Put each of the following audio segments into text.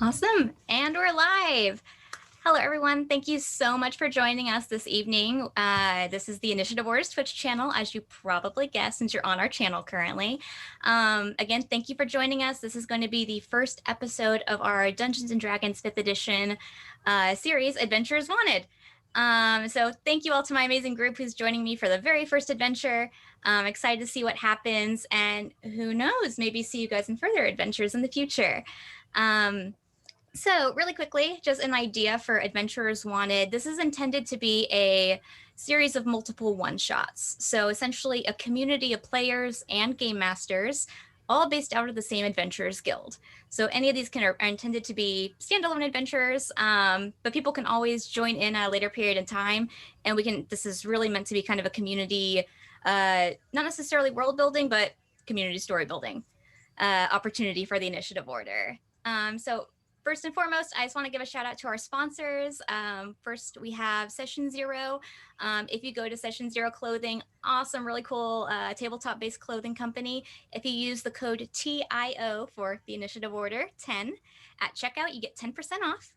Awesome. And we're live. Hello, everyone. Thank you so much for joining us this evening. This is the Initiative Order's Twitch channel, as you probably guessed, since you're on our channel currently. Again, thank you for joining us. This is going to be the first episode of our Dungeons & Dragons 5th edition series, Adventures Wanted. So thank you all to my amazing group who's joining me for the very first adventure. I'm excited to see what happens, and who knows, maybe see you guys in further adventures in the future. So really quickly, just an idea for Adventurers Wanted. This is intended to be a series of multiple one-shots. So essentially a community of players and game masters, all based out of the same Adventurers Guild. So any of these are intended to be standalone adventures, but people can always join in at a later period in time. And this is really meant to be kind of a community, not necessarily world building, but community story building opportunity for the Initiative Order. So first and foremost, I just want to give a shout out to our sponsors. First, we have Session Zero. If you go to Session Zero Clothing, awesome, really cool tabletop-based clothing company. If you use the code TIO for the Initiative Order 10 at checkout, you get 10% off.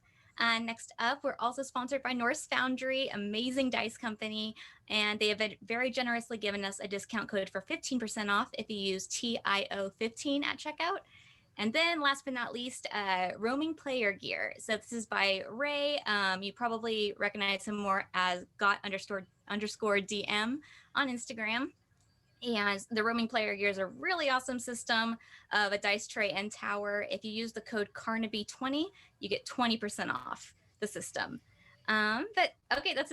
Next up, we're also sponsored by Norse Foundry, amazing dice company, and they have very generously given us a discount code for 15% off if you use TIO15 at checkout. And then last but not least, Roaming Player Gear. So this is by Ray. You probably recognize him more as got_DM on Instagram. And the Roaming Player Gear is a really awesome system of a dice tray and tower. If you use the code Carnaby20, you get 20% off the system. But okay, that's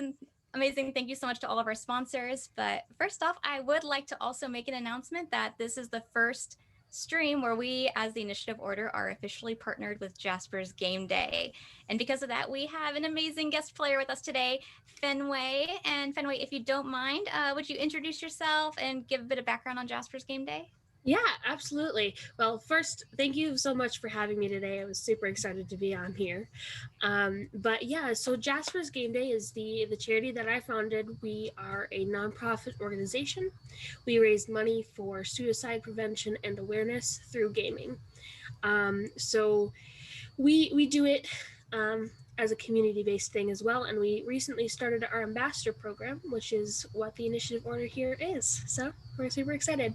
amazing. Thank you so much to all of our sponsors. But first off, I would like to also make an announcement that this is the first stream where we, as the Initiative Order, are officially partnered with Jaspers Game Day. And because of that, we have an amazing guest player with us today, Fenway. And Fenway, if you don't mind, would you introduce yourself and give a bit of background on Jaspers Game Day? Yeah, absolutely. Well, first, thank you so much for having me today. I was super excited to be on here. But yeah, so Jaspers Game Day is the charity that I founded. We are a nonprofit organization. We raise money for suicide prevention and awareness through gaming. So we do it as a community-based thing as well, and we recently started our ambassador program, which is what the Initiative Order here is. So we're super excited.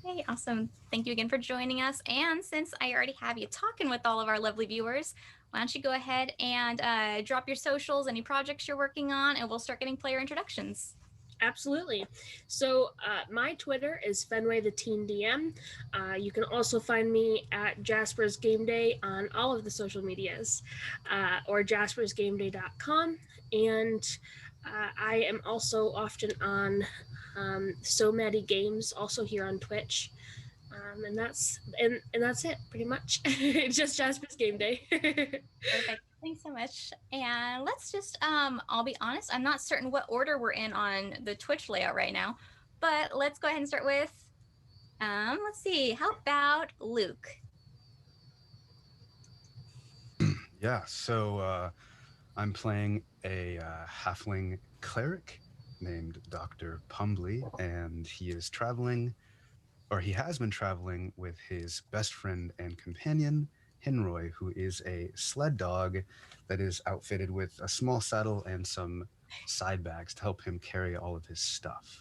Hey, awesome. Thank you again for joining us. And since I already have you talking with all of our lovely viewers, why don't you go ahead and drop your socials, any projects you're working on, and we'll start getting player introductions. Absolutely. So my Twitter is Fenway the Teen DM. You can also find me at Jaspers Game Day on all of the social medias, or jaspersgameday.com. And I am also often on So Many Games, also here on Twitch. And that's it pretty much. Just Jaspers Game Day. Perfect. Thanks so much. And let's just, I'll be honest, I'm not certain what order we're in on the Twitch layout right now, but let's go ahead and start with, let's see, how about Luke? Yeah, so I'm playing a halfling cleric named Dr. Pumbley, and he is traveling, or he has been traveling with his best friend and companion, Hinroy, who is a sled dog that is outfitted with a small saddle and some side bags to help him carry all of his stuff.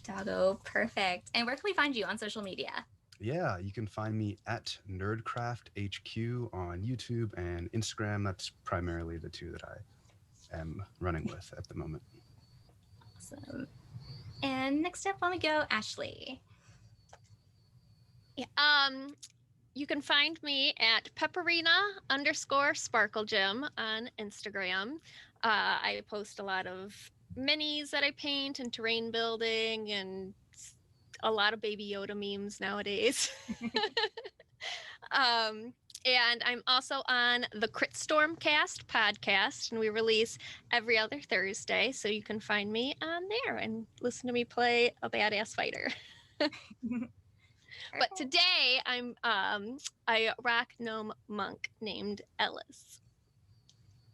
Doggo, perfect. And where can we find you on social media? Yeah, you can find me at NerdcraftHQ on YouTube and Instagram. That's primarily the two that I am running with at the moment. Awesome. And next up, let me go, Ashley. Yeah, you can find me at Pepperina_SparkleGem on Instagram. I post a lot of minis that I paint and terrain building and a lot of Baby Yoda memes nowadays. And I'm also on the Crit Stormcast podcast, and we release every other Thursday, so you can find me on there and listen to me play a badass fighter. But today I'm a rock gnome monk named Ellys.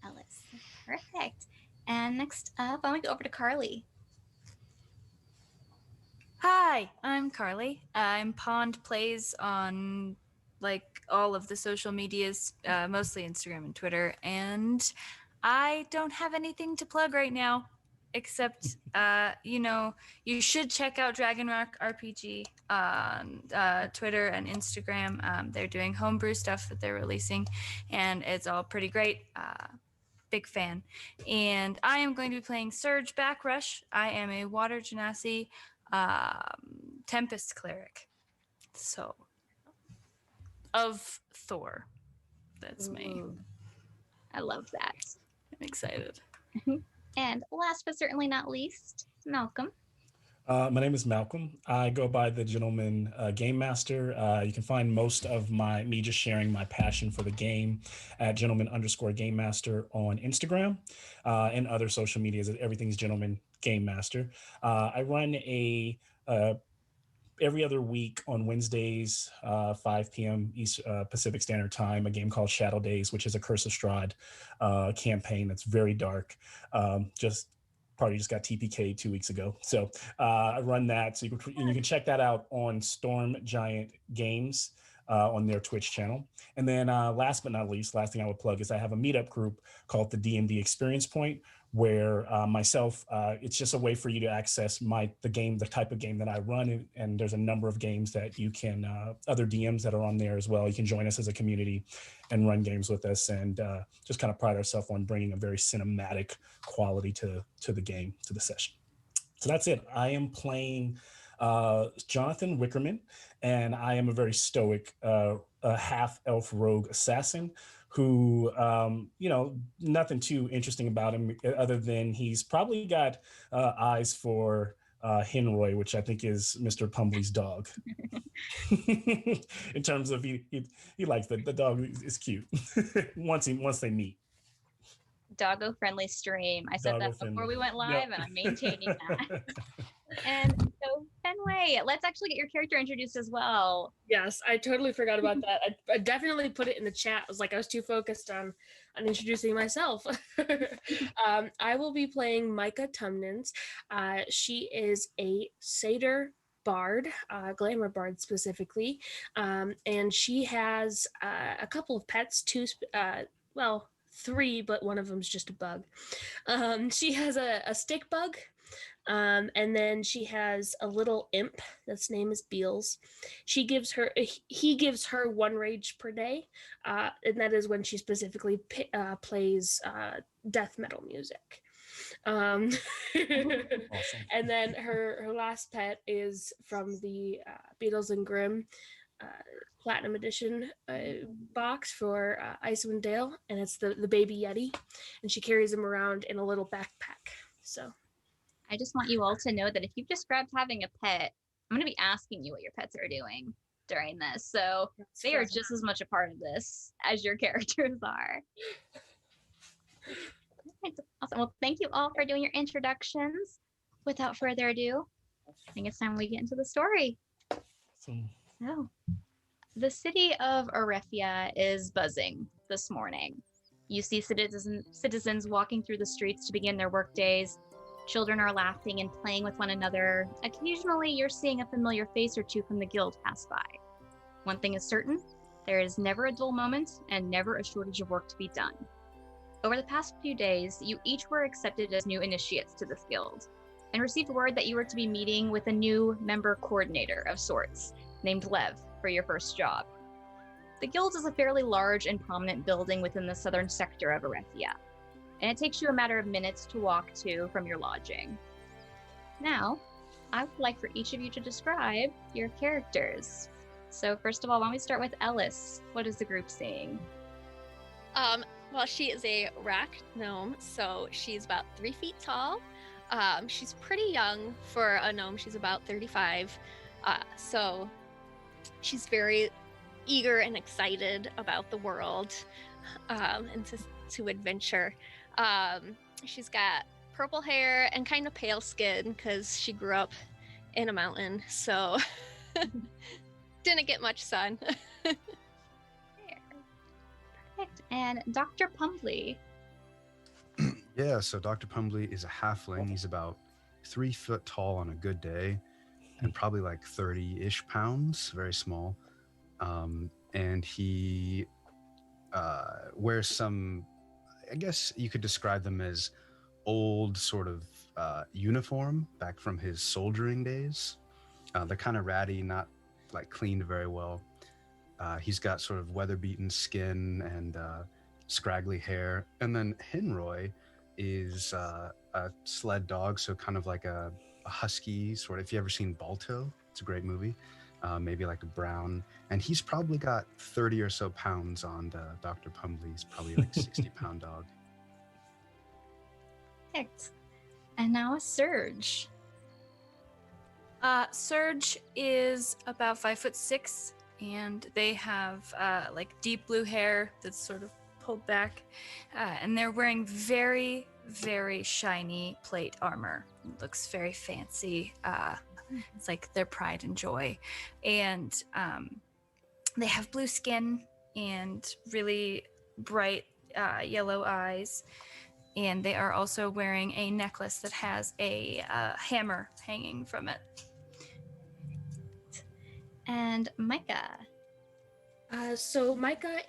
Ellys, perfect. And next up, I'm gonna go over to Carly. Hi, I'm Carly. I'm Pond Plays on like all of the social medias, mostly Instagram and Twitter. And I don't have anything to plug right now, except, you should check out Dragon Rock RPG on Twitter and Instagram. They're doing homebrew stuff that they're releasing, and it's all pretty great. Big fan. And I am going to be playing Surge Backrush. I am a Water Genasi Tempest Cleric. So, of Thor. That's me. Ooh, I love that. I'm excited. And last but certainly not least, Malcolm. My name is Malcolm. I go by the Gentleman Game Master. You can find most of me just sharing my passion for the game at Gentleman_Game Master on Instagram and other social medias. Everything's Gentleman Game Master. I run every other week on Wednesdays, 5 p.m. Pacific Standard Time, a game called Shadow Days, which is a Curse of Strahd campaign that's very dark. Party just got TPK'd 2 weeks ago. So I run that. So you can check that out on Storm Giant Games on their Twitch channel. And then last but not least, last thing I would plug is I have a meetup group called the D&D Experience Point, where it's just a way for you to access the type of game that I run. And there's a number of games that you can, other DMs that are on there as well. You can join us as a community and run games with us, and just kind of pride ourselves on bringing a very cinematic quality to the game, to the session. So that's it. I am playing Jonathan Wickerman, and I am a very stoic half-elf rogue assassin who, nothing too interesting about him other than he's probably got eyes for Henroy, which I think is Mr. Pumbley's dog. In terms of he likes the dog is cute once they meet. Doggo friendly stream. I said that before we went live, and I'm maintaining that. And so, Fenway, let's actually get your character introduced as well. Yes, I totally forgot about that. I definitely put it in the chat. I was too focused on introducing myself. I will be playing Myca Tumnins. She is a satyr bard, glamour bard specifically, and she has a couple of pets, three, but one of them's just a bug. She has a stick bug, and then she has a little imp that's name is Beals. He gives her 1 rage per day, and that is when she specifically plays death metal music. Awesome. And then her last pet is from the Beatles and Grimm Platinum Edition box for Icewind Dale, and it's the baby Yeti, and she carries him around in a little backpack. So I just want you all to know that if you've described having a pet, I'm going to be asking you what your pets are doing during this. So they are just as much a part of this as your characters are. Awesome. Well, thank you all for doing your introductions. Without further ado, I think it's time we get into the story. Awesome. So, the city of Arefia is buzzing this morning. You see citizens walking through the streets to begin their work days. Children are laughing and playing with one another. Occasionally, you're seeing a familiar face or two from the guild pass by. One thing is certain, there is never a dull moment and never a shortage of work to be done. Over the past few days, you each were accepted as new initiates to this guild, and received word that you were to be meeting with a new member coordinator of sorts, named Lev, for your first job. The guild is a fairly large and prominent building within the southern sector of Arefia, and it takes you a matter of minutes to walk to from your lodging. Now, I would like for each of you to describe your characters. So first of all, why don't we start with Ellys? What is the group seeing? Well, she is a rock gnome, so she's about 3 feet tall. She's pretty young for a gnome. She's about 35. So she's very eager and excited about the world and to adventure. She's got purple hair and kind of pale skin because she grew up in a mountain, so didn't get much sun. Perfect. And Dr. Pumbley. Yeah, so Dr. Pumbly is a halfling. He's about 3 foot tall on a good day and probably like 30-ish pounds, very small. and he wears some, I guess you could describe them as old sort of uniform back from his soldiering days. They're kind of ratty, not like cleaned very well. He's got sort of weather-beaten skin and scraggly hair. And then Henroy is a sled dog, so kind of like a husky sort of. If you ever seen Balto, it's a great movie. Maybe like a brown. And he's probably got 30 or so pounds on Dr. Pumbly. He's probably like a 60-pound dog. Perfect. And now a Surge. Surge is about 5'6", and they have like deep blue hair that's sort of pulled back, and they're wearing very, very shiny plate armor. It looks very fancy. It's like their pride and joy, and they have blue skin and really bright yellow eyes. And they are also wearing a necklace that has a hammer hanging from it. And Myca. So Myca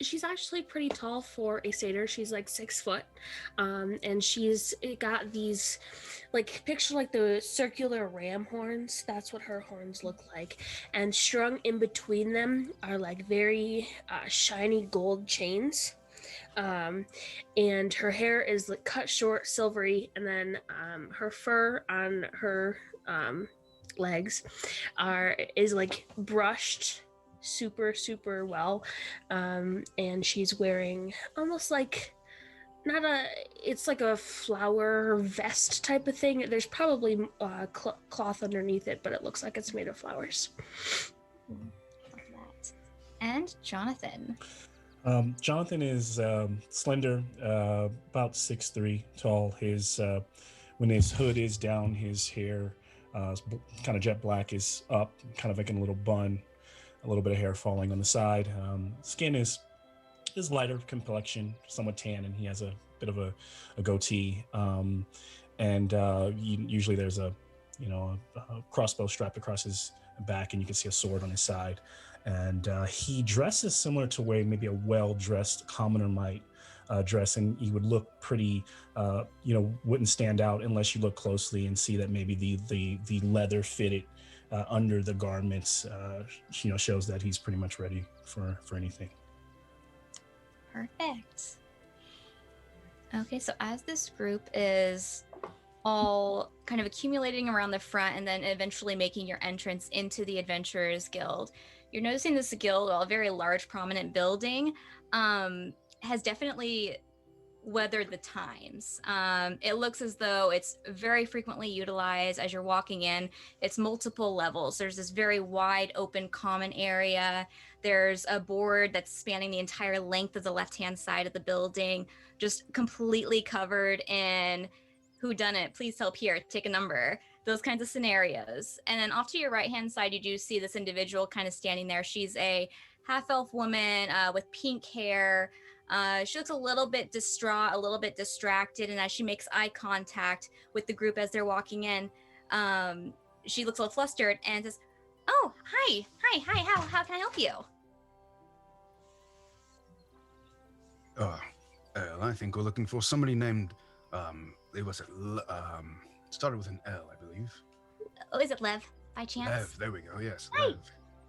she's actually pretty tall for a satyr. She's like 6 foot. And she's got these, like, picture like the circular ram horns. That's what her horns look like. And strung in between them are like very shiny gold chains. And her hair is like cut short, silvery, and then her fur on her legs is like brushed super, super well. And she's wearing almost like it's like a flower vest type of thing. There's probably cloth underneath it, but it looks like it's made of flowers. Love that. And Jonathan. Jonathan is slender, about 6'3" tall. When his hood is down, his hair kind of jet black is up, kind of like in a little bun, a little bit of hair falling on the side. Skin is lighter complexion, somewhat tan, and he has a bit of a goatee. Usually there's a crossbow strapped across his back, and you can see a sword on his side. And he dresses similar to way maybe a well-dressed commoner might dress, and he would look pretty, wouldn't stand out unless you look closely and see that maybe the leather fitted under the garments, shows that he's pretty much ready for anything. Perfect. Okay, so as this group is all kind of accumulating around the front and then eventually making your entrance into the Adventurers Guild, you're noticing this guild, while a very large, prominent building, has definitely weathered the times. It looks as though it's very frequently utilized as you're walking in. It's multiple levels. There's this very wide open common area. There's a board that's spanning the entire length of the left-hand side of the building, just completely covered in whodunit, please help here, take a number, those kinds of scenarios. And then off to your right-hand side, you do see this individual kind of standing there. She's a half-elf woman with pink hair. She looks a little bit distraught, a little bit distracted, and as she makes eye contact with the group as they're walking in, she looks a little flustered and says, "Oh, hi, how can I help you?" I think we're looking for somebody named, started with an L, I believe. Oh, is it Lev, by chance? Lev, there we go, yes. Hi. Lev.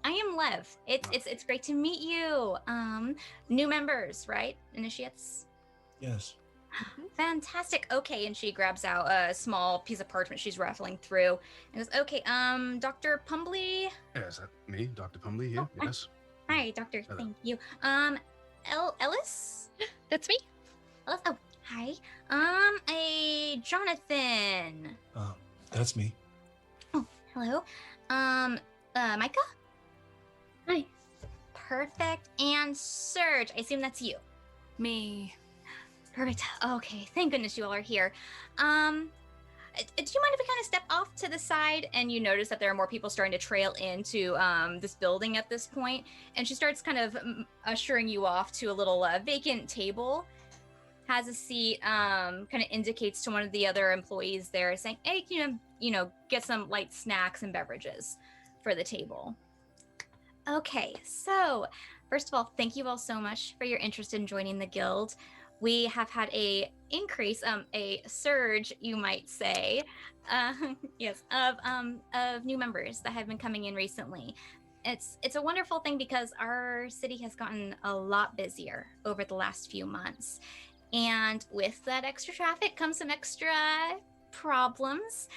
I am Lev. It's great to meet you. New members, right? Initiates? Yes. Fantastic. Okay, and she grabs out a small piece of parchment she's rattling through and goes, "Okay, Dr. Pumbley." Yeah, is that me, Dr. Pumbly here? Oh, Yes. Hi, Doctor. Hello. Thank you. Ellys? That's me. Ellys? Oh, hi. A Jonathan. That's me. Oh, hello. Myca? Hi. Perfect. And Surge, I assume that's you. Me. Perfect. Okay, thank goodness you all are here. Do you mind if we kind of step off to the side? And you notice that there are more people starting to trail into this building at this point. And she starts kind of ushering you off to a little vacant table. Has a seat, kind of indicates to one of the other employees there, saying, "Hey, get some light snacks and beverages for the table." Okay, so first of all, thank you all so much for your interest in joining the guild. We have had a increase, a surge, you might say, yes, of new members that have been coming in recently. It's a wonderful thing because our city has gotten a lot busier over the last few months, and with that extra traffic comes some extra problems.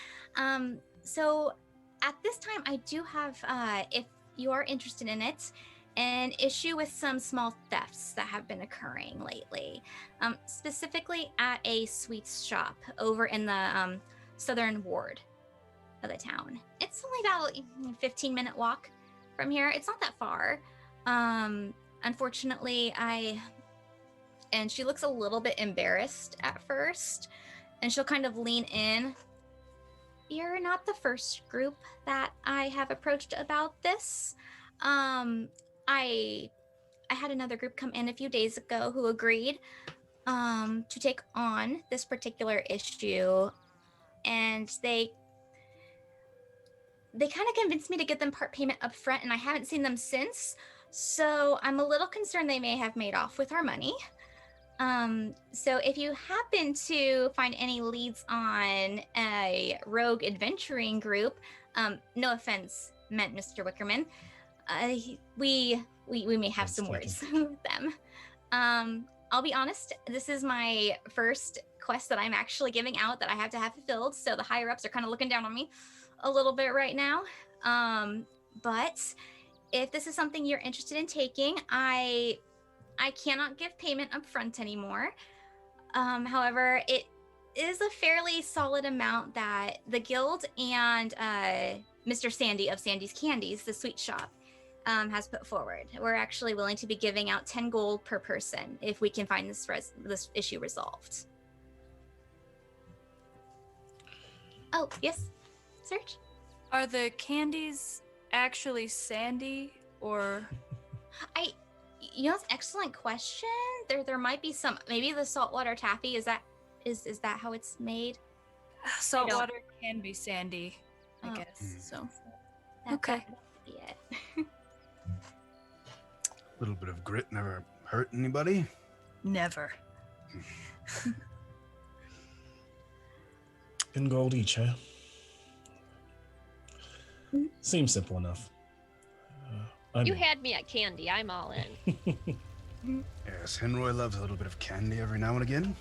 So at this time, I do have, if you are interested in it, an issue with some small thefts that have been occurring lately, specifically at a sweets shop over in the southern ward of the town. It's only about a 15-minute walk from here. It's not that far. Unfortunately, and she looks a little bit embarrassed at first, and she'll kind of lean in. You're not the first group that I have approached about this. I had another group come in a few days ago who agreed to take on this particular issue, and they kind of convinced me to get them part payment up front, and I haven't seen them since. So I'm a little concerned they may have made off with our money. So if you happen to find any leads on a rogue adventuring group, no offense meant, Mr. Wickerman, we may have some words with them. I'll be honest, this is my first quest that I'm actually giving out that I have to have fulfilled, so the higher ups are kind of looking down on me a little bit right now. But if this is something you're interested in taking, I cannot give payment up front anymore. However, it is a fairly solid amount that the guild and Mr. Sandy of Sandy's Candies, the sweet shop, has put forward. We're actually willing to be giving out 10 gold per person if we can find this issue resolved. Oh, yes, Serge? Are the candies actually sandy, or... You know, it's an excellent question. There might be some, maybe the saltwater taffy, is that how it's made? Saltwater can be sandy, I guess. So okay. That would be it. A little bit of grit never hurt anybody. Never. 10 gold each, huh? Seems simple enough. You had me at candy. I'm all in. Yes, Henroy loves a little bit of candy every now and again.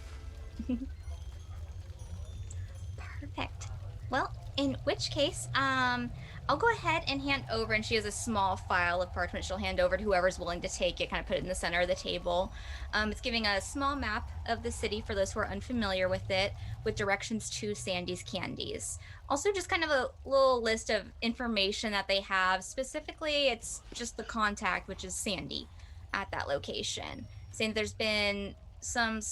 Perfect. Well, in which case, I'll go ahead and hand over, and she has a small file of parchment she'll hand over to whoever's willing to take it, kind of put it in the center of the table. It's giving a small map of the city for those who are unfamiliar with it, with directions to Sandy's Candies. Also, just kind of a little list of information that they have. Specifically, it's just the contact, which is Sandy, at that location. Saying there's been some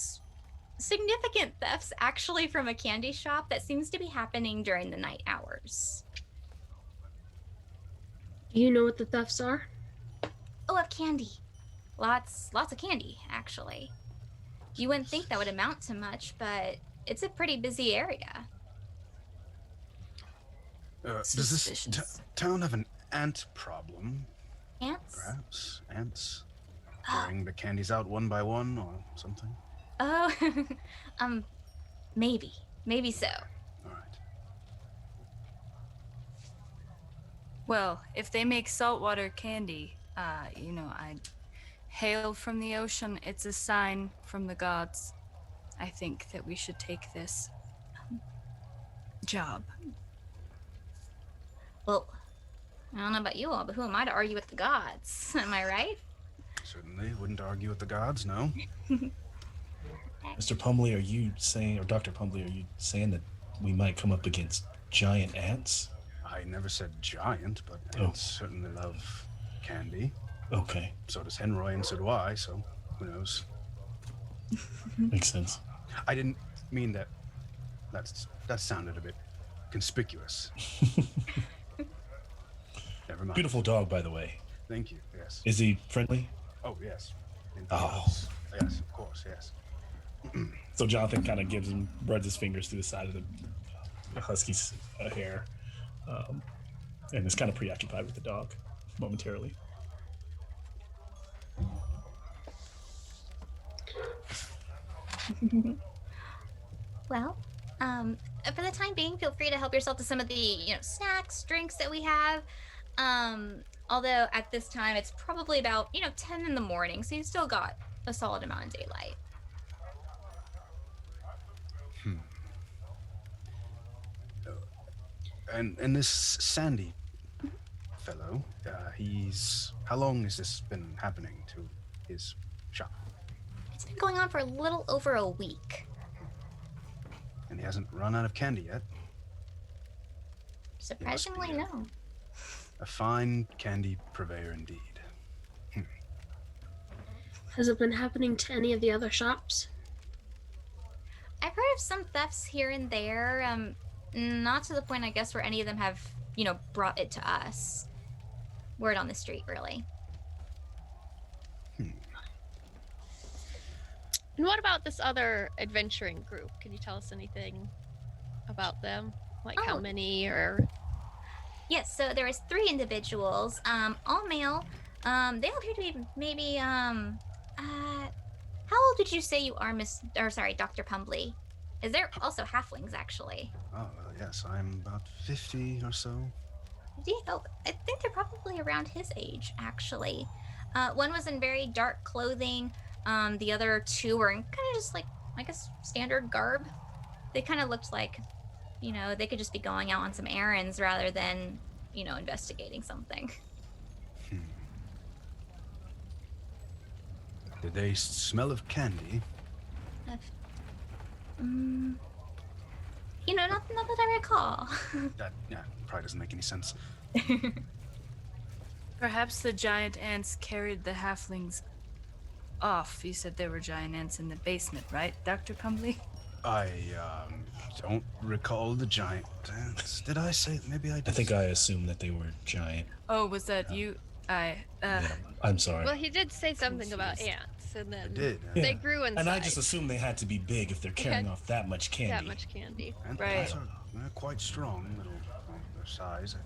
significant thefts, actually, from a candy shop that seems to be happening during the night hours. Do you know what the thefts are? Oh, of candy. Lots of candy, actually. You wouldn't think that would amount to much, but it's a pretty busy area. Does this town have an ant problem? Ants? Perhaps ants carrying the candies out one by one or something? Oh, maybe so. All right. Well, if they make saltwater candy, I hail from the ocean. It's a sign from the gods. I think that we should take this job. Well, I don't know about you all, but who am I to argue with the gods? Am I right? Certainly wouldn't argue with the gods, no. Mr. Pumbley, are you saying, or Dr. Pumbley, are you saying that we might come up against giant ants? I never said giant, but ants certainly love candy. Okay. So does Henroy, and so do I, so who knows? Makes sense. I didn't mean that. That sounded a bit conspicuous. Never mind. Beautiful dog, by the way. Thank you, yes. Is he friendly? Oh, yes. Oh. Yes, of course, yes. So Jonathan kind of runs his fingers through the side of the husky's hair, and is kind of preoccupied with the dog momentarily. Well, for the time being, feel free to help yourself to some of the snacks, drinks that we have. Although at this time it's probably about 10 in the morning, so you've still got a solid amount of daylight. And this Sandy fellow, how long has this been happening to his shop? It's been going on for a little over a week. And he hasn't run out of candy yet? Surprisingly, no. A fine candy purveyor indeed. Has it been happening to any of the other shops? I've heard of some thefts here and there. Not to the point, I guess, where any of them have, brought it to us. Word on the street, really. And what about this other adventuring group? Can you tell us anything about them? Like how many or... Yes, so there was 3 individuals, all male. They all appear to be maybe, how old would you say you are, Dr. Pumbley? Is there also halflings, actually? Oh, well, yes, I'm about 50 or so. Oh, I think they're probably around his age, actually. One was in very dark clothing. The other 2 were in kind of just like, I guess, standard garb. They kind of looked like, they could just be going out on some errands rather than, investigating something. Did they smell of candy? Not that I recall. That probably doesn't make any sense. Perhaps the giant ants carried the halflings off. You said there were giant ants in the basement, right, Dr. Pumbly? I don't recall the giant ants. Did I say? Maybe I did. I think I assumed that they were giant. Oh, was that you? Yeah, I'm sorry. Well, he did say something about ants, and then I did. they grew inside. And I just assumed they had to be big if they're carrying off that much candy. That much candy. And Right. they're quite strong, little their size, I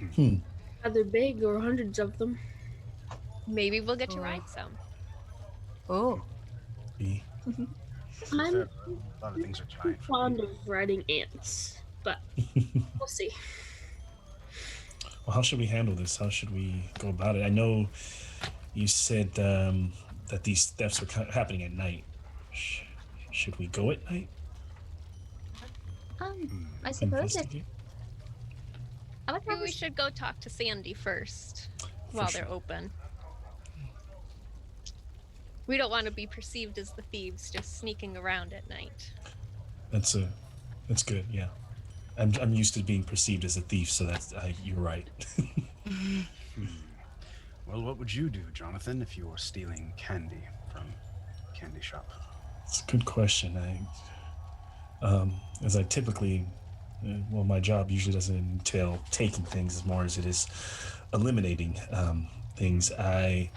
think. Either big or hundreds of them. Maybe we'll get to ride some. Oh. Yeah. I'm A lot of things are giant. for fond me. of riding ants, but we'll see. Well, how should we handle this? How should we go about it? I know you said that these thefts are happening at night. Should we go at night? I suppose if Investigate? I would Maybe probably we should go talk to Sandy first For while sure. they're open. We don't want to be perceived as the thieves just sneaking around at night. That's good. Yeah, I'm used to being perceived as a thief, so you're right. Well, what would you do, Jonathan, if you were stealing candy from a candy shop? It's a good question. As I typically, my job usually doesn't entail taking things as more as it is eliminating things. I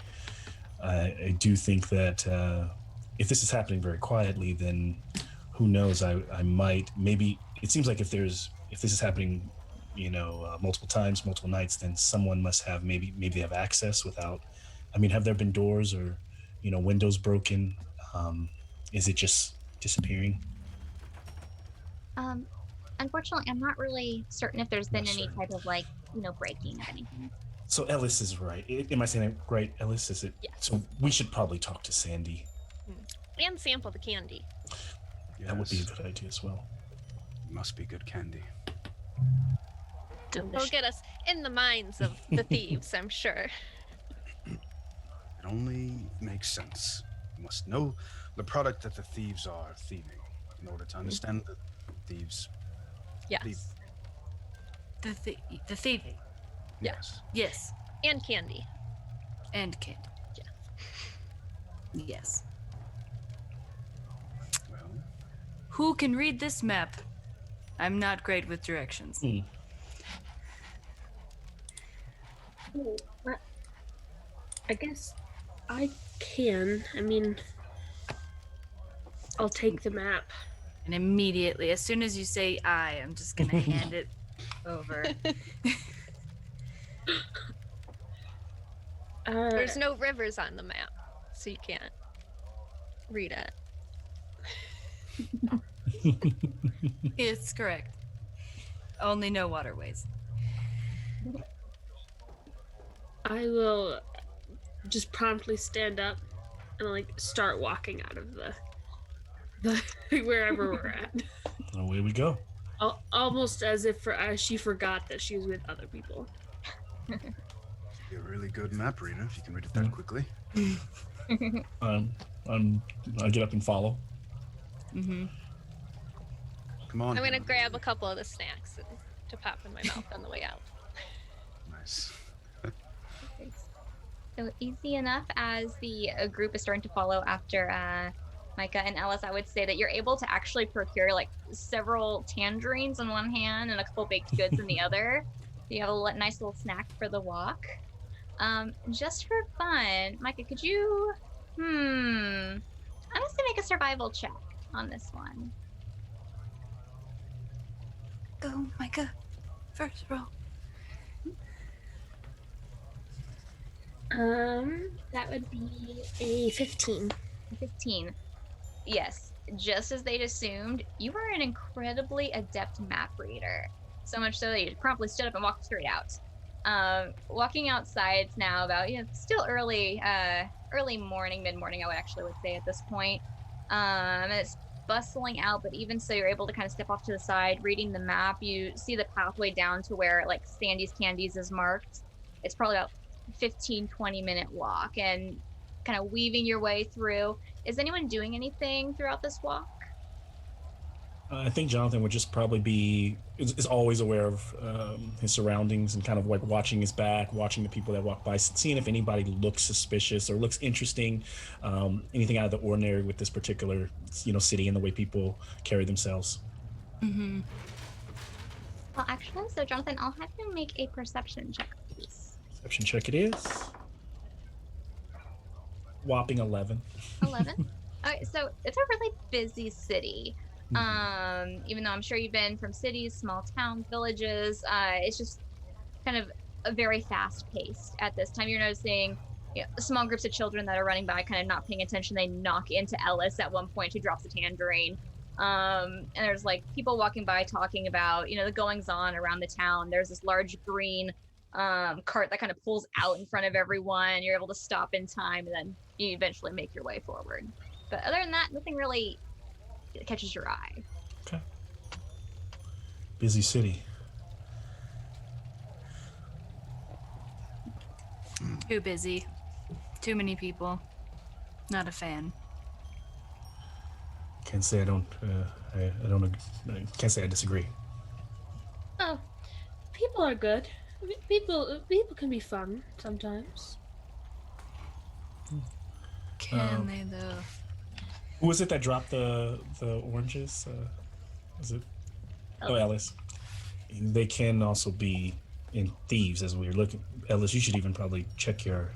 do think that if this is happening very quietly, then who knows? I might maybe. It seems like if this is happening, multiple times, multiple nights, then someone must have maybe they have access without. I mean, have there been doors or windows broken? Is it just disappearing? Unfortunately, I'm not really certain if there's been Not any certain. type of breaking of anything. So Ellys is right. Am I saying that right? Ellys, is it? Yeah. So we should probably talk to Sandy. And sample the candy. That would be a Yes, good idea as well. must be good candy. It'll get us in the minds of the thieves, I'm sure. It only makes sense. You must know the product that the thieves are thieving in order to understand the thieves. Yes. The thieving. Yeah. Yes. Yes. And candy. And candy. Yeah. Yes. Well, Who can read this map? I'm not great with directions. I guess I can. I mean, I'll take the map. And immediately, as soon as you say I, I'm just gonna hand it over. There's no rivers on the map, so you can't read it. It's correct. Only no waterways. I will just promptly stand up and like start walking out of the wherever we're at. Away we go. Almost as if she forgot that she was with other people. You're a really good map reader if you can read it that quickly. I get up and follow. Mm-hmm. Come on. I'm gonna grab a couple of the snacks to pop in my mouth on the way out. Nice. So easy enough as the group is starting to follow after Myca and Ellys, I would say that you're able to actually procure like several tangerines in one hand and a couple baked goods in the other. So you have a nice little snack for the walk. Just for fun, Myca, could you, I'm just gonna make a survival check on this one. Go, Myca. First roll. That would be a 15. 15. Yes, just as they'd assumed, you are an incredibly adept map reader. So much so that you promptly stood up and walked straight out. Walking outside, it's now about, still early morning, mid-morning, I would say at this point. It's bustling out, but even so, you're able to kind of step off to the side, reading the map. You see the pathway down to where, like, Sandy's Candies is marked. It's probably about 15-20 minute walk, and kind of weaving your way through. Is anyone doing anything throughout this walk? I think Jonathan would just probably is always aware of his surroundings and kind of like watching his back, watching the people that walk by, seeing if anybody looks suspicious or looks interesting, anything out of the ordinary with this particular, city and the way people carry themselves. Mm-hmm. Well, actually, so Jonathan, I'll have you make a perception check, please. Perception check it is. Whopping 11. 11? Okay, so it's a really busy city. Even though I'm sure you've been from cities, small towns, villages, it's just kind of a very fast paced at this time. You're noticing small groups of children that are running by, kind of not paying attention. They knock into Ellys at one point, who drops a tangerine. And there's like people walking by talking about, the goings on around the town. There's this large green cart that kind of pulls out in front of everyone. You're able to stop in time, and then you eventually make your way forward. But other than that, nothing really catches your eye. Okay. Busy city. Too busy. Too many people. Not a fan. Can't say I don't. I can't say I disagree. Oh, people are good. People can be fun sometimes. Can they though? Who was it that dropped the oranges? Was it? Oh, Ellys. They can also be in thieves, as we were looking. Ellys, you should even probably check your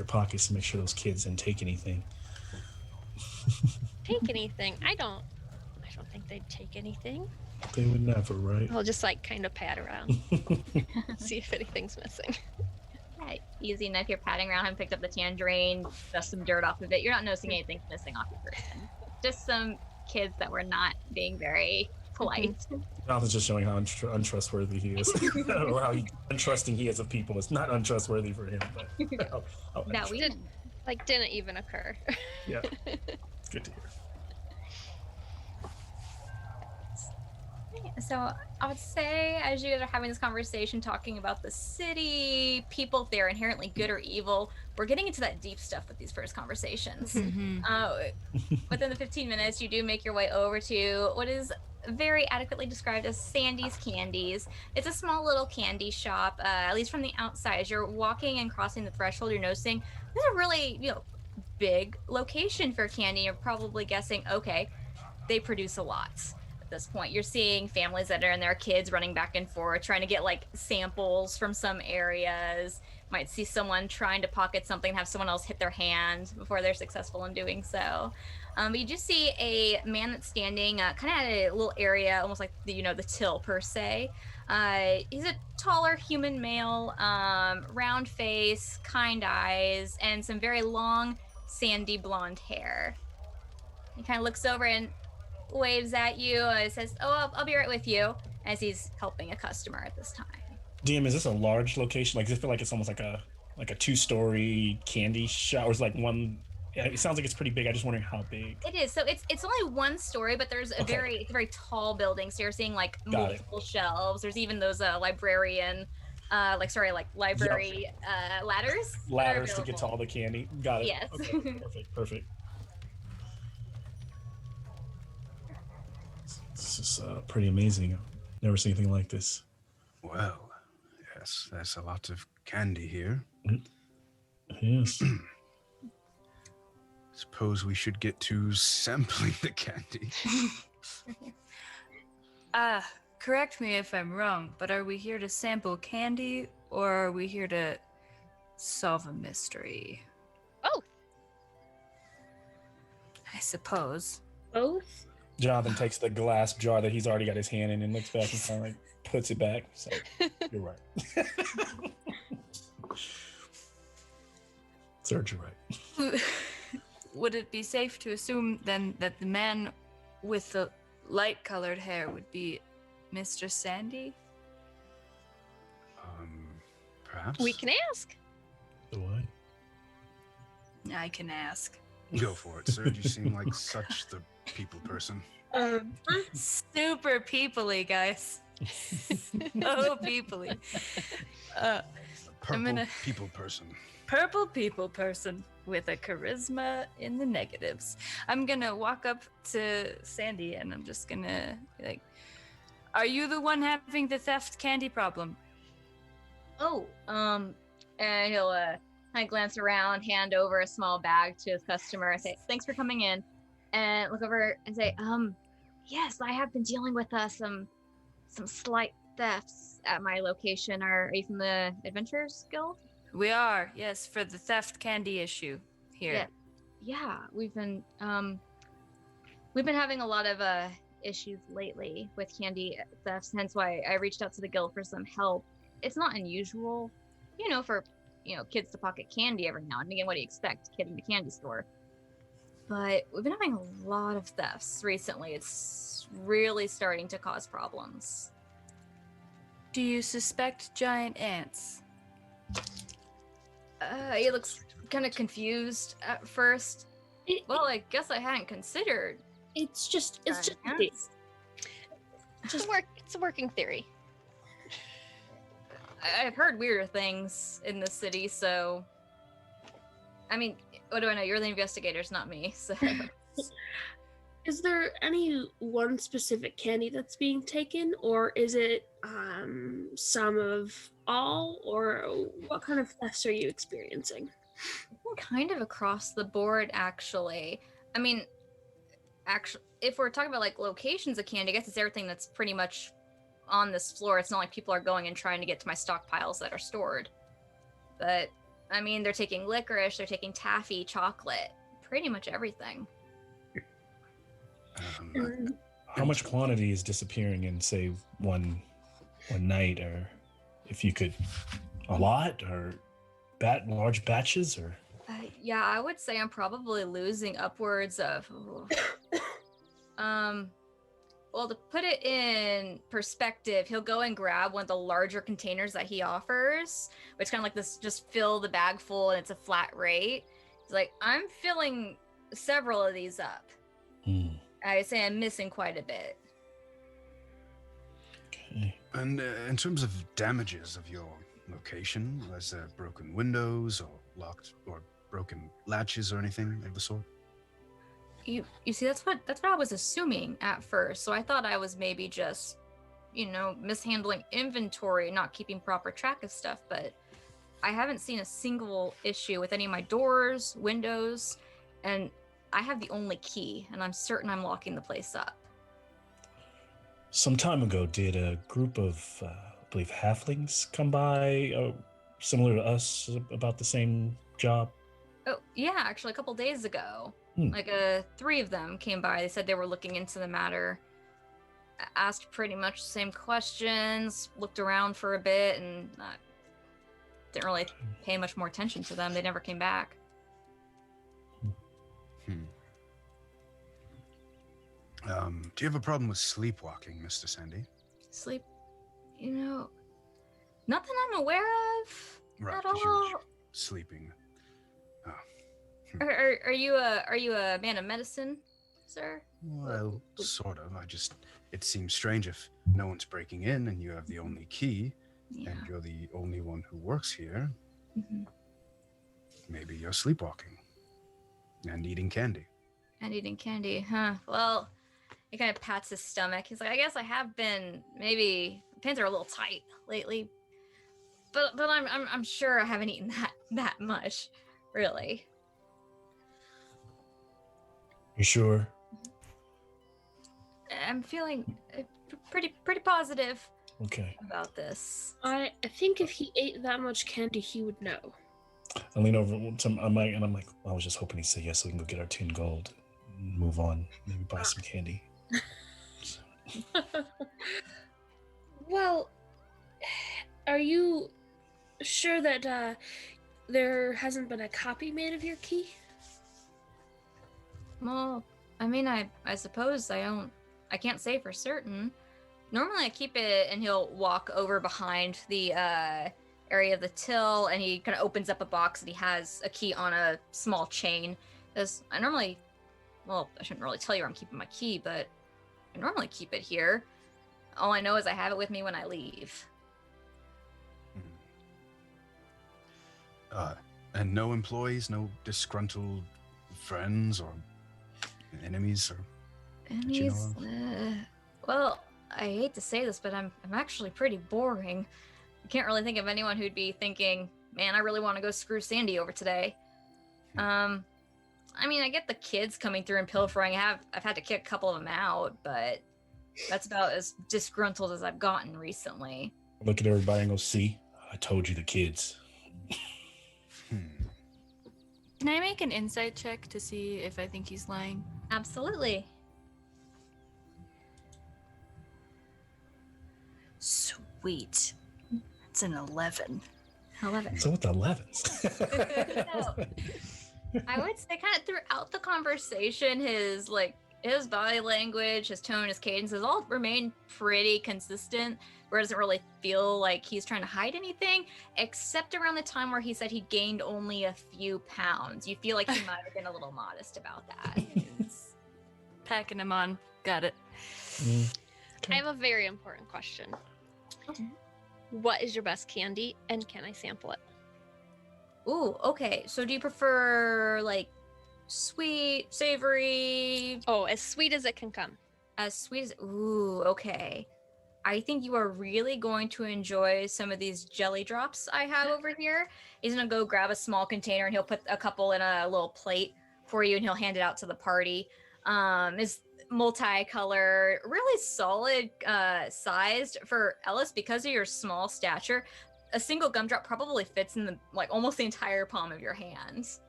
pockets to make sure those kids didn't take anything. Take anything? I don't think they'd take anything. They would never, right? I'll just kind of pat around, see if anything's missing. Yeah, easy enough. You're patting around, having picked up the tangerine, dust some dirt off of it. You're not noticing anything missing off your person. Just some kids that were not being very polite. Jonathan's just showing how untrustworthy he is, or how untrusting he is of people. It's not untrustworthy for him, but That we didn't even occur. Yeah, it's good to hear. So I would say, as you guys are having this conversation, talking about the city, people, if they're inherently good or evil, we're getting into that deep stuff with these first conversations. Mm-hmm. Within the 15 minutes, you do make your way over to what is very adequately described as Sandy's Candies. It's a small little candy shop, at least from the outside. As you're walking and crossing the threshold, you're noticing there's a really, big location for candy. You're probably guessing, okay, they produce a lot. At this point, you're seeing families that are in their kids running back and forth, trying to get samples from some areas. Might see someone trying to pocket something, have someone else hit their hand before they're successful in doing so. But you do see a man that's standing kind of at a little area, almost like the till per se. He's a taller human male, round face, kind eyes, and some very long, sandy blonde hair. He kind of looks over and, waves at you and says, "Oh, I'll be right with you," as he's helping a customer at this time. DM, is this a large location? Like, does it feel like it's almost like a 2-story candy shop, or is it like one? Yeah, it sounds like it's pretty big. I just wondering how big. It is. So it's only one story, but there's it's a very tall building. So you're seeing like multiple shelves. There's even those library ladders. Ladders to get to all the candy. Got it. Yes. Okay, perfect. This is pretty amazing. Never seen anything like this. Well, yes, there's a lot of candy here. Yes. Suppose we should get to sampling the candy. Correct me if I'm wrong, but are we here to sample candy or are we here to solve a mystery? Both. I suppose. Both? Jonathan takes the glass jar that he's already got his hand in and looks back and kind of like puts it back. So you're right. Serge, you're right. Would it be safe to assume then that the man with the light-colored hair would be Mr. Sandy? Perhaps. We can ask. The what? I can ask. Go for it, sir. You seem like such the people person. Super people-y, guys. So people-y. Purple people person. Purple people person with a charisma in the negatives. I'm gonna walk up to Sandy and I'm just gonna be like, "Are you the one having the theft candy problem?" Oh, and he'll kind of glance around, hand over a small bag to his customer, say, "Thanks for coming in," and look over and say, "Yes, I have been dealing with some slight thefts at my location. Are you from the Adventurers Guild?" We are, yes, for the theft candy issue here. Yeah, we've been having a lot of issues lately with candy thefts, hence why I reached out to the guild for some help. It's not unusual, for kids to pocket candy every now and again. What do you expect, a kid in the candy store? But we've been having a lot of thefts recently. It's really starting to cause problems. Do you suspect giant ants? He looks kind of confused at first. Well, I guess I hadn't considered. It's just ants. It's a working theory. I've heard weirder things in the city, so I mean, what do I know? You're the investigators, not me. So Is there any one specific candy that's being taken, or is it some of all, or what kind of thefts are you experiencing? kind of across the board, actually. I mean, if we're talking about like locations of candy, I guess it's everything that's pretty much on this floor. It's not like people are going and trying to get to my stockpiles that are stored. But I mean, they're taking licorice, they're taking taffy, chocolate, pretty much everything. How much quantity is disappearing in, say, one night, or if you could, a lot, or large batches, or? Yeah, I would say I'm probably losing upwards of. Well, to put it in perspective, he'll go and grab one of the larger containers that he offers, which kind of like this, just fill the bag full, and it's a flat rate. He's like, I'm filling several of these up. I'd say I'm missing quite a bit. Okay. And in terms of damages of your location, was there broken windows or locked or broken latches or anything of the sort? You see, that's what I was assuming at first. So I thought I was maybe just, mishandling inventory, not keeping proper track of stuff. But I haven't seen a single issue with any of my doors, windows, and I have the only key, and I'm certain I'm locking the place up. Some time ago, did a group of, I believe, halflings come by, similar to us, about the same job? Oh, yeah, actually, a couple days ago. Like, 3 of them came by. They said they were looking into the matter. Asked pretty much the same questions, looked around for a bit, and didn't really pay much more attention to them. They never came back. Do you have a problem with sleepwalking, Mr. Sandy? Sleep, nothing I'm aware of Right, at 'cause you all. were sleeping. Are you a man of medicine, sir? Well, sort of. It seems strange if no one's breaking in and you have the only key, Yeah. and you're the only one who works here. Mm-hmm. Maybe you're sleepwalking and eating candy. And eating candy, huh? Well, he kind of pats his stomach. He's like, I guess I have been. Maybe pants are a little tight lately, but I'm sure I haven't eaten that much, really. You sure? I'm feeling pretty positive Okay. about this. I think if he ate that much candy, he would know. I lean over to Mike and I'm like, I was just hoping he'd say yes so we can go get our 10 gold and move on. Maybe buy some candy. Well, are you sure that there hasn't been a copy made of your key? Well, I mean, I suppose I can't say for certain. Normally I keep it, and he'll walk over behind the area of the till, and he kind of opens up a box, and he has a key on a small chain. Because I normally, well, I shouldn't really tell you where I'm keeping my key, but I normally keep it here. All I know is I have it with me when I leave. And no employees, no disgruntled friends or enemies or And that you know he's, of? well, I hate to say this, but I'm actually pretty boring. I can't really think of anyone who'd be thinking, man, I really want to go screw Sandy over today. I mean, I get the kids coming through and pilfering. I've had to kick a couple of them out, but that's about as disgruntled as I've gotten recently. Look at everybody and go, see, I told you the kids. Can I make an insight check to see if I think he's lying? Absolutely. Sweet. That's an 11. 11. So with the 11s. I would say kind of throughout the conversation, his body language, his tone, his cadence has all remained pretty consistent, where it doesn't really feel like he's trying to hide anything, except around the time where he said he gained only a few pounds. You feel like he might have been a little modest about that. Packing him on. Got it. I have a very important question. Okay. What is your best candy, and can I sample it? Ooh, okay. So do you prefer like sweet, savory, Oh, as sweet as it can come. as sweet as? Ooh, okay. I think you are really going to enjoy some of these jelly drops I have over here. He's gonna go grab a small container and he'll put a couple in a little plate for you, and he'll hand it out to the party. Is multicolor, really solid sized for Ellys because of your small stature. A single gumdrop probably fits in almost the entire palm of your hands.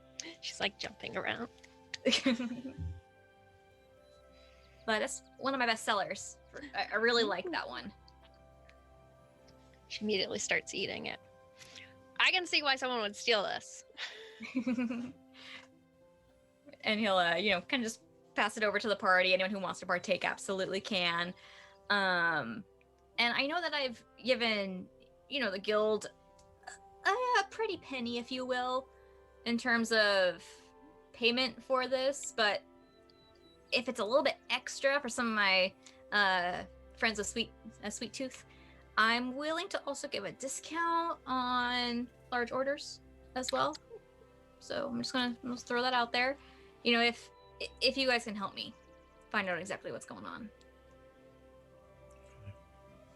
She's like jumping around. But that's one of my best sellers. I really like that one. She immediately starts eating it. I can see why someone would steal this. And he'll kind of just pass it over to the party. Anyone who wants to partake absolutely can. And I know that I've given the guild a pretty penny, if you will, in terms of payment for this, but if it's a little bit extra for some of my friends of Sweet Tooth, I'm willing to also give a discount on large orders as well. So I'm just gonna throw that out there. If you guys can help me find out exactly what's going on.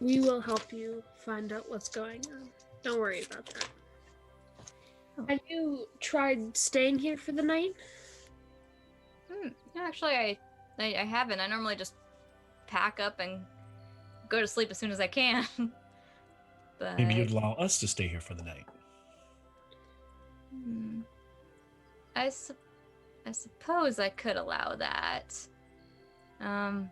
We will help you find out what's going on. Don't worry about that. Have you tried staying here for the night? No, actually, I haven't. I normally just pack up and go to sleep as soon as I can. But Maybe you'd allow us to stay here for the night. I suppose I could allow that. And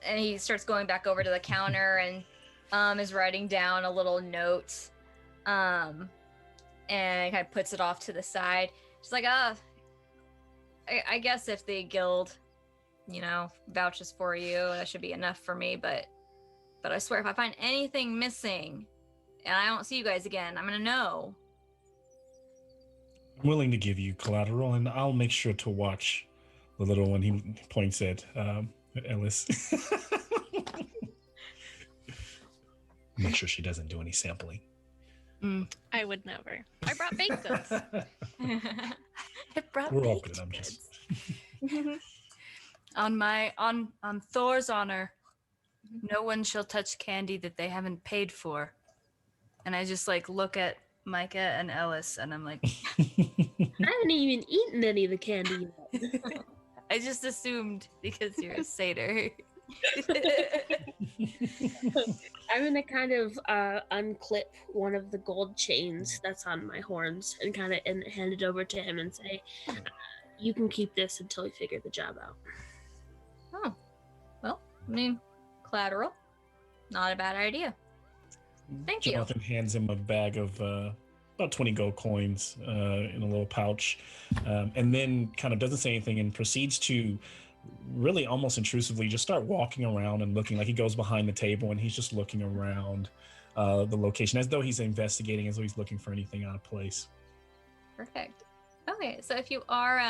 he starts going back over to the counter and is writing down a little note. And kind of puts it off to the side. She's like, I guess if the guild vouches for you. That should be enough for me. But I swear, if I find anything missing and I don't see you guys again, I'm gonna know. I'm willing to give you collateral, and I'll make sure to watch the little one. He points at Ellys. Make sure she doesn't do any sampling. I would never. I brought baked goods. We're all good. I'm just on Thor's honor, no one shall touch candy that they haven't paid for. And I just like look at Myca and Ellys, and I'm like, I haven't even eaten any of the candy yet. I just assumed because you're a satyr. I'm gonna kind of unclip one of the gold chains that's on my horns and kind of hand it over to him and say, "You can keep this until we figure the job out." Oh, well, I mean, collateral, not a bad idea. Thank you. Jonathan hands him a bag of about 20 gold coins in a little pouch, and then kind of doesn't say anything and proceeds to really almost intrusively just start walking around and looking. Like he goes behind the table and he's just looking around the location as though he's investigating, as though he's looking for anything out of place. Perfect. Okay, so if you are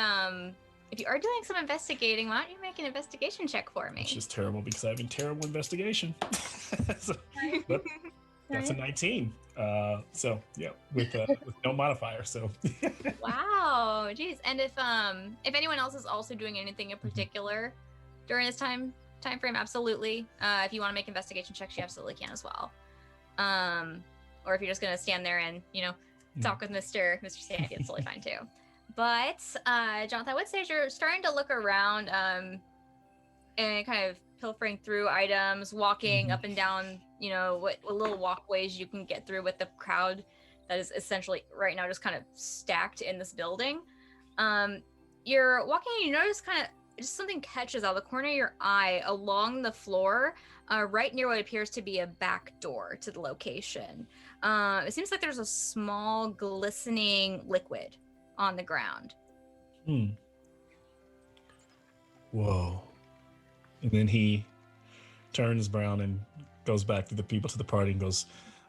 doing some investigating, why don't you make an investigation check for me? It's just terrible because I have a terrible investigation. But that's a 19. So yeah, with no modifier. So Wow, geez. And if anyone else is also doing anything in particular during this time frame, absolutely. If you want to make investigation checks, you absolutely can as well. Or if you're just gonna stand there and talk with Mr. Sandy, it's totally fine too. But Jonathan, I would say as you're starting to look around and kind of pilfering through items, walking up and down, what little walkways you can get through with the crowd that is essentially right now just kind of stacked in this building. You're walking and you notice kind of just something catches out of the corner of your eye along the floor, right near what appears to be a back door to the location. It seems like there's a small glistening liquid on the ground. Whoa. And then he turns brown and goes back to the people, to the party, and goes,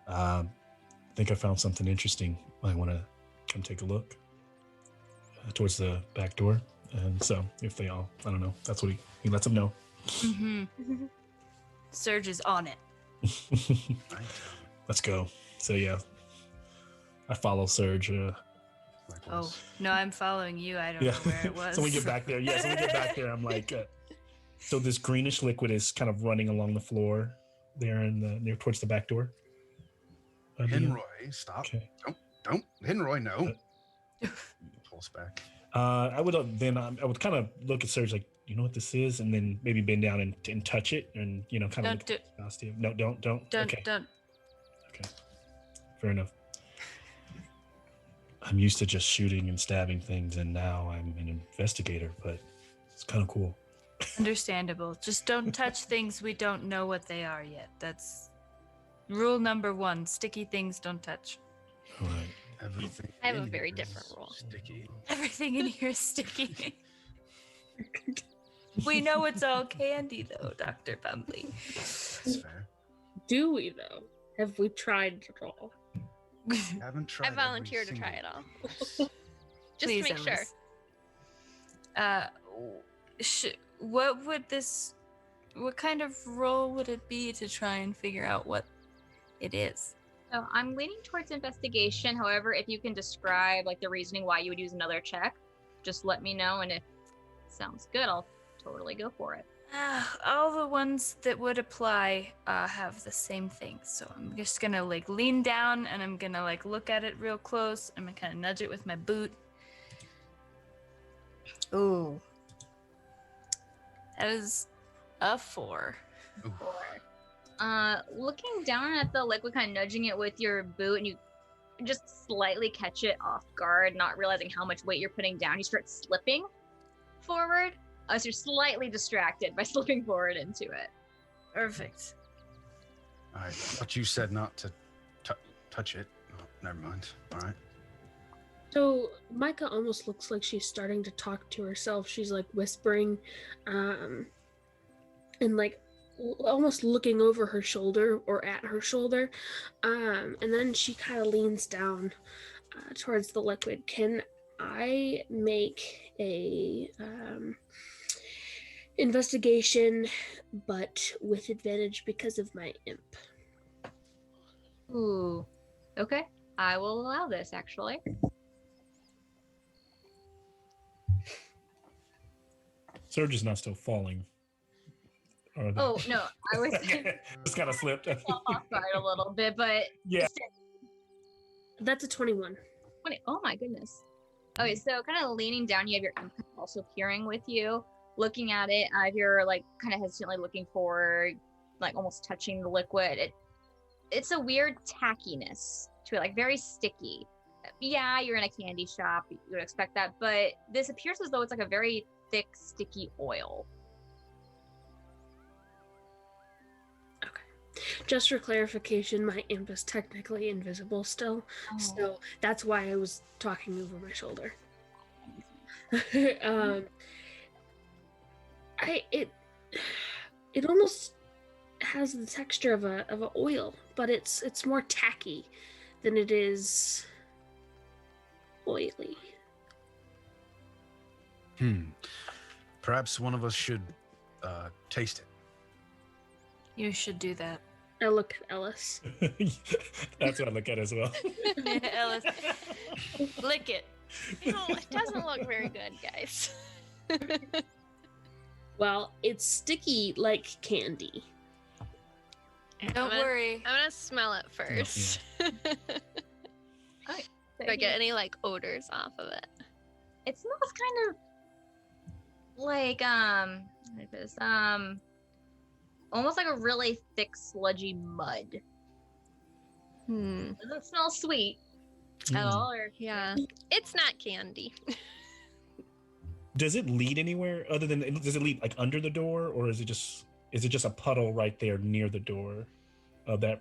I think I found something interesting. I want to come take a look towards the back door. And so if they all, I don't know, that's what he lets them know. Serge is on it. Let's go. So yeah, I follow Serge. Oh, no, I'm following you. I don't know where it was. So we get back there. Yeah, so we get back there. I'm like, so this greenish liquid is kind of running along the floor there near towards the back door. Henroy, stop. Okay. Don't. Henroy, no. Pulse back. I would kind of look at Serge like, you know what this is? And then maybe bend down and touch it and, kind of look at the costume. No, don't. Okay. Don't. Okay. Fair enough. I'm used to just shooting and stabbing things, and now I'm an investigator, but it's kind of cool. Understandable. Just don't touch things we don't know what they are yet. That's rule number 1. Sticky things don't touch. All right. Everything I have a in very here different is rule. Sticky. Everything in here is sticky. We know it's all candy, though, Dr. Pumbley. That's fair. Do we though? Have we tried it all? Haven't tried. I volunteer to try it all. Just Please, to make sure. Ellys. What kind of role would it be to try and figure out what it is? So I'm leaning towards investigation. However, if you can describe the reasoning why you would use another check, just let me know. And if it sounds good, I'll totally go for it. All the ones that would apply have the same thing. So I'm just gonna lean down and I'm gonna look at it real close. I'm gonna kind of nudge it with my boot. Ooh. That is a 4. Looking down at the liquid, kind of nudging it with your boot, and you just slightly catch it off guard, not realizing how much weight you're putting down. You start slipping forward. So you're slightly distracted by slipping forward into it. Perfect. All right. But you said not to touch it. Oh, never mind. All right. So Myca almost looks like she's starting to talk to herself. She's like whispering, and like almost looking over her shoulder or at her shoulder. And then she kind of leans down towards the liquid. Can I make a investigation, but with advantage because of my imp? Ooh. Okay. I will allow this, actually. Surge is not still falling. Are they? Oh, no. I was Just kind of slipped. off guard a little bit, but Yeah. That's a 21. 20. Oh my goodness. Okay, so kind of leaning down, you have your imp also peering with you, looking at it. You're like kind of hesitantly looking for, like almost touching the liquid. It's a weird tackiness to it, like very sticky. Yeah, you're in a candy shop, you would expect that, but this appears as though it's like a very thick, sticky oil. Just for clarification, my imp is technically invisible still, so that's why I was talking over my shoulder. It almost has the texture of a oil, but it's more tacky than it is oily. Perhaps one of us should taste it. You should do that. I look at Ellys. That's what I look at as well. Ellys, lick it. No, it doesn't look very good, guys. Well, it's sticky like candy. Don't worry. I'm gonna smell it first. Do I get any like odors off of it? It smells kind of like like this almost like a really thick sludgy mud. Doesn't smell sweet at all, or Yeah, it's not candy. Does it lead anywhere other than? Does it lead like under the door, or is it just a puddle right there near the door of that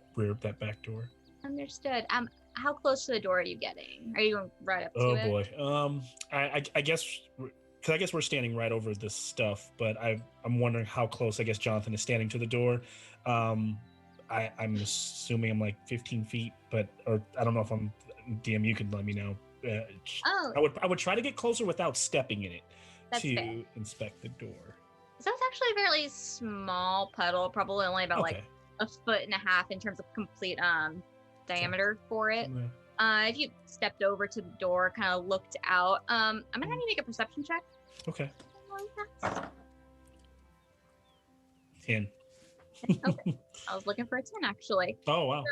back door? Understood. How close to the door are you getting? Are you going right up to it? Oh boy. I guess because I guess we're standing right over this stuff, but I'm wondering how close I guess Jonathan is standing to the door. I'm assuming I'm like 15 feet, or I don't know if I'm DM. You can let me know. I would try to get closer without stepping in it to inspect the door. So it's actually a fairly small puddle, probably only about like a foot and a half in terms of complete diameter for it. If you stepped over to the door, kind of looked out, I'm gonna have you make a perception check. Okay. 10. Okay. I was looking for a 10 actually. Oh wow.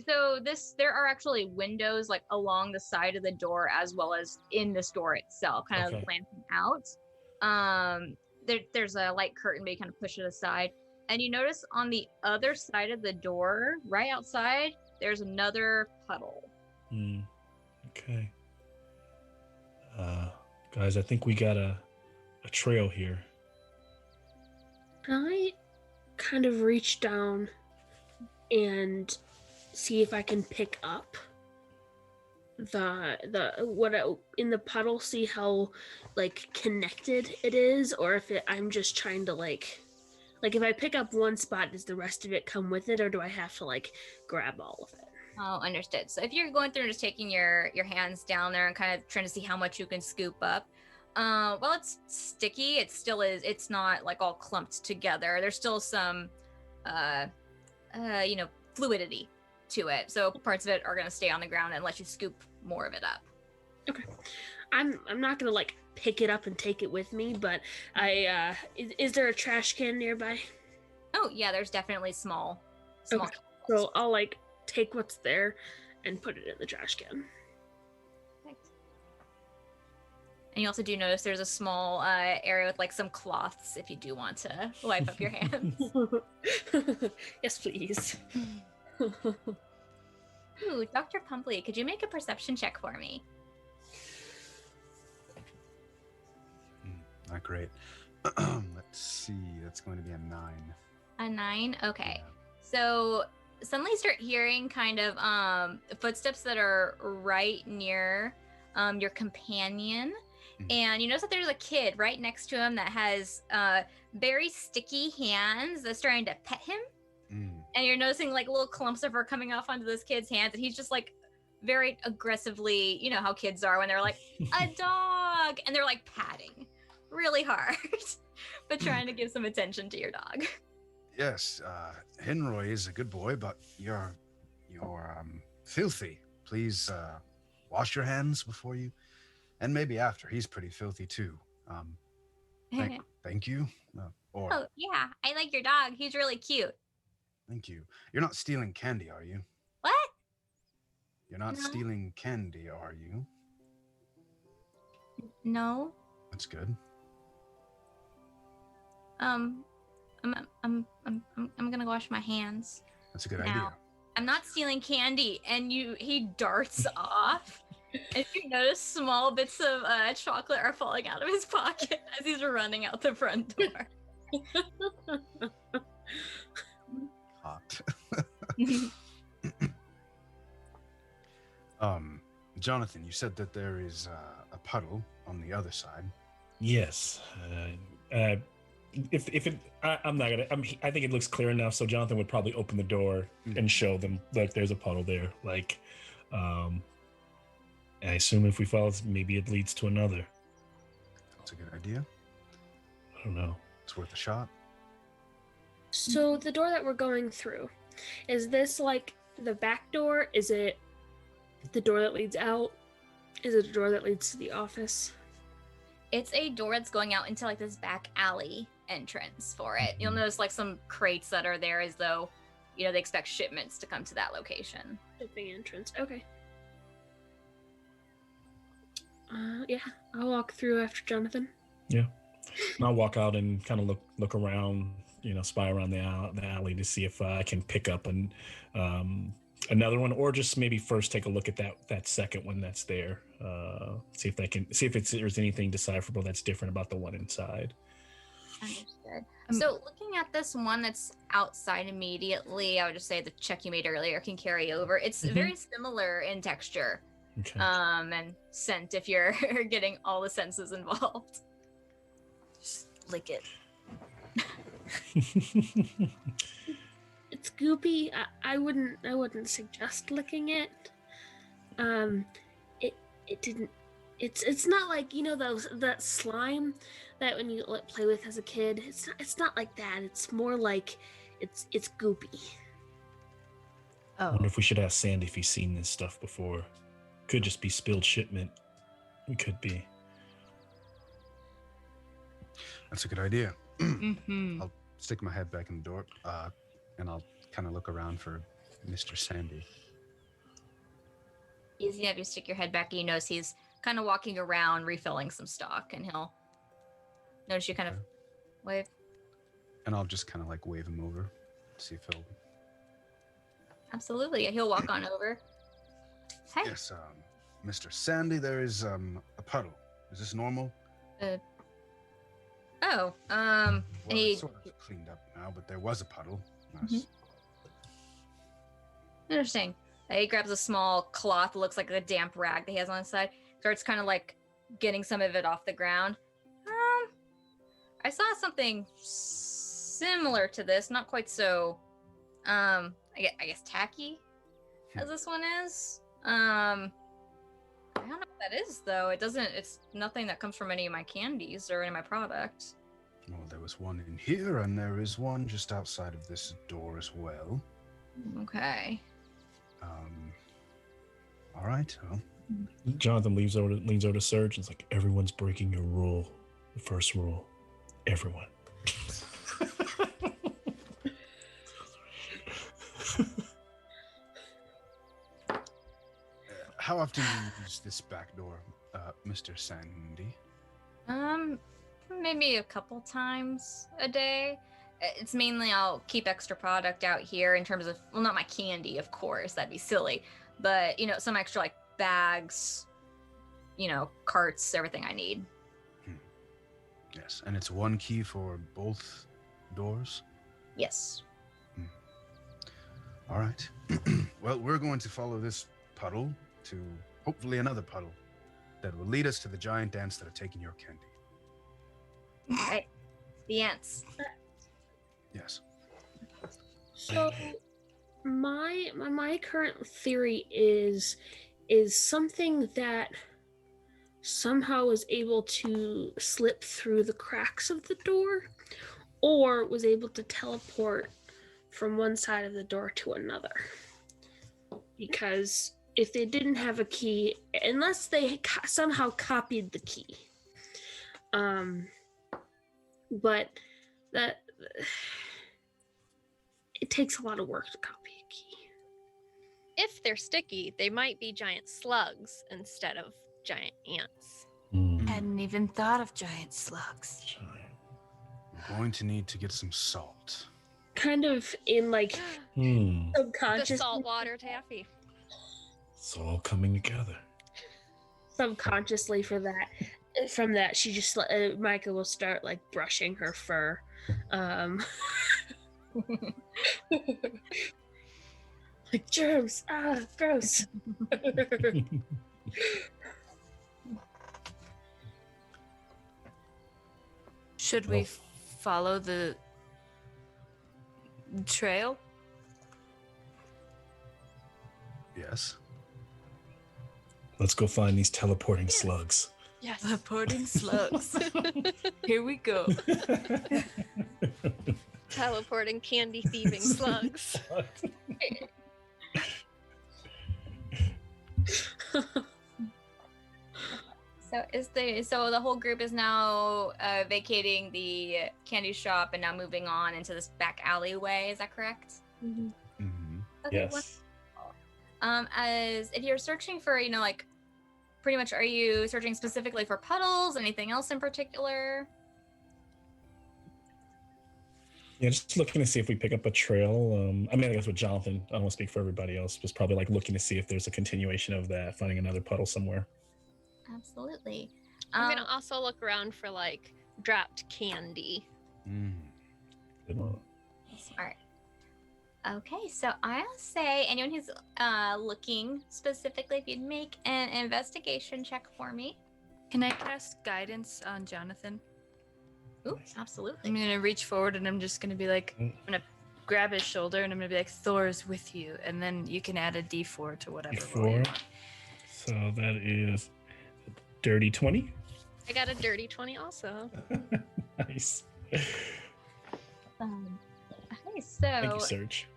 So there are actually windows like along the side of the door as well as in this door itself, kind of glancing out. There's a light curtain, but you kind of push it aside. And you notice on the other side of the door, right outside, there's another puddle. Okay. Guys, I think we got a trail here. I kind of reach down and see if I can pick up in the puddle, see how like connected it is, or if I'm just trying to like if I pick up one spot, does the rest of it come with it, or do I have to like grab all of it? Oh, understood. So if you're going through and just taking your hands down there and kind of trying to see how much you can scoop up, well, it's sticky. It still is. It's not like all clumped together. There's still some, fluidity to it. So parts of it are going to stay on the ground and let you scoop more of it up. Okay. I'm not gonna like pick it up and take it with me, but is there a trash can nearby? Oh yeah, there's definitely small. Okay. So I'll like take what's there and put it in the trash can. Perfect. And you also do notice there's a small area with like some cloths if you do want to wipe up your hands. Yes, please. Ooh, Dr. Pumbley, could you make a perception check for me? Not great. Let's see. That's going to be a 9. A 9? Okay. Yeah. So suddenly start hearing kind of footsteps that are right near your companion. And you notice that there's a kid right next to him that has very sticky hands that's trying to pet him. And you're noticing like little clumps of fur coming off onto this kid's hands, and he's just like very aggressively, you know how kids are when they're like, a dog, and they're like patting really hard, but trying to give some attention to your dog. Yes, Henroy is a good boy, but you're filthy. Please wash your hands before you, and maybe after. He's pretty filthy too. Thank you. Oh yeah, I like your dog. He's really cute. Thank you. You're not stealing candy, are you? What? You're not stealing candy, are you? No. That's good. I'm gonna go wash my hands. That's a good idea. I'm not stealing candy, and he darts off. And you notice small bits of chocolate are falling out of his pocket as he's running out the front door. Hot. Jonathan, you said that there is a puddle on the other side. Yes. I'm not gonna. I think it looks clear enough, so Jonathan would probably open the door and show them like there's a puddle there. Like, I assume if we follow, maybe it leads to another. That's a good idea. I don't know. It's worth a shot. So the door that we're going through, is this like the back door? Is it the door that leads out? Is it a door that leads to the office? It's a door that's going out into like this back alley entrance for it. You'll notice like some crates that are there as though, you know, they expect shipments to come to that location. Shipping entrance. Okay. Yeah, I'll walk through after Jonathan. Yeah. And I'll walk out and kind of look around, you know, spy around the alley to see if I can pick up another one, or just maybe first take a look at that second one that's there. See if there's anything decipherable that's different about the one inside. Understood. So looking at this one that's outside immediately, I would just say the check you made earlier can carry over. It's very similar in texture. Okay. And scent if you're getting all the senses involved. Just lick it. It's goopy. I wouldn't suggest licking it. It didn't. It's not like, you know, that slime that when you play with as a kid. It's not like that. It's more like it's goopy. I wonder if we should ask Sandy if he's seen this stuff before. Could just be spilled shipment. We could be. That's a good idea. I'll stick my head back in the door, and I'll kind of look around for Mr. Sandy. Easy enough. You stick your head back and you notice he's kind of walking around refilling some stock, and he'll notice you kind of wave. And I'll just kind of like wave him over, see if he'll... Absolutely. Yeah, he'll walk on over. Hey. Yes, Mr. Sandy, there is a puddle. Is this normal? Well, it's sort of cleaned up now, but there was a puddle. Nice. Interesting. He grabs a small cloth, looks like a damp rag that he has on his side, starts kind of like getting some of it off the ground. I saw something similar to this, not quite so, I guess tacky as this one is. I don't know what that is though. It's nothing that comes from any of my candies or any of my product. Well, there was one in here, and there is one just outside of this door as well. Okay. All right. Well. Jonathan leans over to Serge and is like, everyone's breaking your rule. The first rule. Everyone. How often do you use this back door, Mr. Sandy? Maybe a couple times a day. It's mainly I'll keep extra product out here in terms of, well, not my candy, of course, that'd be silly, but, you know, some extra like bags, you know, carts, everything I need. Yes, and it's one key for both doors? Yes. All right. Well, we're going to follow this puddle to hopefully another puddle. that will lead us to the giant ants that have taken your candy. Right. The ants. Yes. So my current theory is something that somehow was able to slip through the cracks of the door, or was able to teleport from one side of the door to another. Because if they didn't have a key, unless they somehow copied the key, but that it takes a lot of work to copy a key. If they're sticky, they might be giant slugs instead of giant ants. Hadn't even thought of giant slugs. We're going to need to get some salt. Kind of in like The subconscious. saltwater taffy. It's all coming together. Subconsciously from that she just Myca will start like brushing her fur, like germs, gross. Should we follow the trail? Yes. Let's go find these teleporting slugs. Yes. Teleporting slugs. Here we go. Teleporting candy thieving slugs. So the whole group is now vacating the candy shop and now moving on into this back alleyway. Is that correct? Mhm. Mm-hmm. Okay, Yes. as if you're searching for, like pretty much, are you searching specifically for puddles? Anything else in particular? Yeah, just looking to see if we pick up a trail. I guess with Jonathan, I don't want to speak for everybody else, was probably like looking to see if there's a continuation of that, finding another puddle somewhere. Absolutely. I'm gonna also look around for like dropped candy. Good one. Smart. Okay, so I'll say anyone who's looking specifically, if you'd make an investigation check for me. Can I cast guidance on Jonathan? Ooh, absolutely. I'm gonna reach forward and I'm just gonna be like, I'm gonna grab his shoulder and I'm gonna be like, Thor's with you, and then you can add a D4 to whatever. roll you D4. want. So that is a dirty 20. I got a dirty 20 also. Nice. Okay, so Thank you, Serge.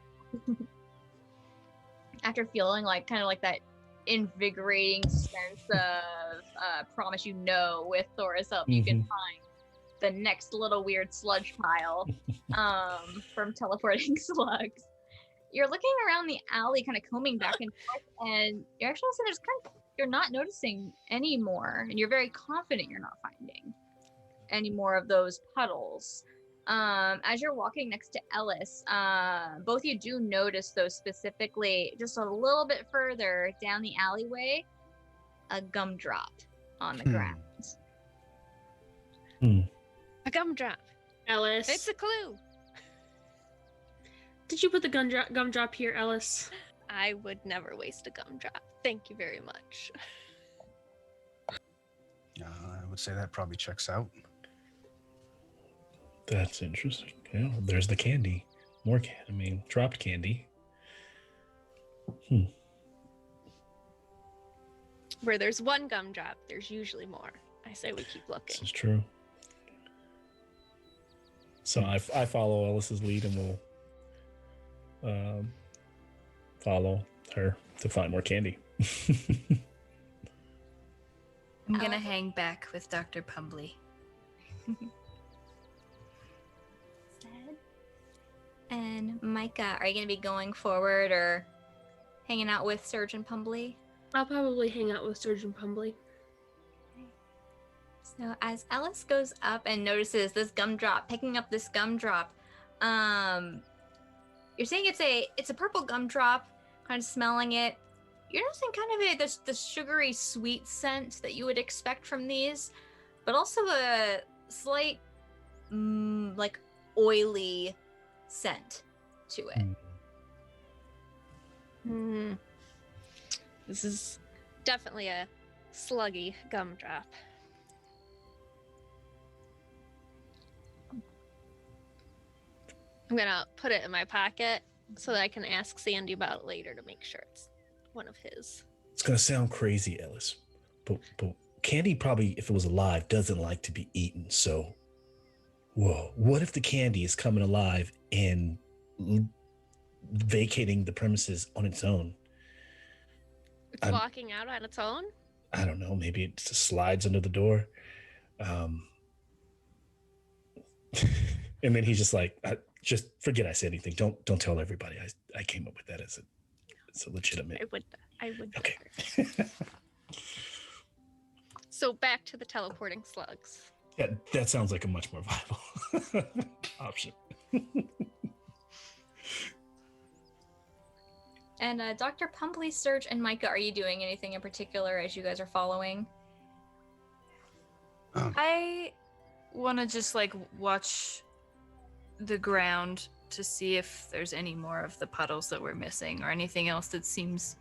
after feeling like kind of like that invigorating sense of promise, with Thor's help, you can find the next little weird sludge pile from teleporting slugs. You're looking around the alley, kind of combing back and forth, and you're actually noticing you're not noticing any more, and you're very confident you're not finding any more of those puddles. As you're walking next to Ellys, both you do notice, though, specifically just a little bit further down the alleyway, a gumdrop on the ground. A gumdrop. Ellys, It's a clue. did you put the gumdrop here, Ellys? I would never waste a gumdrop. Thank you very much. I would say that probably checks out. That's interesting. Yeah, there's the candy. More dropped candy. Where there's one gumdrop, there's usually more. I say we keep This looking. is true. So I follow Ellis's lead and will follow her to find more candy. I'm gonna hang back with Dr. Pumbley. And Myca, are you going to be going forward or hanging out with Surgeon Pumbley? I'll probably hang out with Surgeon Pumbly. So as Ellys goes up and notices this gumdrop, picking up this gumdrop, you're saying it's a purple gumdrop, kind of smelling it. You're noticing kind of the sugary sweet scent that you would expect from these, but also a slight like oily scent to it. This is definitely a sluggy gumdrop. I'm gonna put it in my pocket so that I can ask Sandy about it later to make sure it's one of his. It's gonna sound crazy, Ellys, but candy probably, if it was alive, doesn't like to be eaten. So, whoa, what if the candy is coming alive and vacating the premises on its own? It's walking out on its own? I don't know. Maybe it just slides under the door. And then he's just like, just forget I said anything. Don't tell everybody. I came up with that as a legitimate. I would. Okay. So back to the teleporting slugs. Yeah, that sounds like a much more viable option. And Dr. Pumbley, Serge, and Myca, are you doing anything in particular as you guys are following? I want to just like watch the ground to see if there's any more of the puddles that we're missing or anything else that seems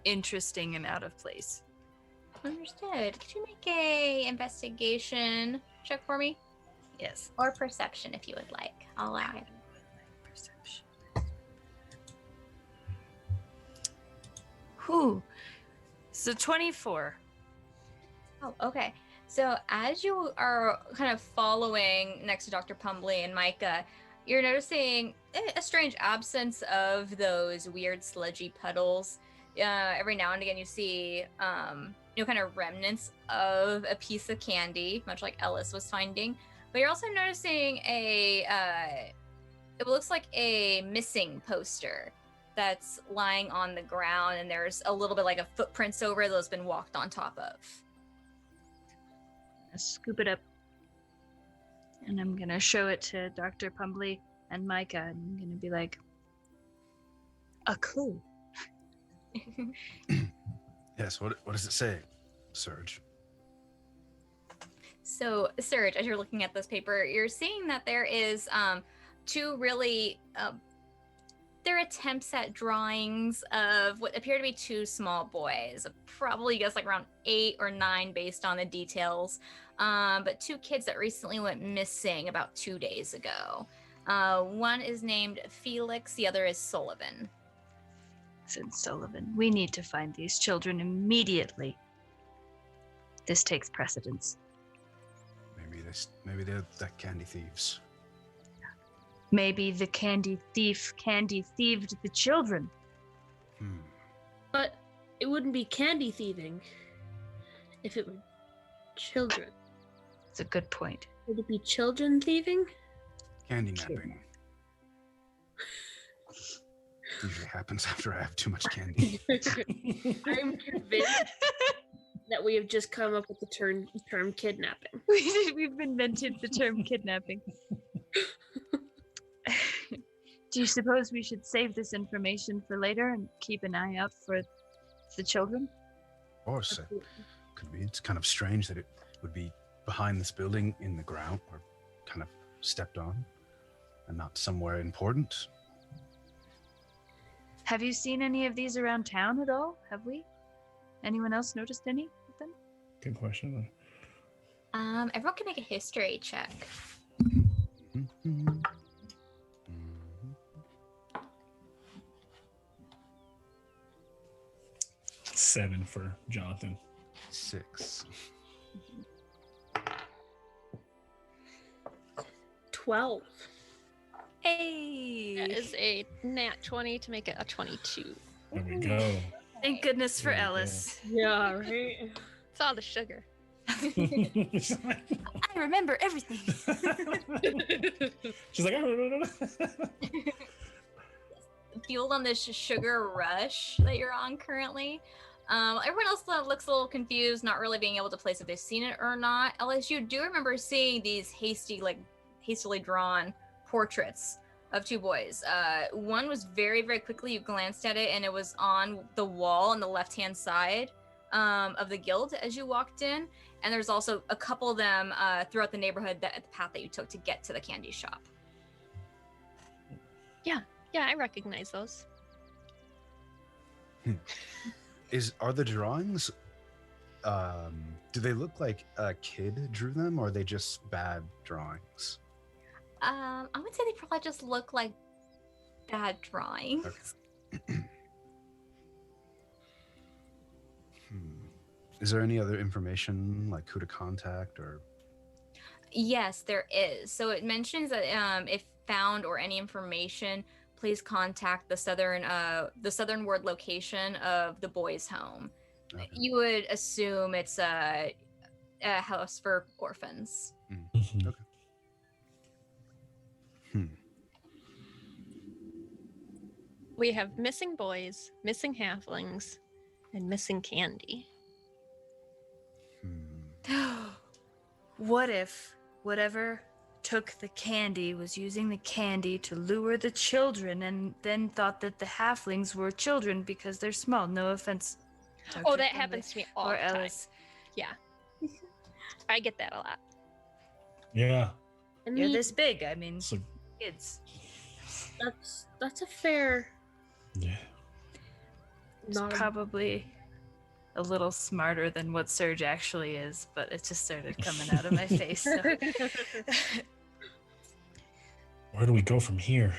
interesting and out of place. Understood. Could you make a investigation check for me? Yes. Or perception if you would like. I'll allow it. Perception. Whew. So 24. Oh, okay. So as you are kind of following next to Dr. Pumbly and Myca, you're noticing a strange absence of those weird sludgy puddles. Every now and again you see, kind of remnants of a piece of candy, much like Ellys was finding. But you're also noticing it looks like a missing poster that's lying on the ground, and there's a little bit like a footprints over it that's been walked on top of. Scoop it up, and I'm gonna show it to Dr. Pumbly and Myca, and I'm gonna be like, a clue. Yes, what does it say, Serge? So, Serge, as you're looking at this paper, you're seeing that there is two really they're attempts at drawings of what appear to be two small boys, probably guess like around 8 or 9 based on the details, but two kids that recently went missing about 2 days ago. One is named Felix, the other is Sullivan. Said Sullivan, we need to find these children immediately. This takes precedence. Maybe they're the candy thieves. Maybe the candy thief candy thieved the children. But it wouldn't be candy thieving if it were children. It's a good point. Would it be children thieving? Candy napping. Usually happens after I have too much candy. I'm convinced that we have just come up with the term kidnapping. We've invented the term kidnapping. Do you suppose we should save this information for later and keep an eye out for the children? Of course, it could be. It's kind of strange that it would be behind this building in the ground or kind of stepped on and not somewhere important. Have you seen any of these around town at all? Have we? Anyone else noticed any of them? Good question. Everyone can make a history check. 7 for Jonathan. 6. 12. Hey! That is a nat 20 to make it a 22. There we go. Thank goodness for There we go. Ellys. Yeah, right? It's all the sugar. I remember everything. She's like, Fueled on this sugar rush that you're on currently. Everyone else looks a little confused, not really being able to place if they've seen it or not. Ellys, you do remember seeing these hastily drawn portraits of two boys. One was very, very quickly, you glanced at it, and it was on the wall on the left-hand side of the guild as you walked in. And there's also a couple of them throughout the neighborhood, the path that you took to get to the candy shop. Yeah, I recognize those. Are the drawings Do they look like a kid drew them, or are they just bad drawings? I would say they probably just look like bad drawings. Okay. Is there any other information, like who to contact or? Yes, there is. So it mentions that if found or any information, please contact the southernward location of the boys' home. Okay. You would assume it's a house for orphans. Mhm. Okay. We have missing boys, missing halflings, and missing candy. What if whatever took the candy was using the candy to lure the children and then thought that the halflings were children because they're small? No offense. Dr. Oh, that Pumbley happens to me all or the time. Ellys. Yeah. I get that a lot. Yeah. I You're mean, this big. I mean, So kids. that's a fair. yeah. It's Not a- probably a little smarter than what Surge actually is, but it just started coming out of my face. So. Where do we go from here?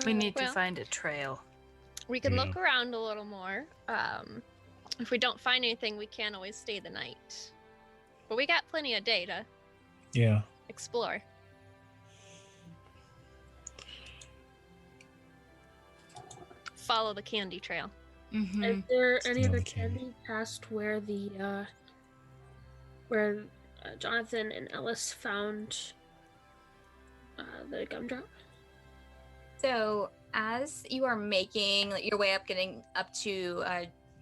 We need to Well, find a trail. We can Yeah. look around a little more. If we don't find anything, we can always stay the night. But we got plenty of day to Yeah. explore. Follow the candy trail. Mm-hmm. Is there any Still other the candy. candy past where Jonathan and Ellys found the gumdrop? So as you are making your way up, getting up to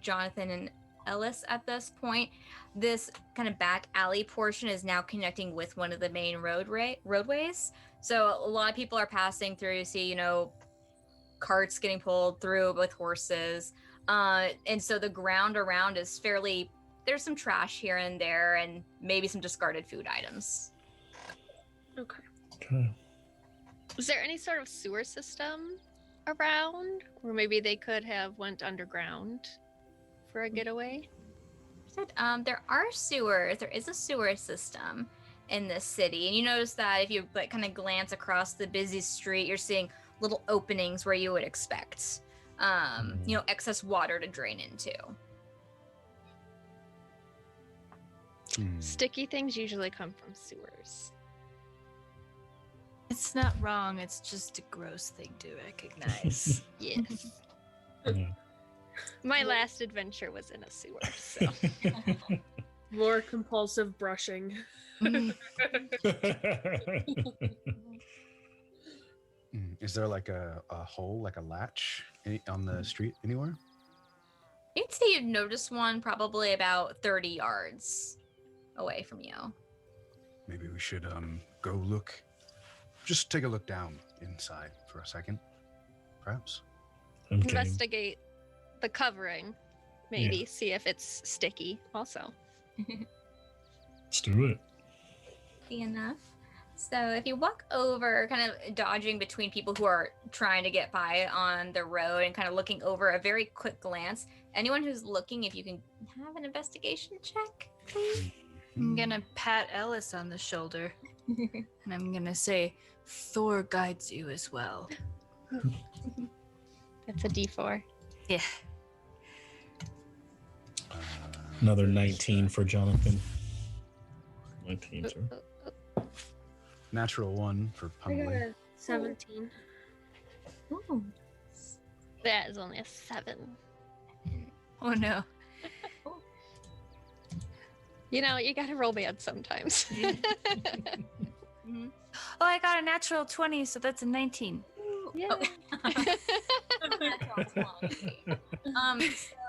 Jonathan and Ellys at this point, this kind of back alley portion is now connecting with one of the main roadways. So a lot of people are passing through. You see, carts getting pulled through with horses. And so the ground around is there's some trash here and there and maybe some discarded food items. Okay. Okay. Is there any sort of sewer system around? Or maybe they could have went underground for a getaway? There are sewers. There is a sewer system in this city. And you notice that if you kind of glance across the busy street, you're seeing little openings where you would expect, excess water to drain into. Sticky things usually come from sewers. It's not wrong. It's just a gross thing to recognize. Yes. Yeah. My last adventure was in a sewer, so More compulsive brushing. Is there like a hole, like a latch on the street anywhere? You'd say you'd notice one probably about 30 yards away from you. Maybe we should go look. Just take a look down inside for a second, perhaps. Okay. investigate the covering. Maybe see if it's sticky also. Let's do it. Enough. So if you walk over, kind of dodging between people who are trying to get by on the road and kind of looking over a very quick glance, anyone who's looking, if you can have an investigation check, please. I'm gonna pat Ellys on the shoulder and I'm gonna say, Thor guides you as well. It's a D4. Yeah. Another 19 for Jonathan. 19, sir. Natural 1 for I got Pumbly. a 17. Ooh. That is only a 7. Oh no. You know, you gotta roll bad sometimes. Mhm. Oh, I got a natural 20, so that's a 19. Yeah.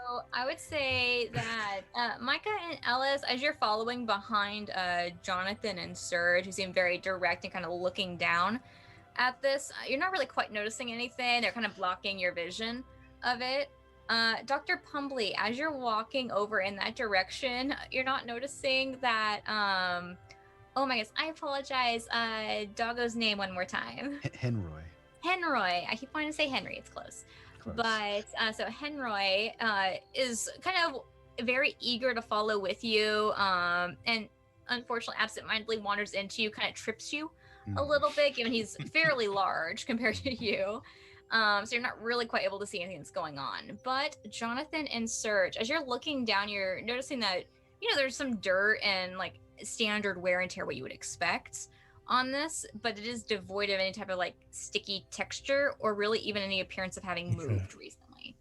So I would say that Myca and Ellys, as you're following behind Jonathan and Surge, who seem very direct and kind of looking down at this, you're not really quite noticing anything. They're kind of blocking your vision of it. Dr. Pumbly, as you're walking over in that direction, you're not noticing that. Oh my gosh, I apologize. Doggo's name one more time. Henroy. Henroy. I keep wanting to say Henry. It's close. close. But so Henroy is kind of very eager to follow with you, and unfortunately absentmindedly wanders into you, kind of trips you a little bit, given he's fairly large compared to you. So you're not really quite able to see anything that's going on. But Jonathan and Serge, as you're looking down, you're noticing that, there's some dirt and like standard wear and tear, what you would expect on this, but it is devoid of any type of like sticky texture or really even any appearance of having moved recently.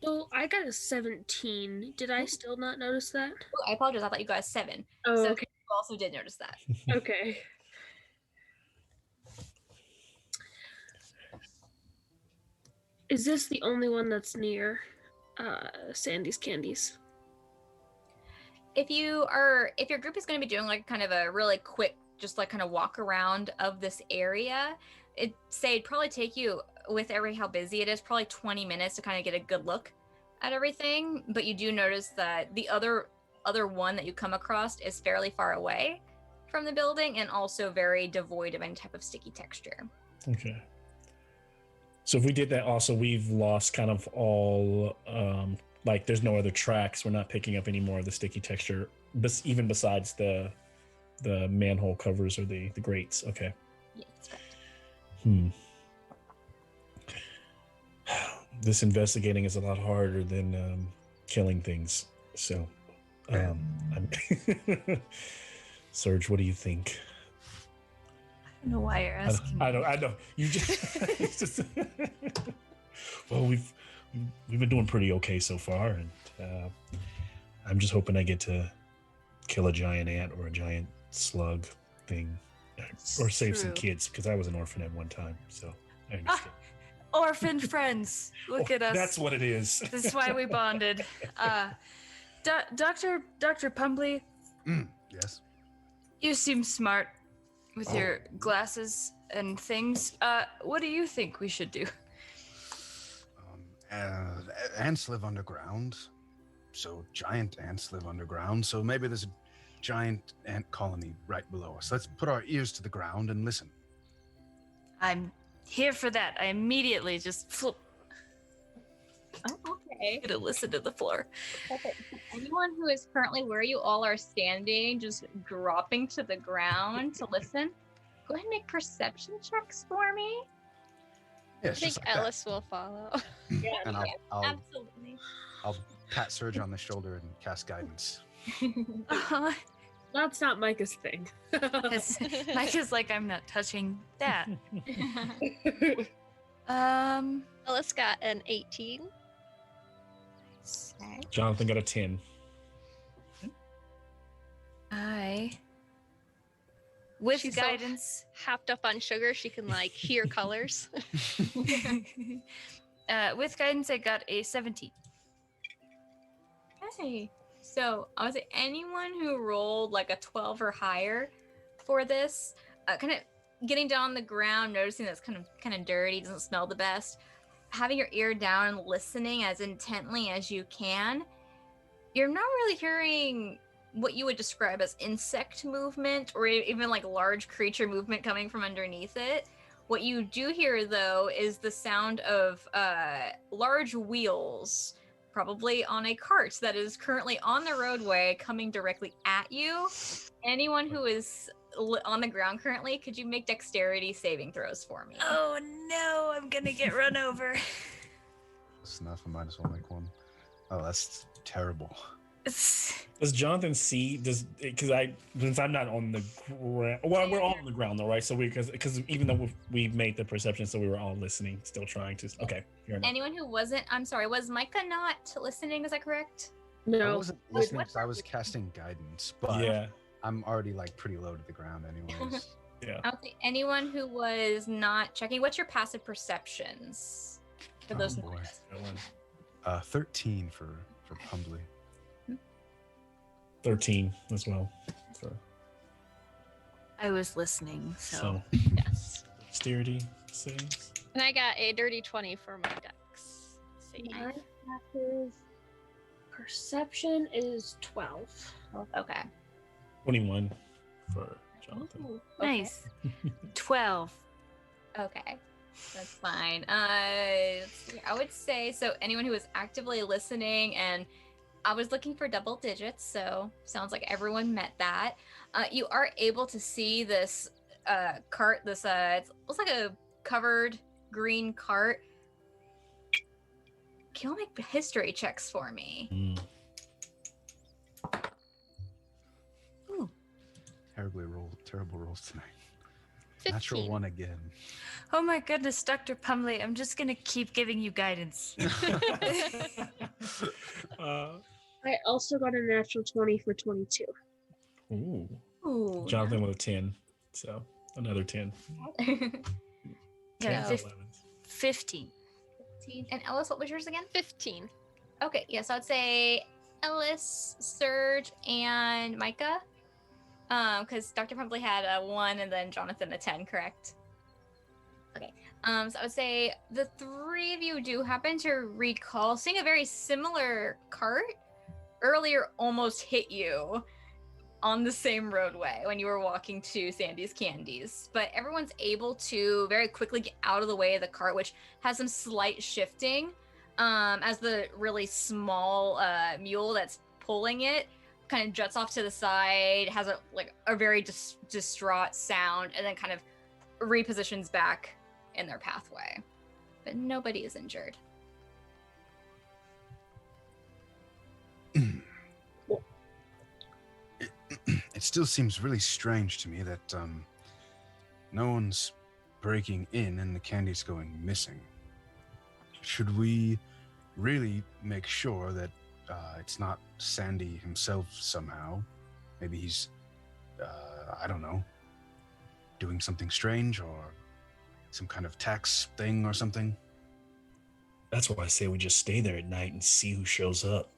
So I got a 17. Did I still not notice that? Oh, I apologize. I thought you got a 7. Oh, so okay. you also did notice that. Okay. Is this the only one that's near Sandy's Candies? If your group is going to be doing like kind of a really quick, just like kind of walk around of this area, it'd probably take you, with how busy it is, probably 20 minutes to kind of get a good look at everything. But you do notice that the other one that you come across is fairly far away from the building and also very devoid of any type of sticky texture. Okay. So if we did that also, we've lost kind of all, like there's no other tracks. We're not picking up any more of the sticky texture, even besides the manhole covers or the grates. Okay. Yeah, that's right. This investigating is a lot harder than killing things. So, Serge, what do you think? I don't know why you're asking. I know. You just. Well, we've been doing pretty okay so far, and I'm just hoping I get to kill a giant ant or a giant slug thing, or save some kids, because I was an orphan at one time. So I understand. Orphan friends. Look at us. That's what it is. This is why we bonded. Dr. Pumbley. Yes. You seem smart with your glasses and things. What do you think we should do? Ants live underground, so giant ants live underground. So maybe there's a giant ant colony right below us. Let's put our ears to the ground and listen. I'm here for that. I immediately just flip. Oh, okay. To listen to the floor. Okay. Anyone who is currently where you all are standing, just dropping to the ground to listen, go ahead and make perception checks for me. Yeah, I think like Ellys will follow. Yeah, and absolutely. I'll pat Serge on the shoulder and cast guidance. That's not Myca's thing. Myca's like, I'm not touching that. Ellys got an 18. Jonathan got a 10. With She's guidance, so hopped up on sugar, she can like hear colors. with guidance, I got a 17. Okay. So I would say anyone who rolled like a 12 or higher for this, kind of getting down on the ground, noticing that's kind of dirty, doesn't smell the best, having your ear down and listening as intently as you can, you're not really hearing what you would describe as insect movement or even like large creature movement coming from underneath it. What you do hear, though, is the sound of large wheels, probably on a cart that is currently on the roadway coming directly at you. Anyone who is on the ground currently, could you make dexterity saving throws for me? Oh no, I'm gonna get run over. That's enough. I might as well make one. Oh, that's terrible. Does Jonathan see? Because since I'm not on the ground. Well, we're all on the ground though, right? So because even though we made the perception, so we were all listening, still trying to. Okay, fair enough. Anyone who wasn't, I'm sorry, was Myca not listening? Is that correct? I No. wasn't listening because I was casting guidance, but Yeah. I'm already like pretty low to the ground anyways. Yeah. I don't think anyone who was not checking. What's your passive perceptions for those? boy. noises? 13 for Pumbly. 13 as well. I was listening, so Yes. Dexterity saves. And I got a dirty 20 for my dex. See. My passive perception is 12. Okay. 21 for Jonathan. Ooh, okay. nice. 12. Okay. That's fine. Let's see. I would say, so anyone who is actively listening, and I was looking for double digits, so sounds like everyone met that. You are able to see this cart, this it looks like a covered green cart. Can you make history checks for me? Ooh. Terrible rolls tonight. 15. Natural one again. Oh my goodness, Dr. Pumbley, I'm just gonna keep giving you guidance. I also got a natural 20 for 22. Ooh. Ooh. Jonathan with a 10. So another 10. Yeah, 10s, 11s. 15. And Ellys, what was yours again? 15. Okay, yes, I would say Ellys, Serge, and Myca. Because Dr. Pumbly had a 1 and then Jonathan a 10, correct? Okay. So I would say the 3 of you do happen to recall seeing a very similar cart earlier almost hit you on the same roadway when you were walking to Sandy's Candies. But everyone's able to very quickly get out of the way of the cart, which has some slight shifting as the really small mule that's pulling it kind of juts off to the side, has a very distraught sound, and then kind of repositions back in their pathway. But nobody is injured. It still seems really strange to me that no one's breaking in and the candy's going missing. Should we really make sure that it's not Sandy himself somehow? Maybe he's, I don't know, doing something strange or some kind of tax thing or something? That's why I say we just stay there at night and see who shows up.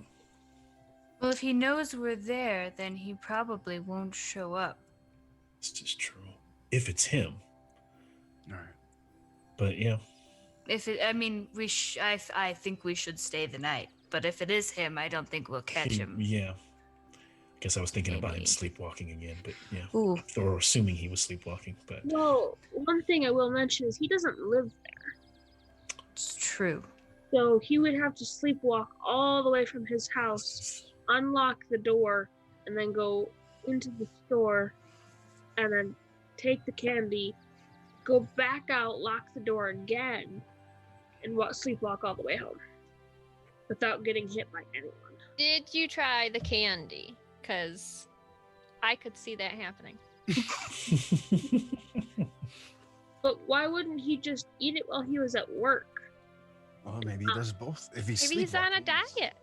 Well, if he knows we're there, then he probably won't show up. This is true. If it's him. All right. But yeah. I think we should stay the night. But if it is him, I don't think we'll catch him. Yeah. I guess I was thinking about him Maybe. sleepwalking again, but yeah. Ooh. Or assuming he was sleepwalking, but Well, one thing I will mention is he doesn't live there. It's true. So he would have to sleepwalk all the way from his house, unlock the door, and then go into the store, and then take the candy, go back out, lock the door again, and sleepwalk all the way home without getting hit by anyone. Did you try the candy? Because I could see that happening. But why wouldn't he just eat it while he was at work? Well, maybe he does both. If he's Maybe he's on a sleepwalking, diet.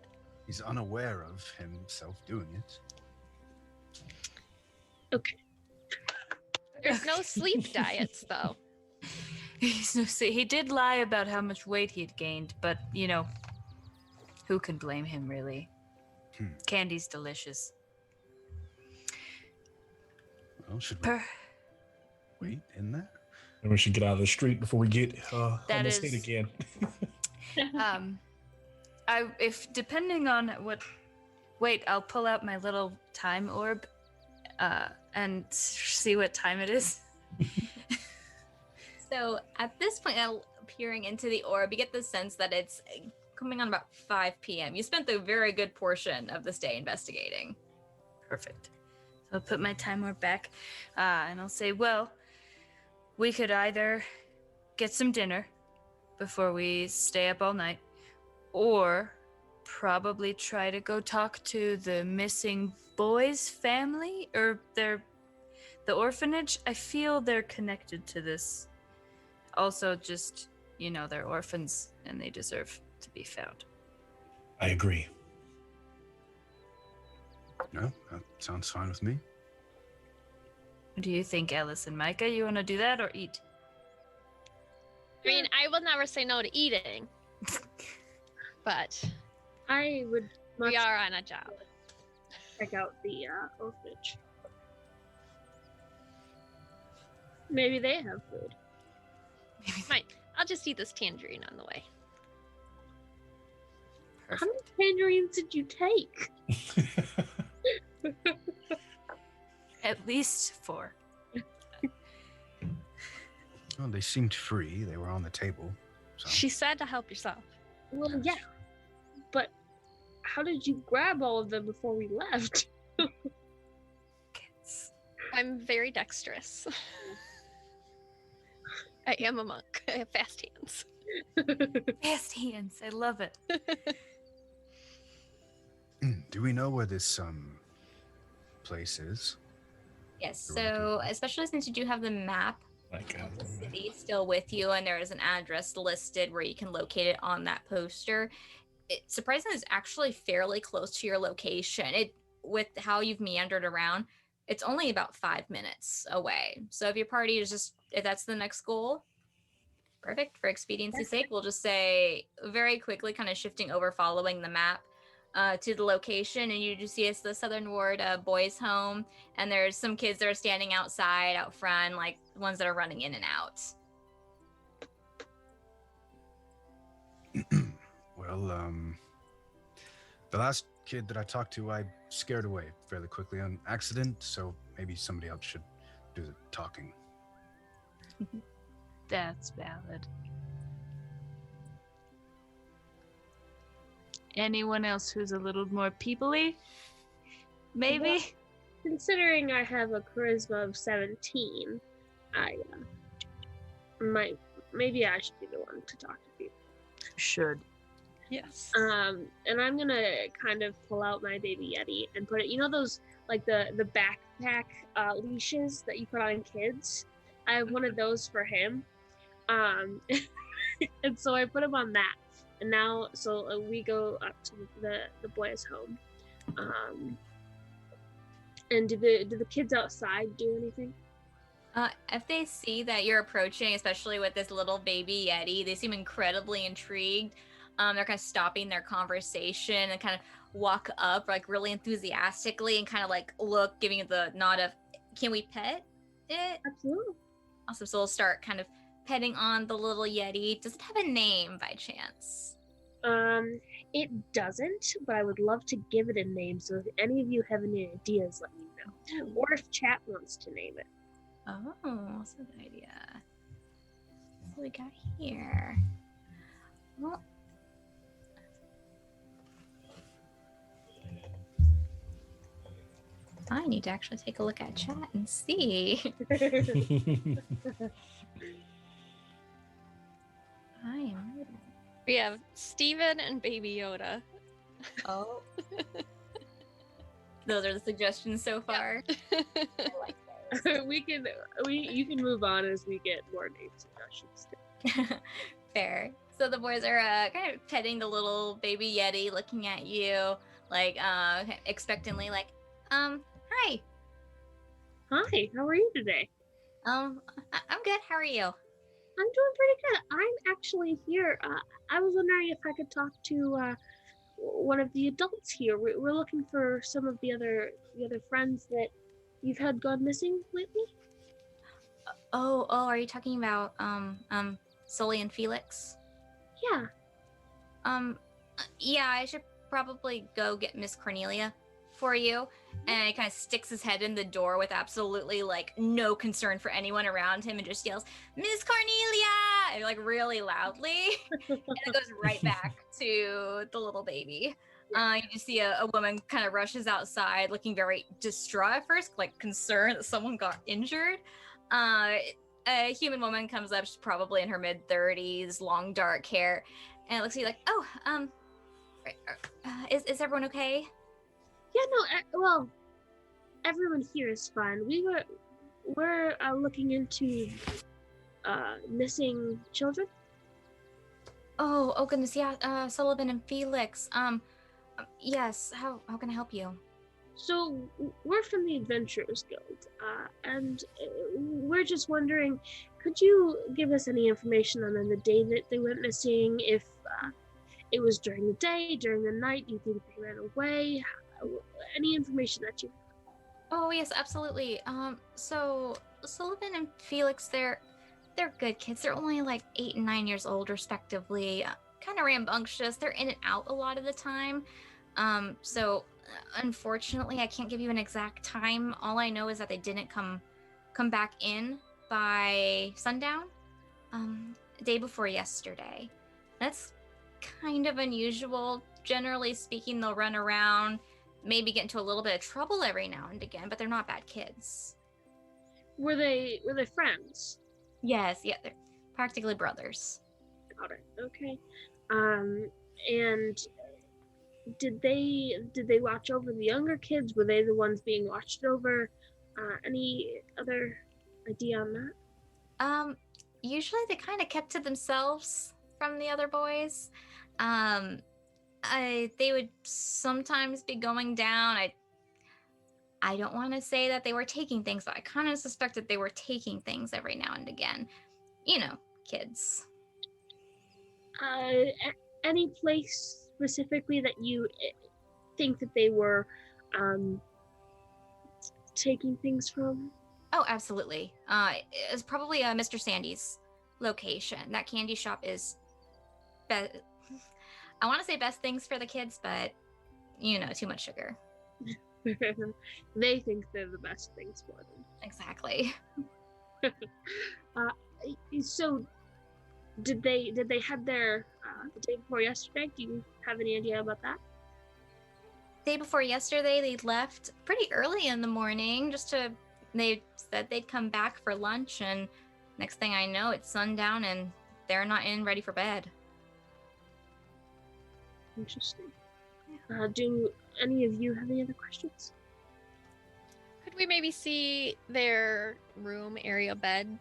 He's unaware of himself doing it. Okay. There's no sleep diets, though. He did lie about how much weight he'd gained, but, who can blame him, really? Candy's delicious. Well, should we wait in there? and we should get out of the street before we get on That the is- state again. If depending on what, wait, I'll pull out my little time orb, and see what time it is. So at this point, peering into the orb, you get the sense that it's coming on about 5 p.m. You spent a very good portion of this day investigating. Perfect. So I'll put my time orb back, and I'll say, well, we could either get some dinner before we stay up all night, or probably try to go talk to the missing boys' family, or the orphanage. I feel they're connected to this. Also, just, they're orphans and they deserve to be found. I agree. No, that sounds fine with me. What do you think, Ellys and Myca? You want to do that or eat? I mean, I will never say no to eating, but I would much we are on a job. check out the orphanage. Maybe they have food. Fine, I'll just eat this tangerine on the way. How many tangerines did you take? At least 4. Well, they seemed free. They were on the table. So. She said to help yourself. Well, Yes. yeah, but how did you grab all of them before we left? I'm very dexterous. I am a monk. I have fast hands. Fast hands. I love it. Do we know where this place is? Yes, You're looking so for? especially since you do have the map Like, of the city still with you, and there is an address listed where you can locate it on that poster. It surprisingly is actually fairly close to your location. With how you've meandered around, it's only about 5 minutes away. So if your party is if that's the next goal, perfect. For expediency's sake, we'll just say very quickly, kind of shifting over, following the map to the location, and you just see it's the Southern Ward boys' home, and there's some kids that are standing outside, out front, like ones that are running in and out. Well, the last kid that I talked to, I scared away fairly quickly on accident, so maybe somebody else should do the talking. That's valid. Anyone else who's a little more peoply? Maybe? Well, considering I have a charisma of 17, I maybe I should be the one to talk to people. Should. Yes. And I'm gonna kind of pull out my baby Yeti and put it, you know those like the backpack leashes that you put on kids? I have one of those for him. And so I put him on that. And now, so we go up to the boys' home. And do the kids outside do anything? If they see that you're approaching, especially with this little baby Yeti, they seem incredibly intrigued. They're kind of stopping their conversation and kind of walk up like really enthusiastically and kind of like look, giving it the nod of, can we pet it? Absolutely. Awesome. So we'll start kind of petting on the little Yeti. Does it have a name by chance? It doesn't, but I would love to give it a name. So if any of you have any ideas, let me know. Or if chat wants to name it. Oh, that's a good idea. What do we got here? Well, I need to actually take a look at chat and see. I am. We have Steven and Baby Yoda. Oh. Those are the suggestions so far. I like those. You can move on as we get more names. Fair. So the boys are kind of petting the little baby Yeti, looking at you, like expectantly, like, hi. Hi, how are you today? I'm good. How are you? I'm doing pretty good. I'm actually here. I was wondering if I could talk to one of the adults here. We're looking for some of the other friends that you've had gone missing lately. Oh, are you talking about Sullivan and Felix? Yeah. Yeah, I should probably go get Miss Cornelia for you. And he kind of sticks his head in the door with absolutely like no concern for anyone around him and just yells, Miss Cornelia! And like really loudly. And it goes right back to the little baby. You just see a woman kind of rushes outside looking very distraught at first, like concerned that someone got injured. A human woman comes up, she's probably in her mid-30s, long dark hair, and looks at you like, oh, is everyone okay? Yeah, no, well, everyone here is fine. We're looking into missing children. Oh goodness, yeah, Sullivan and Felix. Yes, how can I help you? So we're from the Adventurers Guild, and we're just wondering, could you give us any information on the day that they went missing? If it was during the day, during the night, do you think they ran away? Any information that you have? Oh yes, absolutely. So Sullivan and Felix, they're good kids. They're only like 8 and 9 years old, respectively. Kind of rambunctious. They're in and out a lot of the time. So unfortunately, I can't give you an exact time. All I know is that they didn't come back in by sundown. Day before yesterday. That's kind of unusual. Generally speaking, they'll run around, maybe get into a little bit of trouble every now and again, but they're not bad kids. Were they friends? Yes, yeah, they're practically brothers. Got it. Okay. And did they watch over the younger kids? Were they the ones being watched over? Any other idea on that? Usually they kind of kept to themselves from the other boys. They would sometimes be going down. I don't want to say that they were taking things, but I kind of suspect that they were taking things every now and again. You know, kids. Any place specifically that you think that they were taking things from? Oh, absolutely. It's probably Mr. Sandy's location. That candy shop is I want to say best things for the kids, but you know, too much sugar. They think they're the best things for them. Exactly. So did they head there the day before yesterday? Do you have any idea about that? Day before yesterday, they left pretty early in the morning. They said they'd come back for lunch, and next thing I know, it's sundown and they're not ready for bed. Interesting. Do any of you have any other questions? Could we maybe see their room area bed?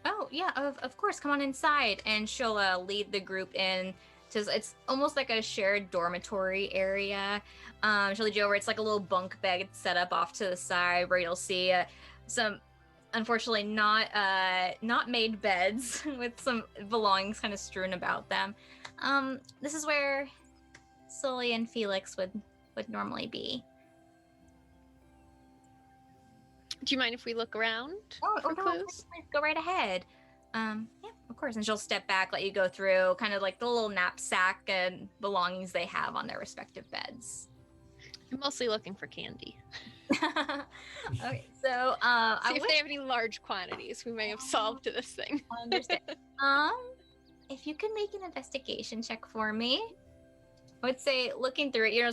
Oh, yeah, of course. Come on inside. And she'll lead the group in. It's almost like a shared dormitory area. She'll lead you over. It's like a little bunk bed set up off to the side where you'll see some, unfortunately, not made beds with some belongings kind of strewn about them. This is where Sully and Felix would normally be. Do you mind if we look around for no, clues? please go right ahead. Yeah, of course. And she'll step back, let you go through kind of like the little knapsack and belongings they have on their respective beds. I'm mostly looking for candy. Okay, so See if they have any large quantities. We may have solved this thing. I understand. If you can make an investigation check for me, I would say looking through it, you know,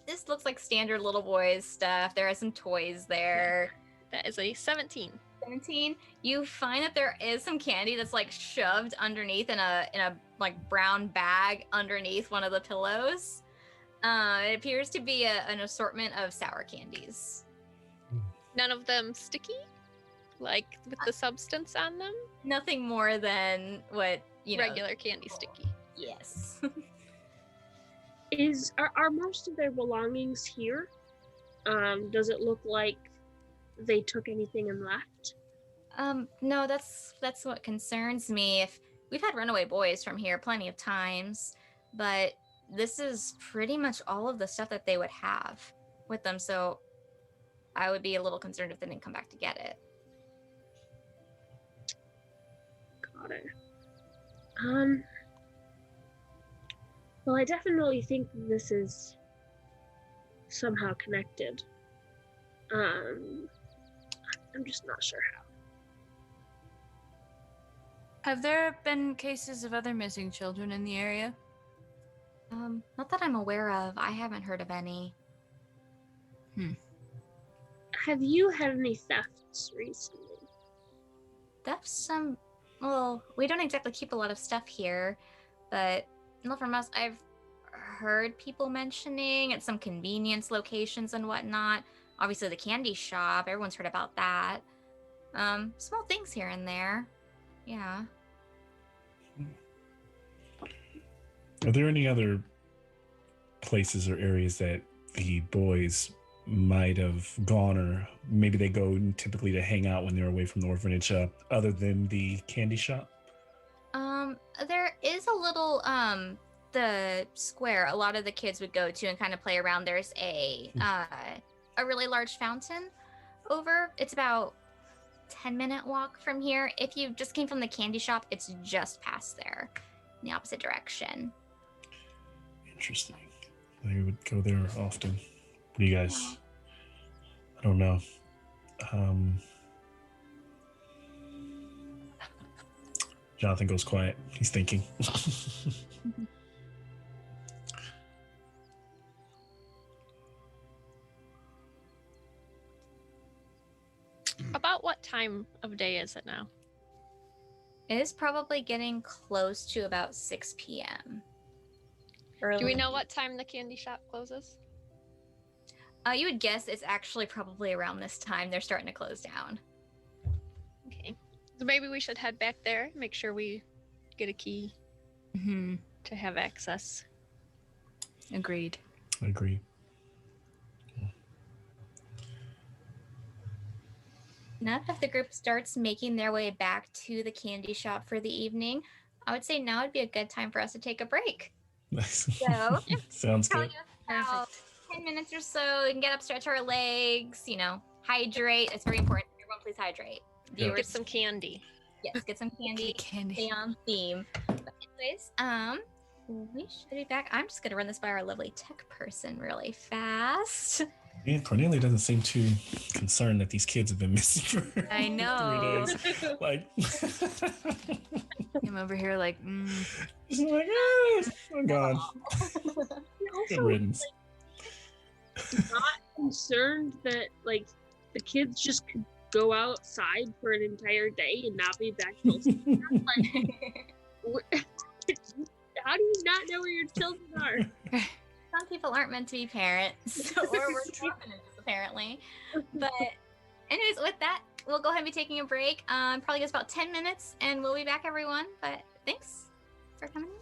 this looks like standard little boys stuff. There are some toys there. That is a 17. 17. You find that there is some candy that's like shoved underneath in a like brown bag underneath one of the pillows. It appears to be an assortment of sour candies. None of them sticky? Like with the substance on them? Nothing more than what, you know. Regular candy sticky. Yes. Are most of their belongings here? Does it look like they took anything and left? No, that's what concerns me. If we've had runaway boys from here plenty of times, but this is pretty much all of the stuff that they would have with them, so I would be a little concerned if they didn't come back to get it. Got it. Well, I definitely think this is somehow connected. I'm just not sure how. Have there been cases of other missing children in the area? Not that I'm aware of. I haven't heard of any. Have you had any thefts recently? Thefts? Well, we don't exactly keep a lot of stuff here, but not from us. I've heard people mentioning at some convenience locations and whatnot. Obviously, the candy shop. Everyone's heard about that. Small things here and there. Yeah. Are there any other places or areas that the boys might have gone, or maybe they go typically to hang out when they're away from the orphanage, other than the candy shop? There is a little, the square a lot of the kids would go to and kind of play around. There's a really large fountain over. It's about 10-minute walk from here. If you just came from the candy shop, it's just past there in the opposite direction. Interesting. They would go there often. What do you guys? I don't know. Jonathan goes quiet. He's thinking. About what time of day is it now? It is probably getting close to about 6 p.m. Do we know what time the candy shop closes? You would guess it's actually probably around this time they're starting to close down. Okay. So maybe we should head back there, make sure we get a key to have access. Agreed. I agree. Now that the group starts making their way back to the candy shop for the evening, I would say now would be a good time for us to take a break. Nice. So, Sounds probably good. about 10 minutes or so. We can get up, stretch our legs, hydrate. It's very important. Everyone, please hydrate. Yeah. Get some candy. Yes, get some candy. Candy. Stay on theme. But anyways, we should be back. I'm just gonna run this by our lovely tech person really fast. Yeah, Cornelia doesn't seem too concerned that these kids have been missing for I know. 3 days. Like, I'm over here like, she's like, oh God. Good riddance. Not concerned that like the kids just could go outside for an entire day and not be back till how do you not know where your children are? Some people aren't meant to be parents, or we're orphanages apparently. But anyways, with that, we'll go ahead and be taking a break. Probably just about 10 minutes, and we'll be back, everyone. But thanks for coming in.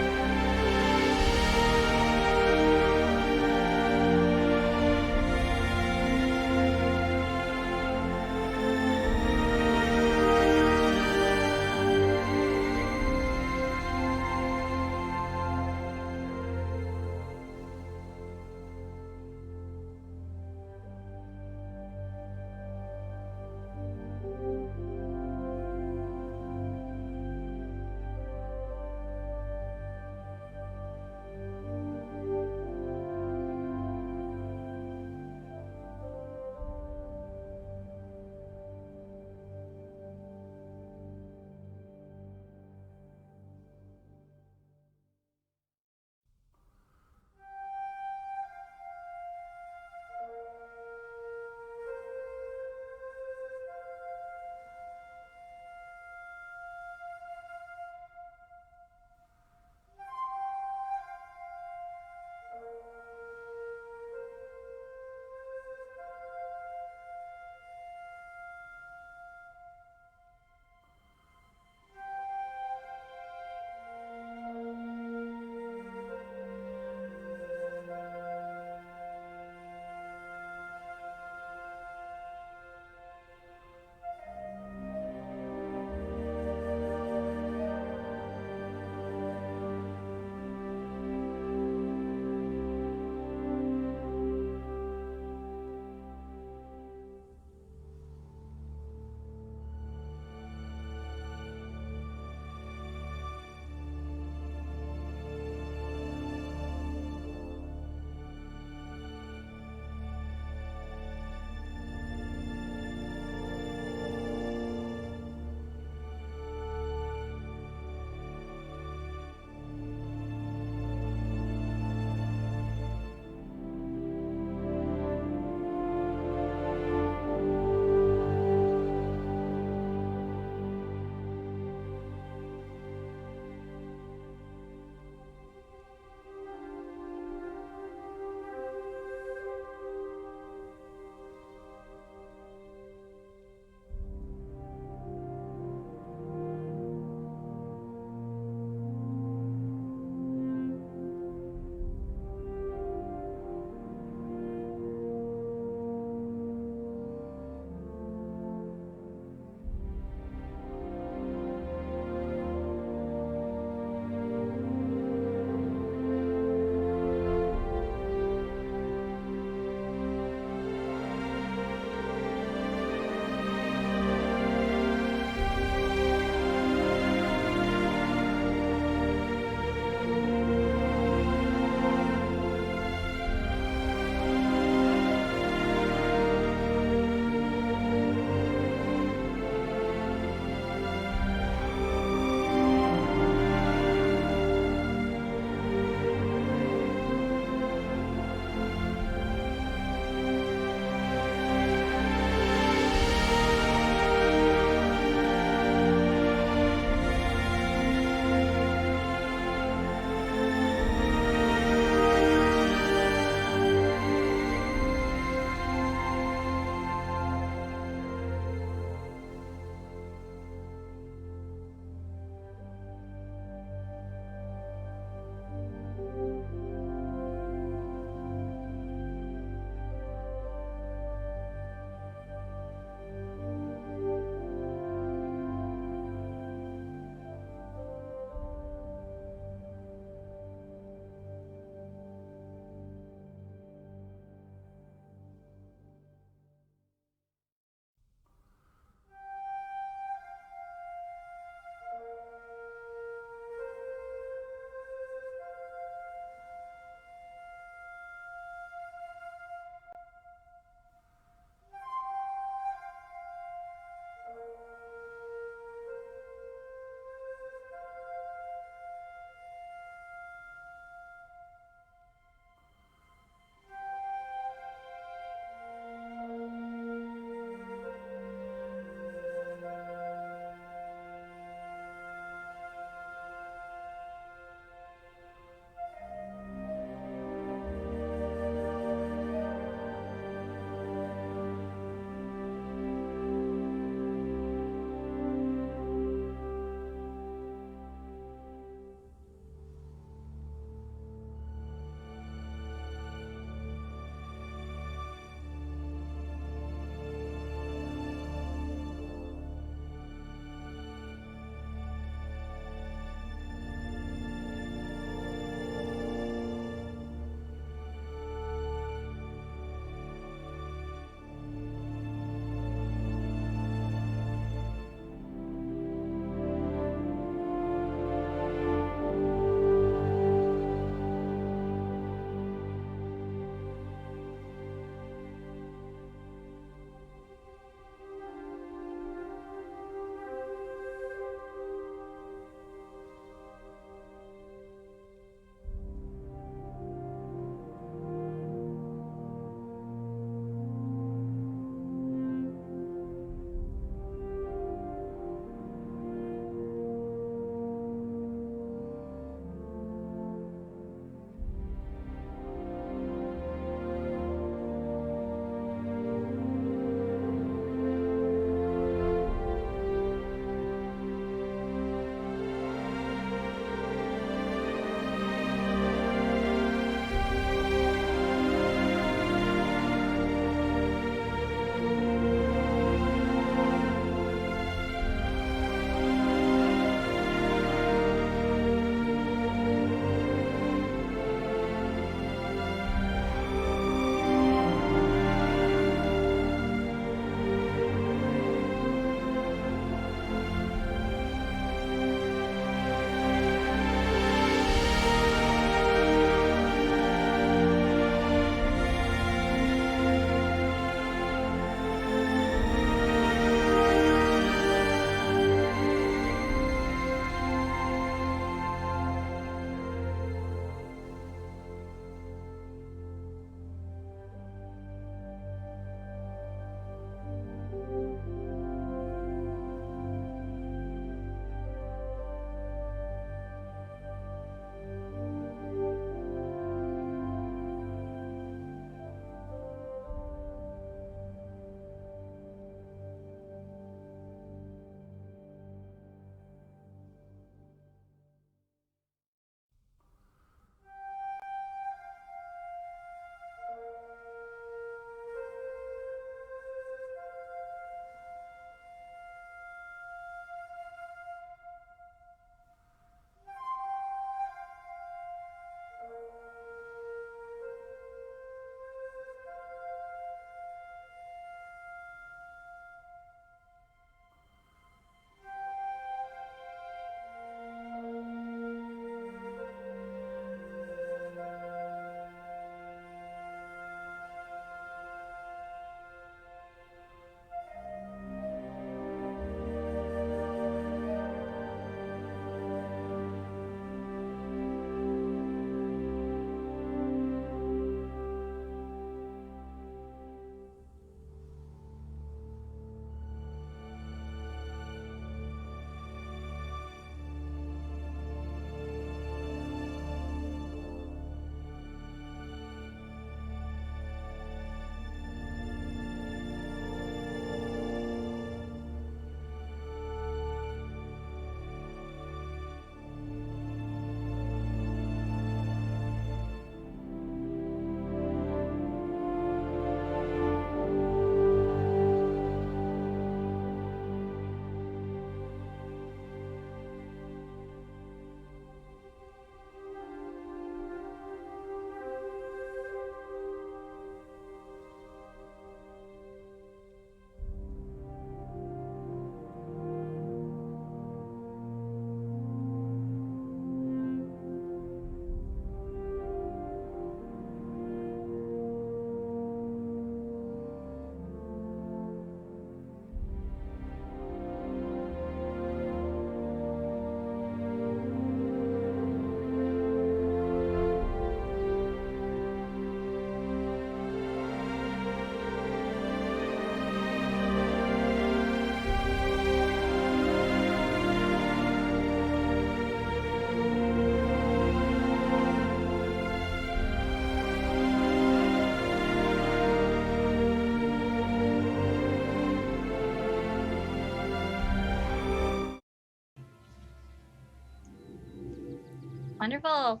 Wonderful.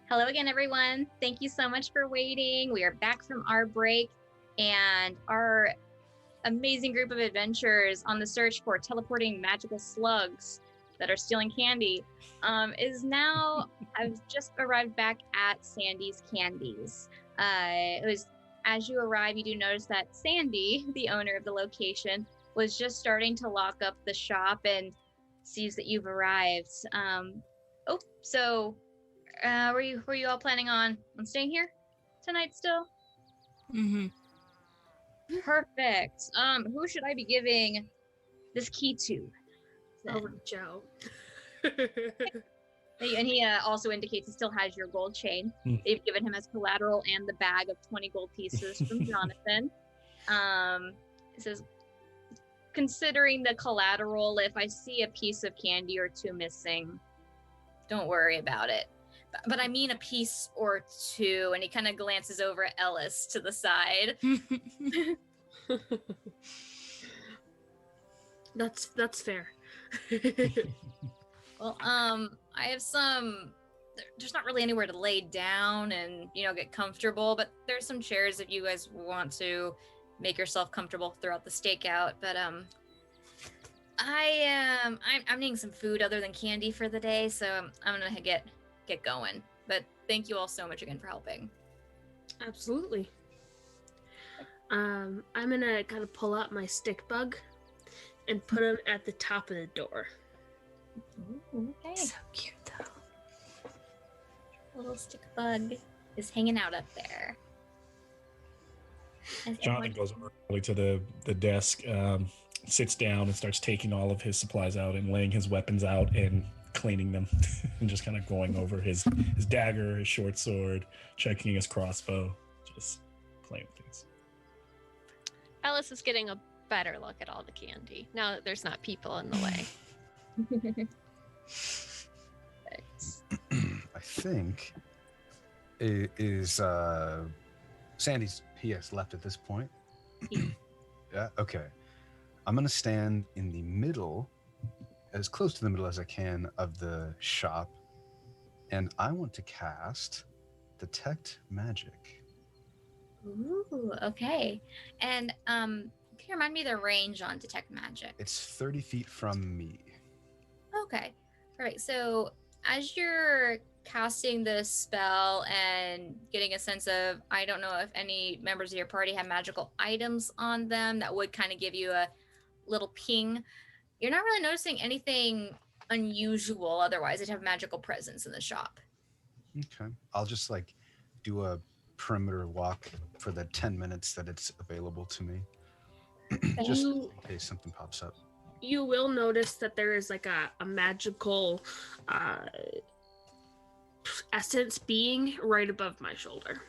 Hello again, everyone. Thank you so much for waiting. We are back from our break, and our amazing group of adventurers on the search for teleporting magical slugs that are stealing candy is now, I've just arrived back at Sandy's Candies. It was, as you arrive, you do notice that Sandy, the owner of the location, was just starting to lock up the shop and sees that you've arrived. So were you all planning on staying here tonight still? Mm-hmm. Perfect. Who should I be giving this key to? Over to Joe. And he also indicates he still has your gold chain. They've given him as collateral and the bag of 20 gold pieces from Jonathan. It says, considering the collateral, if I see a piece of candy or two missing, don't worry about it. But I mean a piece or two, and he kind of glances over at Ellys to the side. That's fair. Well, I have some. There's not really anywhere to lay down and get comfortable, but there's some chairs if you guys want to make yourself comfortable throughout the stakeout. But I'm needing some food other than candy for the day, so I'm gonna get going. But thank you all so much again for helping. Absolutely. I'm gonna kind of pull out my stick bug and put him at the top of the door. Ooh, okay. So cute though. Little stick bug is hanging out up there. Jonathan goes early to the desk, sits down and starts taking all of his supplies out and laying his weapons out and cleaning them and just kind of going over his dagger, his short sword, checking his crossbow, just playing with things. Ellys is getting a better look at all the candy now that there's not people in the way. I think it is Sandy's PS left at this point. Yeah, okay. I'm going to stand in the middle, as close to the middle as I can of the shop, and I want to cast Detect Magic. Ooh, okay. And can you remind me the range on Detect Magic? It's 30 feet from me. Okay. All right. So as you're casting the spell and getting a sense of, I don't know if any members of your party have magical items on them that would kind of give you a little ping. You're not really noticing anything unusual. Otherwise, they'd have magical presence in the shop. Okay. I'll just do a perimeter walk for the 10 minutes that it's available to me. Just in case something pops up. You will notice that there is a magical essence being right above my shoulder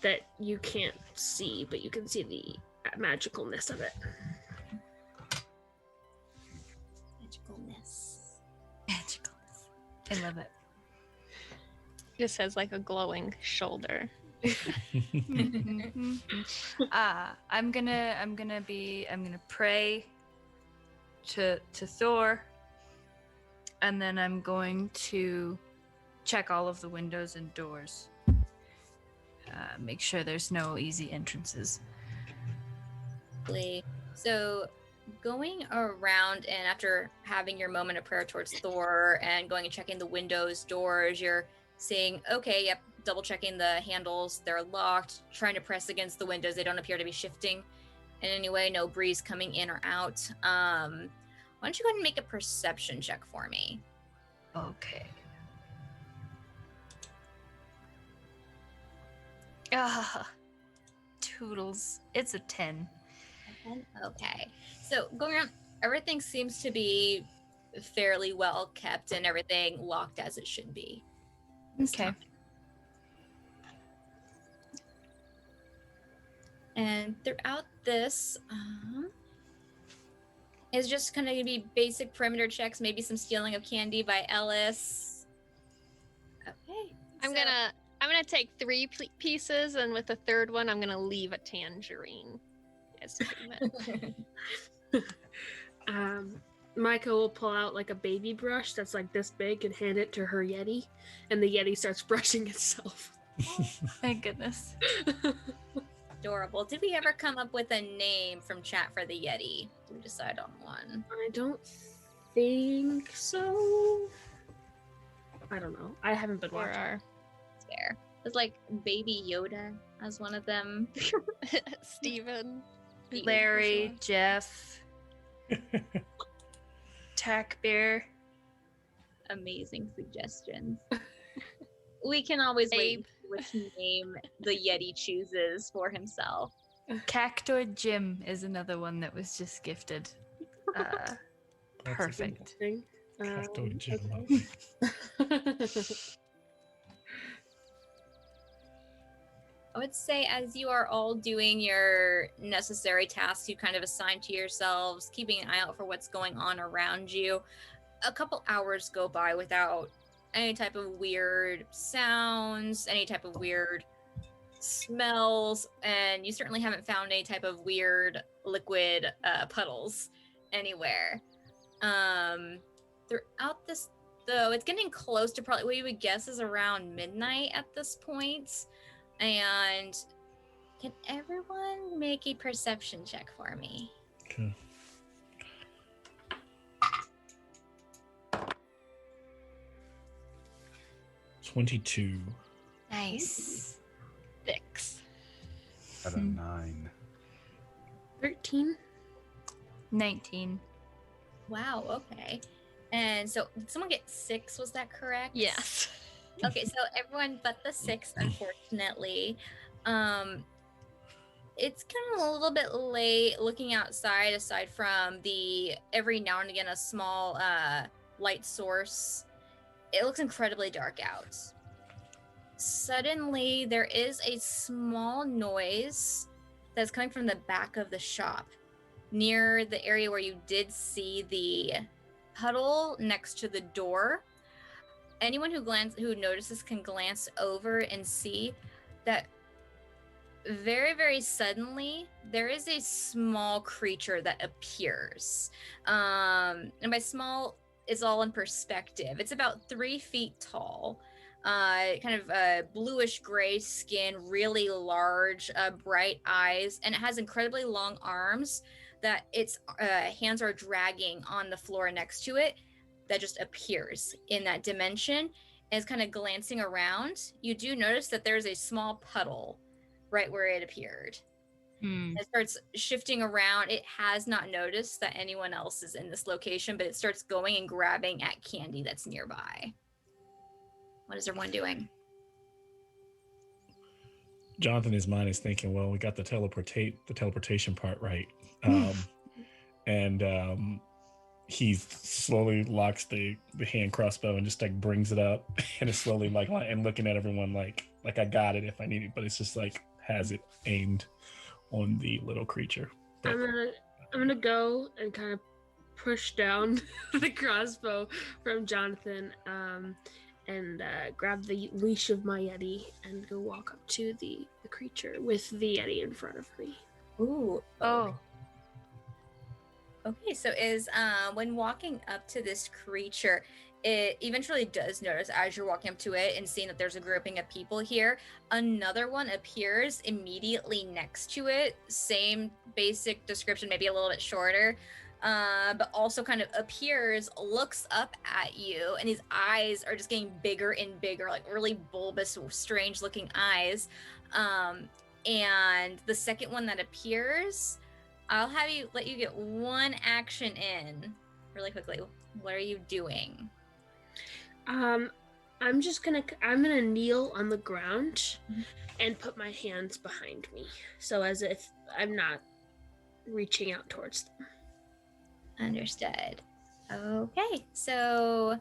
that you can't see, but you can see the magicalness of it. Magicalness. I love it. Just has a glowing shoulder. I'm gonna pray to Thor, and then I'm going to check all of the windows and doors. Make sure there's no easy entrances. So going around, and after having your moment of prayer towards Thor and going and checking the windows, doors, you're seeing, okay, yep, double checking the handles, they're locked, trying to press against the windows, they don't appear to be shifting in any way, no breeze coming in or out. Why don't you go ahead and make a perception check for me? Okay. Toodles. It's a 10. Okay. So going around, everything seems to be fairly well kept and everything locked as it should be. Okay. And throughout this is just kind of going to be basic perimeter checks, maybe some stealing of candy by Ellys. Okay. I'm gonna take 3 pieces, and with the third one, I'm gonna leave a tangerine as payment. Myca will pull out like a baby brush that's like this big and hand it to her Yeti, and the Yeti starts brushing itself. Thank goodness. Adorable. Did we ever come up with a name from chat for the Yeti? Did we decide on one? I don't think so. I don't know. I haven't been There watching. are Fair. It's like Baby Yoda as one of them. Steven, Larry, Jeff, Tack Bear. Amazing suggestions. We can always wait Abe. and see which name the Yeti chooses for himself. Cactoid Jim is another one that was just gifted. That's Perfect. Thing. Cactoid Jim, okay. I would say as you are all doing your necessary tasks you kind of assign to yourselves, keeping an eye out for what's going on around you, a couple hours go by without any type of weird sounds, any type of weird smells, and you certainly haven't found any type of weird liquid puddles anywhere. Throughout this, though, it's getting close to probably what you would guess is around midnight at this point. And can everyone make a perception check for me? Okay. $22. Nice. 6. At a 9. 13. 19. Wow, okay. And so did someone get 6? Was that correct? Yes. Okay, so everyone but the 6, unfortunately. It's kind of a little bit late looking outside, aside from the every now and again a small light source. It looks incredibly dark out. Suddenly, there is a small noise that's coming from the back of the shop, near the area where you did see the puddle next to the door. Anyone who notices can glance over and see that very, very suddenly there is a small creature that appears. And by small, it's all in perspective. It's about 3 feet tall, kind of bluish gray skin, really large, bright eyes, and it has incredibly long arms that its hands are dragging on the floor next to it. That just appears in that dimension and is kind of glancing around. You do notice that there's a small puddle right where it appeared. It starts shifting around. It has not noticed that anyone else is in this location, but it starts going and grabbing at candy that's nearby. What is everyone doing? Jonathan, his mind is thinking, well, we got the teleportation part right. And he slowly locks the hand crossbow and just like brings it up and is slowly like and looking at everyone like I got it if I need it, but it's just like has it aimed on the little creature. But I'm gonna go and kind of push down the crossbow from Jonathan, and grab the leash of my Yeti and go walk up to the creature with the Yeti in front of me. Ooh. Oh. Okay, so when walking up to this creature, it eventually does notice as you're walking up to it and seeing that there's a grouping of people here, another one appears immediately next to it. Same basic description, maybe a little bit shorter, but also kind of appears, looks up at you, and his eyes are just getting bigger and bigger, like really bulbous, strange looking eyes. And the second one that appears, I'll let you get one action in really quickly. What are you doing? I'm gonna kneel on the ground and put my hands behind me, so as if I'm not reaching out towards them. Understood. Okay, so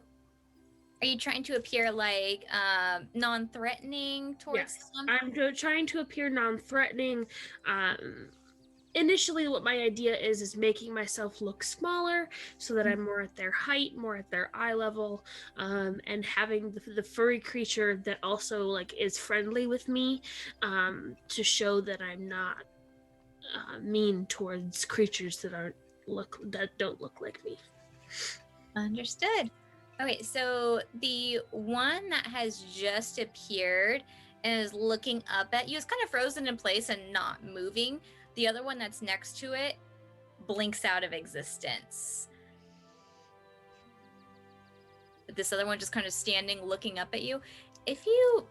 are you trying to appear like non-threatening towards them? I'm trying to appear non-threatening. Initially, what my idea is making myself look smaller so that I'm more at their height, more at their eye level, and having the furry creature that also like is friendly with me, to show that I'm not mean towards creatures that don't look like me. Understood. Okay, so the one that has just appeared and is looking up at you is kind of frozen in place and not moving. The other one that's next to it blinks out of existence. This other one just kind of standing, looking up at you. If you,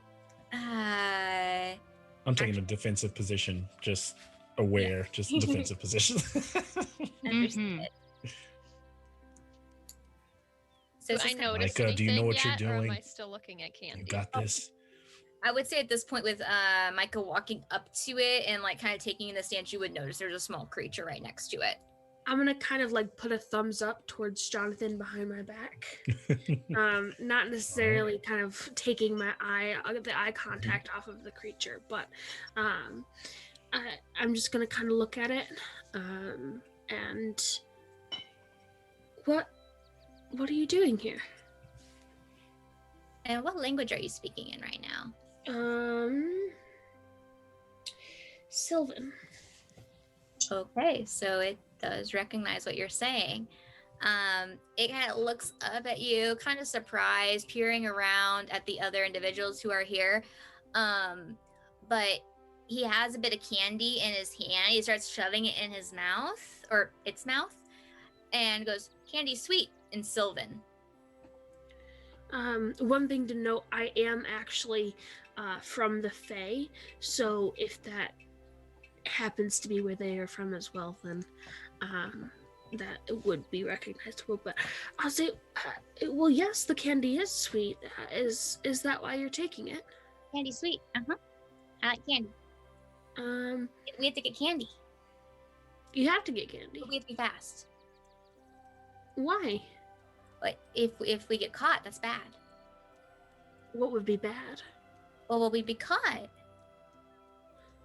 I'm taking a defensive position, just aware, just defensive position. Understood. So Do I notice Myca, anything do you know what yet, you're or am doing? I still looking at Candy? You got this. I would say at this point with Myca walking up to it and like kind of taking in the stance, you would notice there's a small creature right next to it. I'm gonna kind of like put a thumbs up towards Jonathan behind my back. Not necessarily kind of taking the eye contact off of the creature, but I'm just gonna kind of look at it. And what are you doing here? And what language are you speaking in right now? Sylvan. Okay, so it does recognize what you're saying. It kind of looks up at you, kind of surprised, peering around at the other individuals who are here. But he has a bit of candy in his hand. He starts shoving it in his mouth, or its mouth, and goes, "Candy sweet," in Sylvan. One thing to note, I am actually from the Fae, so if that happens to be where they are from as well, then that would be recognizable. But I'll say, well, yes, the candy is sweet. Is that why you're taking it? Candy sweet. I like candy. We have to get candy. You have to get candy. But we have to be fast. Why? But if we get caught, that's bad. What would be bad? Well, will we be caught?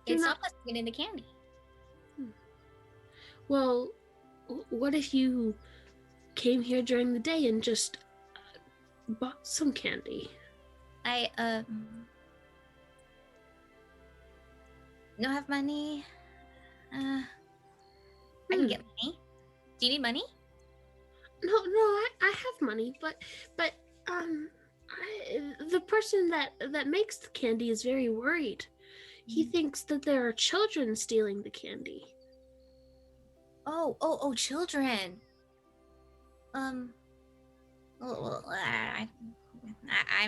You're It's not- not us getting the candy. Well, what if you came here during the day and just bought some candy? I don't have money. I can get money. Do you need money? No, I have money, but the person that makes the candy is very worried. He thinks that there are children stealing the candy. Oh, children. I'm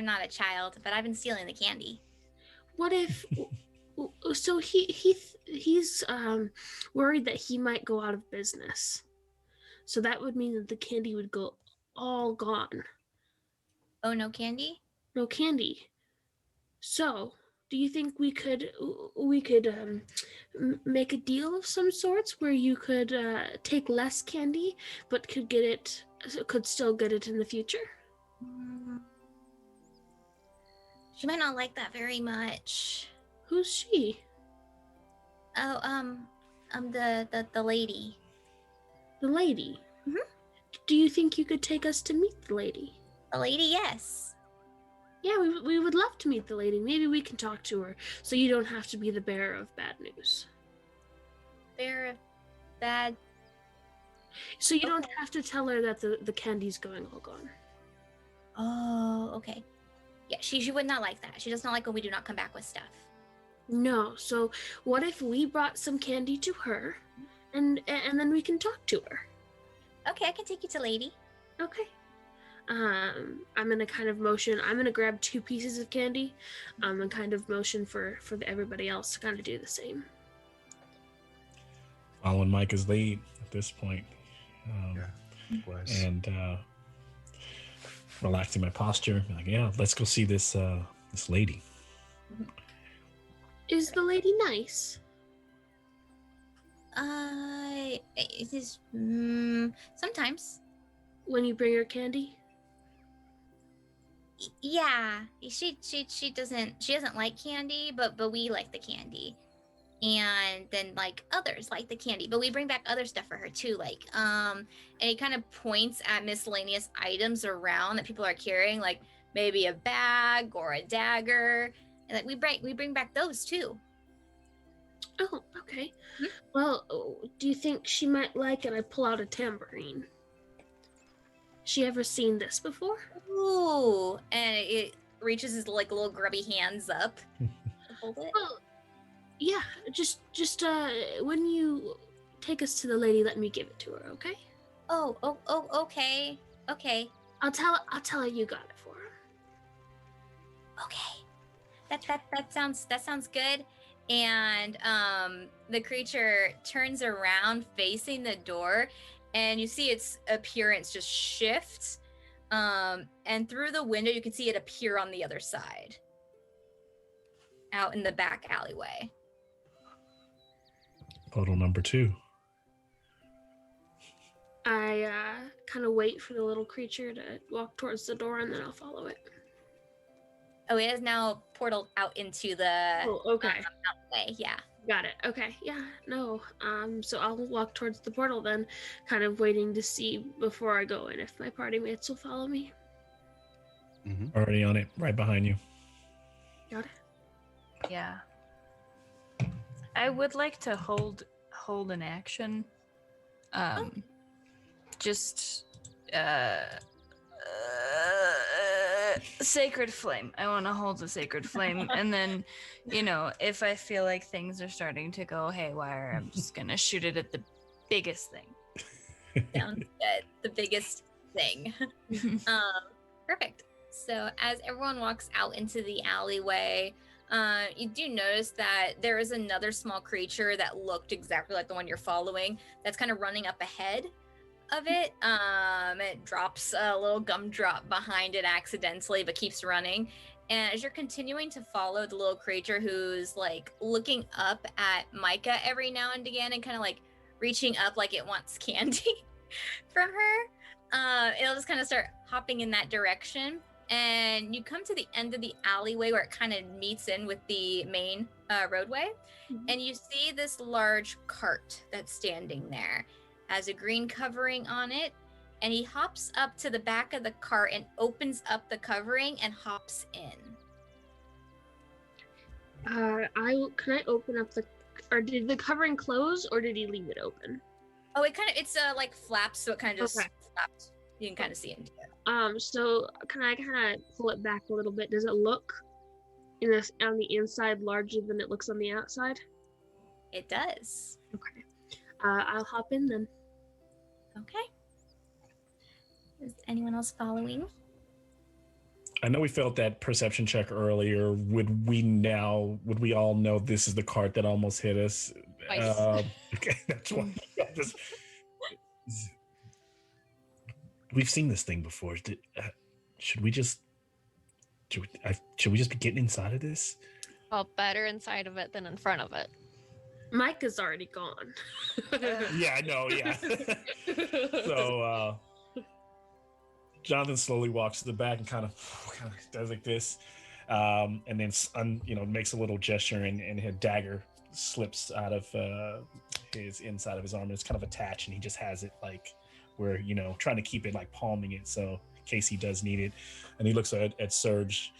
not a child, but I've been stealing the candy. What if? So he's worried that he might go out of business. So that would mean that the candy would go all gone. Oh, no candy? No candy. So, do you think we could make a deal of some sorts where you could take less candy, but could still get it in the future? She might not like that very much. Who's she? Oh, the lady. The lady. Mhm. Do you think you could take us to meet the lady? The lady, yes. Yeah, we would love to meet the lady. Maybe we can talk to her, so you don't have to be the bearer of bad news. Bearer of bad. So you don't have to tell her that the candy's going all gone. Oh, okay. Yeah, she would not like that. She does not like when we do not come back with stuff. No. So what if we brought some candy to her, and then we can talk to her? Okay, I can take you to lady. Okay. I'm gonna kind of motion. I'm gonna grab 2 pieces of candy, and kind of motion for everybody else to kind of do the same. Following Myca's lead at this point. Likewise. And relaxing my posture. Like, yeah, let's go see this lady. Is the lady nice? It is sometimes. When you bring her candy? Yeah, she doesn't like candy, but we like the candy, and then like others like the candy, but we bring back other stuff for her too, like and he kind of points at miscellaneous items around that people are carrying, like maybe a bag or a dagger, and like we bring back those too. Oh, okay. Hmm? Well, do you think she might like it? I pull out a tambourine. she ever seen this before? Ooh, and it reaches his like little grubby hands up. Hold it. Well, yeah, just when you take us to the lady, let me give it to her, okay? Oh, okay. Okay. I'll tell her you got it for her. Okay. That sounds good. And the creature turns around facing the door, and you see its appearance just shift. And through the window, you can see it appear on the other side, out in the back alleyway. Portal number 2. I kind of wait for the little creature to walk towards the door, and then I'll follow it. Oh, it is now portaled out into the okay. alleyway. Yeah. Got it. Okay. Yeah. No. So I'll walk towards the portal then, kind of waiting to see before I go in if my party mates will follow me. Mm-hmm. Already on it, right behind you. Got it. Yeah. I would like to hold an action. Just sacred flame. I want to hold the sacred flame, and then, if I feel like things are starting to go haywire, I'm just gonna shoot it at the biggest thing. Sounds good. The biggest thing. Perfect. So as everyone walks out into the alleyway, you do notice that there is another small creature that looked exactly like the one you're following that's kind of running up ahead of it. It drops a little gumdrop behind it accidentally, but keeps running. And as you're continuing to follow the little creature who's like looking up at Myca every now and again and kind of like reaching up like it wants candy from her, it'll just kind of start hopping in that direction. And you come to the end of the alleyway where it kind of meets in with the main roadway. Mm-hmm. And you see this large cart that's standing there. Has a green covering on it. And he hops up to the back of the cart and opens up the covering and hops in. Can I open up or did the covering close or did he leave it open? Oh, it's like flaps, so it kind of just flaps. You can kind of see into it. So can I kind of pull it back a little bit? Does it look on the inside larger than it looks on the outside? It does. Okay. I'll hop in then. Okay. Is anyone else following? I know we felt that perception check earlier. Would we all know this is the cart that almost hit us? Okay, that's one. We've seen this thing before. Should we just be getting inside of this? Well, better inside of it than in front of it. Myca's already gone. Yeah, I know. Yeah. So Jonathan slowly walks to the back and kind of does like this, and then makes a little gesture, and his dagger slips out of his inside of his arm. It's kind of attached, and he just has it like where trying to keep it like palming it, so in case he does need it. And he looks at Surge,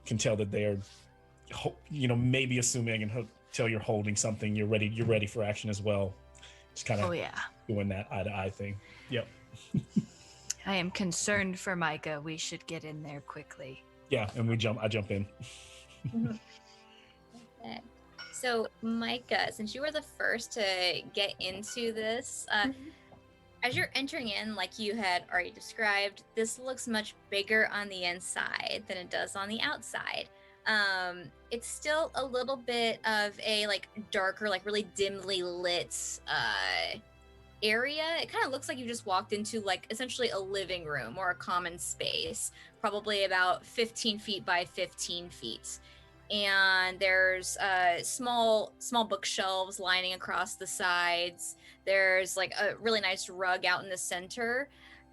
can tell that they're maybe assuming and tell you're holding something. You're ready for action as well. Just kind of doing that eye to eye thing. Yep. I am concerned for Myca. We should get in there quickly. Yeah, and I jump in. Okay. So Myca, since you were the first to get into this, as you're entering in, like you had already described, this looks much bigger on the inside than it does on the outside. It's still a little bit of a like darker, like really dimly lit area. It kind of looks like you just walked into like essentially a living room or a common space, probably about 15 feet by 15 feet. And there's small bookshelves lining across the sides. There's like a really nice rug out in the center.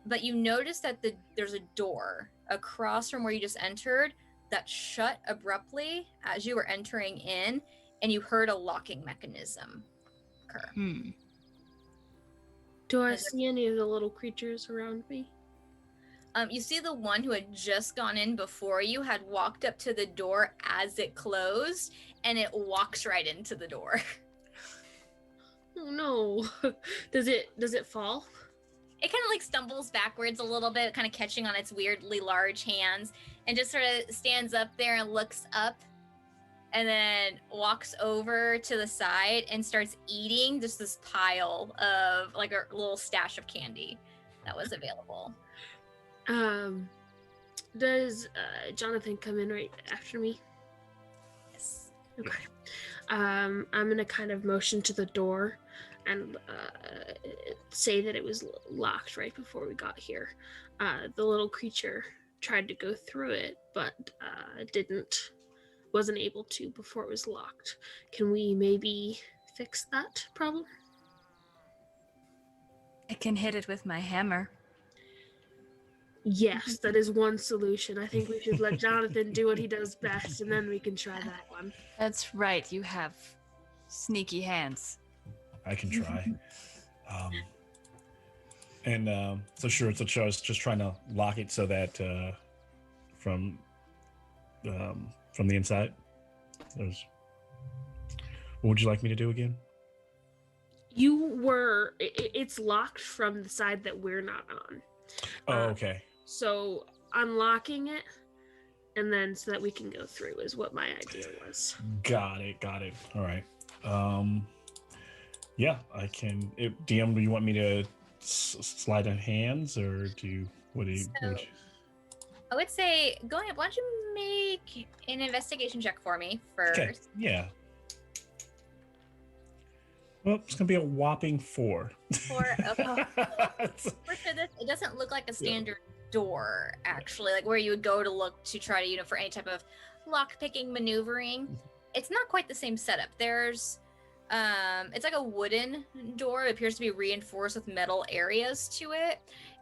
But you notice that there's a door across from where you just entered that shut abruptly as you were entering in, and you heard a locking mechanism occur. Do I see any of the little creatures around me? You see the one who had just gone in before you had walked up to the door as it closed, and it walks right into the door. Oh no. Does it fall? it kind of like stumbles backwards a little bit, kind of catching on its weirdly large hands, and just sort of stands up there and looks up, and then walks over to the side and starts eating just this pile of like a little stash of candy that was available. Does Jonathan come in right after me? Yes. Okay. I'm gonna kind of motion to the door and say that it was locked right before we got here. The little creature tried to go through it, but wasn't able to before it was locked. Can we maybe fix that problem? I can hit it with my hammer. Yes, that is one solution. I think we should let Jonathan do what he does best, and then we can try that one. That's right. You have sneaky hands. I can try. So I was just trying to lock it so that from the inside. What would you like me to do again? It's locked from the side that we're not on. Oh, okay. So unlocking it, and then so that we can go through is what my idea was. Got it. All right. Yeah, I can. DM, do you want me to slide on hands, or what do you? I would say, going up, why don't you make an investigation check for me first? Okay. Yeah. Well, it's gonna be a whopping 4. Okay. For this, it doesn't look like a standard door, actually, like where you would go to look to try to, for any type of lock-picking maneuvering. It's not quite the same setup. There's, it's like a wooden door. It appears to be reinforced with metal areas to it.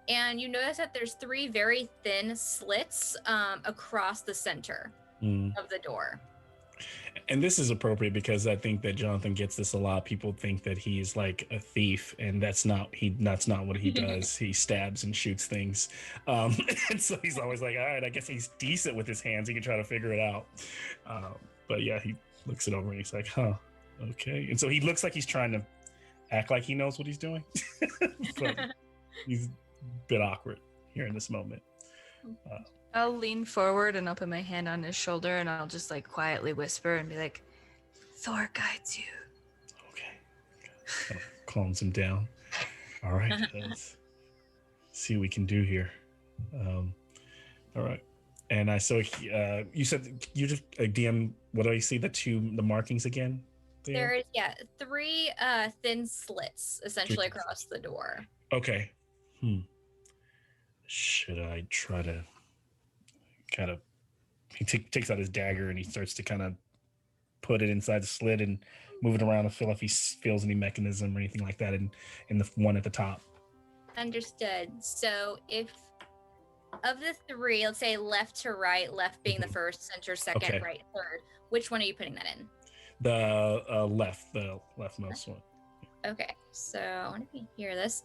And you notice that there's 3 very thin slits across the center of the door. And this is appropriate because I think that Jonathan gets this a lot. People think that he's like a thief, and that's not what he does. He stabs and shoots things. And so he's always like, all right, I guess he's decent with his hands. He can try to figure it out. But yeah, he looks it over and he's like, huh, okay. And so he looks like he's trying to act like he knows what he's doing. But he's a bit awkward here in this moment. I'll lean forward and I'll put my hand on his shoulder and I'll just like quietly whisper and be like, Thor guides you. Okay. Calms him down. All right. Let's see what we can do here. All right. And you said you just DM, what do I see? The markings again? There's 3 thin slits essentially across the door. Okay. Should I try to he takes out his dagger and he starts to kind of put it inside the slit and move it around to feel if he feels any mechanism or anything like that in the one at the top. Understood. So if of the 3, let's say left to right, left being the first, center second, Okay. right third, which one are you putting that in? The leftmost one. Okay, so I wonder if you can hear this.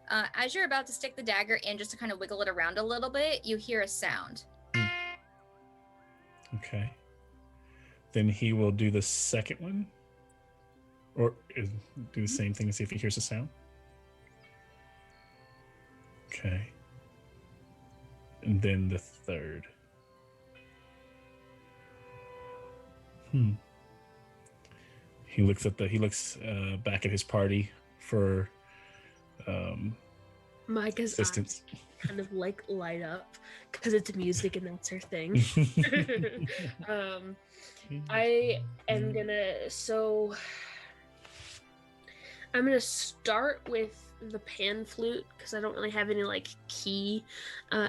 As you're about to stick the dagger in just to kind of wiggle it around a little bit, you hear a sound. Okay. Then he will do the second one. Or do the same thing and see if he hears a sound. Okay. And then the third. He looks back at his party for Myca's assistance. eyes kind of like light up because it's music and that's her thing. I am gonna start with the pan flute because I don't really have any like key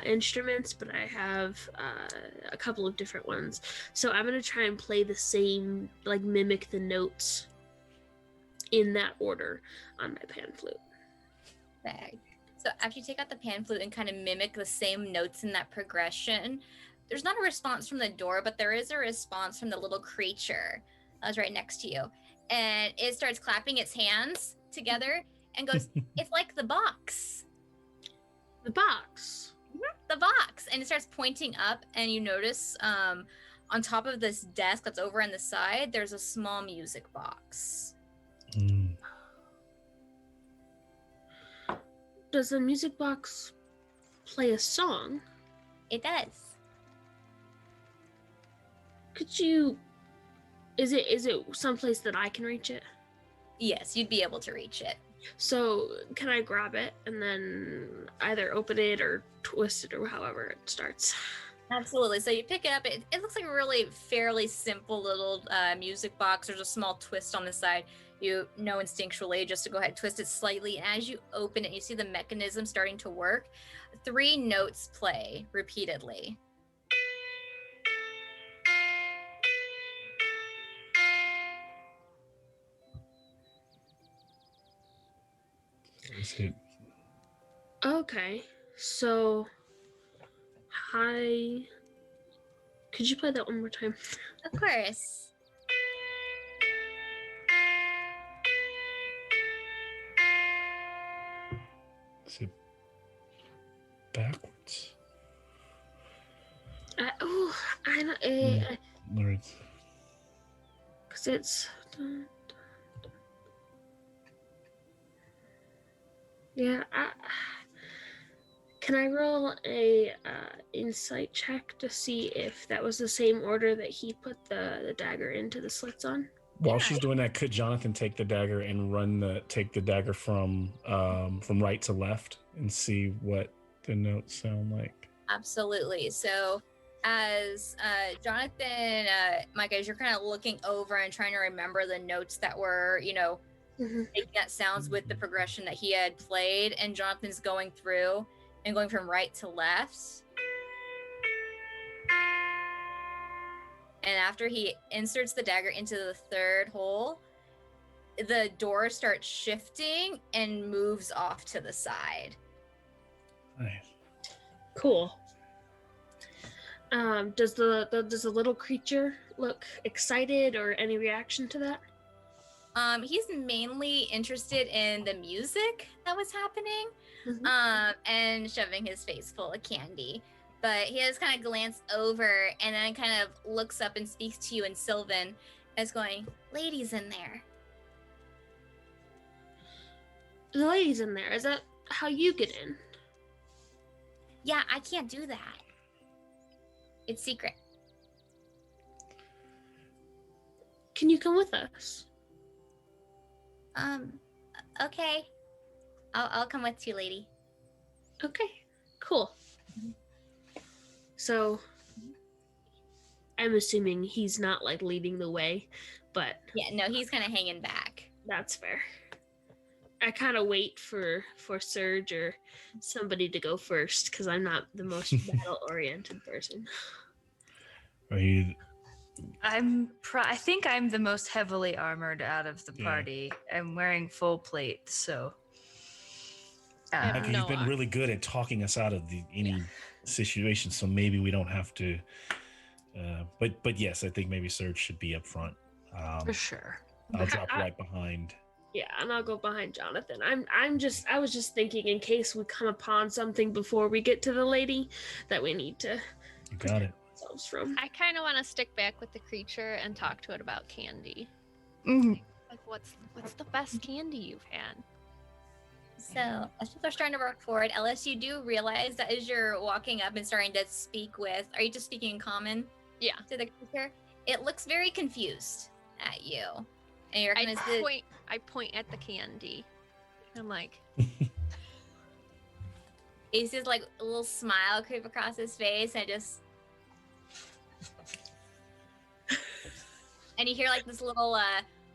instruments, but I have a couple of different ones. So I'm gonna try and play the same, like mimic the notes in that order on my pan flute. Bag. So after you take out the pan flute and kind of mimic the same notes in that progression, there's not a response from the door, but there is a response from the little creature that was right next to you. And it starts clapping its hands together and goes, it's like the box. The box. The box. And it starts pointing up, and you notice on top of this desk that's over on the side, there's a small music box. does the music box play a song? It does. Could you? Is it someplace that I can reach it? Yes, you'd be able to reach it. So can I grab it and then either open it or twist it or however it starts? Absolutely. So you pick it up. It looks like a really fairly simple little music box. There's a small twist on the side. You know instinctually just to go ahead and twist it slightly. And as you open it, you see the mechanism starting to work. 3 notes play repeatedly. Okay, so hi. Could you play that one more time? Of course. Is it backwards? I know. Words. Because it's. Yeah. Can I roll a insight check to see if that was the same order that he put the dagger into the slits on? While she's doing that, could Jonathan take the dagger and take the dagger from right to left and see what the notes sound like? Absolutely. So as Jonathan, Myca, as you're kind of looking over and trying to remember the notes that were, making that sounds with the progression that he had played, and Jonathan's going through and going from right to left. And after he inserts the dagger into the 3rd hole, the door starts shifting and moves off to the side. Nice. Cool. Does the little creature look excited or any reaction to that? He's mainly interested in the music that was happening, and shoving his face full of candy. But he has kind of glanced over and then kind of looks up and speaks to you in Sylvan as going, "Ladies in there." The lady's in there. Is that how you get in? Yeah, I can't do that. It's secret. Can you come with us? Okay. I'll come with you, lady. Okay, cool. So, I'm assuming he's not like leading the way, but Yeah, no, he's kind of hanging back. that's fair. I kind of wait for Serge or somebody to go first because I'm not the most battle-oriented person. Are you? I think I'm the most heavily armored out of the Yeah. party. I'm wearing full plate, so. have Like, no you've been arm. really good at talking us out of any situation, so maybe we don't have to. But yes, I think maybe Serge should be up front. For sure. I'll drop right behind. Yeah, and I'll go behind Jonathan. I was just thinking in case we come upon something before we get to the lady that we need to You got it. ourselves from. I kind of want to stick back with the creature and talk to it about candy. Mhm. Like, what's the best candy you've had? So, as people are starting to work forward, Ellys, you do realize that as you're walking up and starting to speak with, are you just speaking in common? Yeah. To the creature? It looks very confused at you. And you're I kind of point at the candy. I'm like, he sees like a little smile creep across his face and just and you hear like this little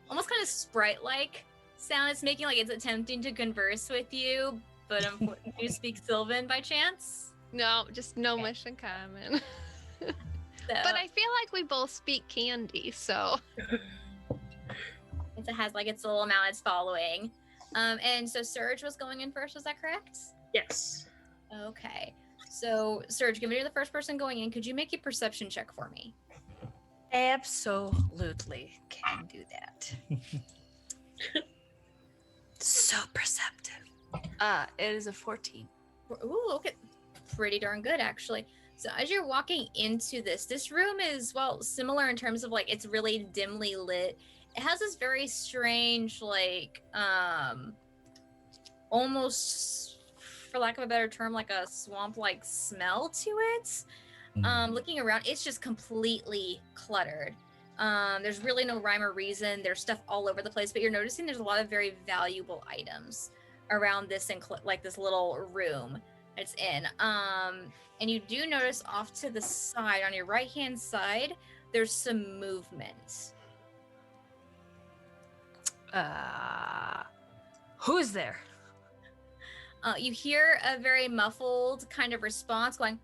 almost kind of sprite-like sound it's making, like it's attempting to converse with you, but unfortunately you speak Sylvan by chance. no, just no much in common. So But I feel like we both speak candy, so it has like its little amount it's following. And so Serge was going in first, was that correct? Yes. Okay. So Serge, given you're the first person going in, could you make a perception check for me? Absolutely can do that. So perceptive. It is a 14. Ooh, okay. Pretty darn good, actually. So as you're walking into this room is, well, similar in terms of like it's really dimly lit. It has this very strange, like, almost for lack of a better term, like a swamp-like smell to it. Looking around, it's just completely cluttered. There's really no rhyme or reason. There's stuff all over the place, but you're noticing there's a lot of very valuable items around this like this little room it's in. And you do notice off to the side, on your right-hand side, there's some movement. Who's there? You hear a very muffled kind of response going,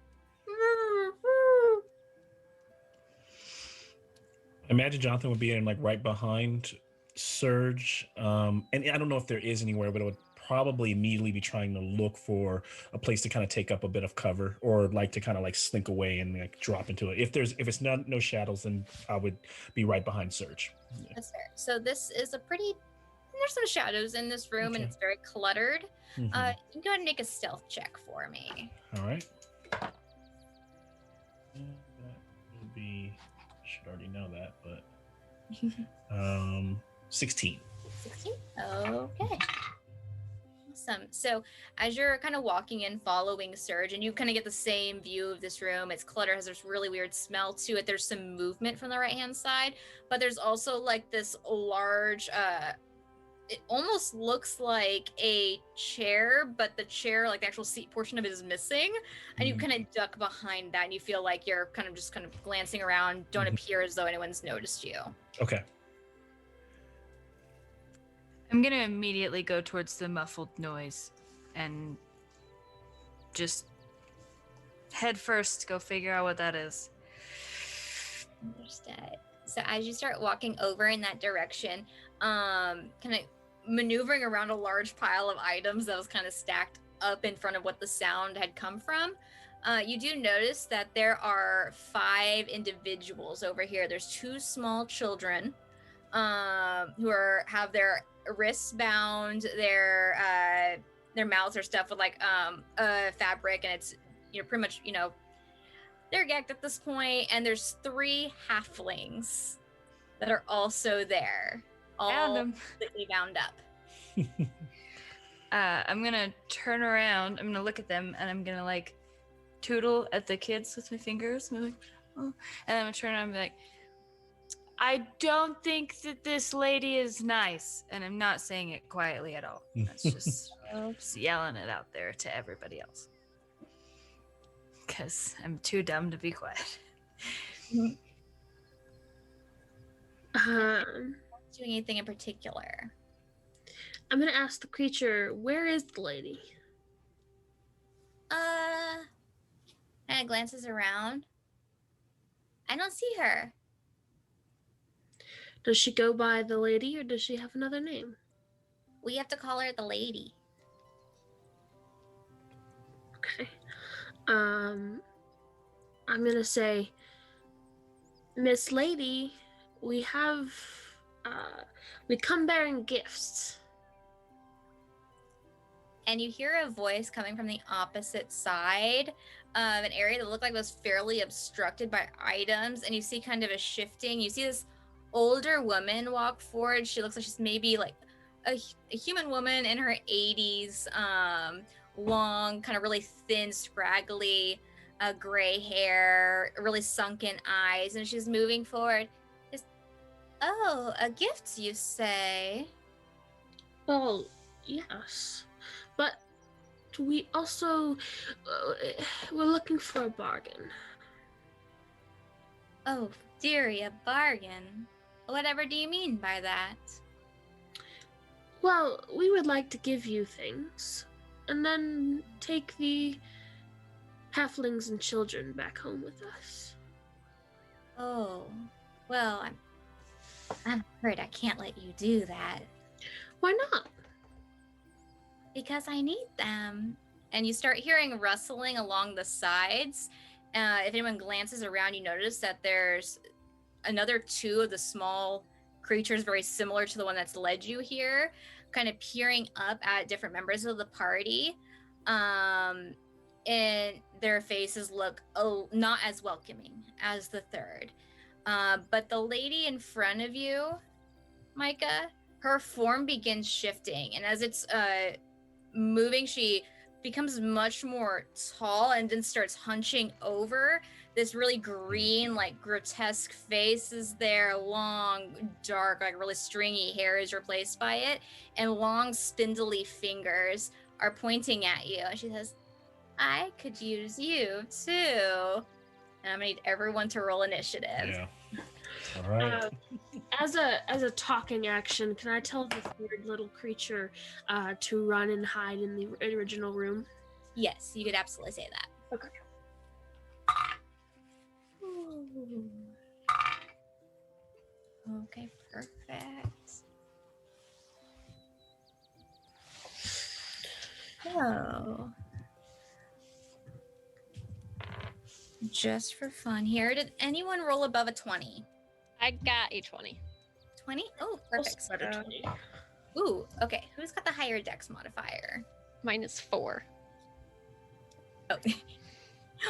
Imagine Jonathan would be in like right behind Surge. And I don't know if there is anywhere, but it would probably immediately be trying to look for a place to kind of take up a bit of cover, or like to kind of like slink away and like drop into it. If it's not no shadows, then I would be right behind Surge. Yeah. That's fair. So this is there's some shadows in this room, and it's very cluttered. You can go ahead and make a stealth check for me. All right. That would be, should already know that, but 16. 16? Okay. Awesome. So as you're kind of walking in, following Surge, and you kind of get the same view of this room, it's cluttered, has this really weird smell to it. There's some movement from the right-hand side, but there's also like this large, it almost looks like a chair, but the chair, like the actual seat portion of it, is missing. And you kind of duck behind that, and you feel like you're kind of glancing around, don't appear as though anyone's noticed you. Okay. I'm gonna immediately go towards the muffled noise and just head first go figure out what that is. Understood. So as you start walking over in that direction, kind of maneuvering around a large pile of items that was kind of stacked up in front of what the sound had come from, you do notice that there are 5 individuals over here. There's 2 small children who have their wrists bound, their mouths are stuffed with like fabric, and it's pretty much they're gagged at this point. And there's 3 halflings that are also there, all completely bound up. I'm gonna turn around, I'm gonna look at them, and I'm gonna like tootle at the kids with my fingers. I'm like, oh. And I'm gonna turn around and be like, I don't think that this lady is nice. And I'm not saying it quietly at all. That's just yelling it out there to everybody else. Because I'm too dumb to be quiet. Doing anything in particular? I'm going to ask the creature, where is the lady? And glances around. I don't see her. Does she go by the lady, or does she have another name? We have to call her the lady. Okay. I'm gonna say, Miss Lady, we come bearing gifts. And you hear a voice coming from the opposite side of an area that looked like it was fairly obstructed by items, and you see kind of a shifting. You see this older woman walk forward. She looks like she's maybe like a human woman in her 80s, long, kind of really thin, scraggly, gray hair, really sunken eyes, and she's moving forward. Oh, a gift, you say? Well, yes, but we also we're looking for a bargain. Oh, dearie, a bargain. Whatever do you mean by that? Well, we would like to give you things, and then take the halflings and children back home with us. Oh, well, I'm afraid I can't let you do that. Why not? Because I need them. And you start hearing rustling along the sides. If anyone glances around, you notice that there's another 2 of the small creatures very similar to the one that's led you here, kind of peering up at different members of the party. And their faces look not as welcoming as the 3rd. But the lady in front of you, Myca, her form begins shifting. And as it's moving, she becomes much more tall and then starts hunching over. This really green, like grotesque face is there. Long, dark, like really stringy hair is replaced by it, and long, spindly fingers are pointing at you. And she says, "I could use you too." And I'm gonna need everyone to roll initiative. Yeah. All right. As a talking action, can I tell this weird little creature to run and hide in the original room? Yes, you could absolutely say that. Okay. Okay, perfect. So, just for fun here, did anyone roll above a 20? I got a 20. 20? Oh, perfect. Also got a 20. Ooh, okay. Who's got the higher dex modifier? Mine is 4. Oh,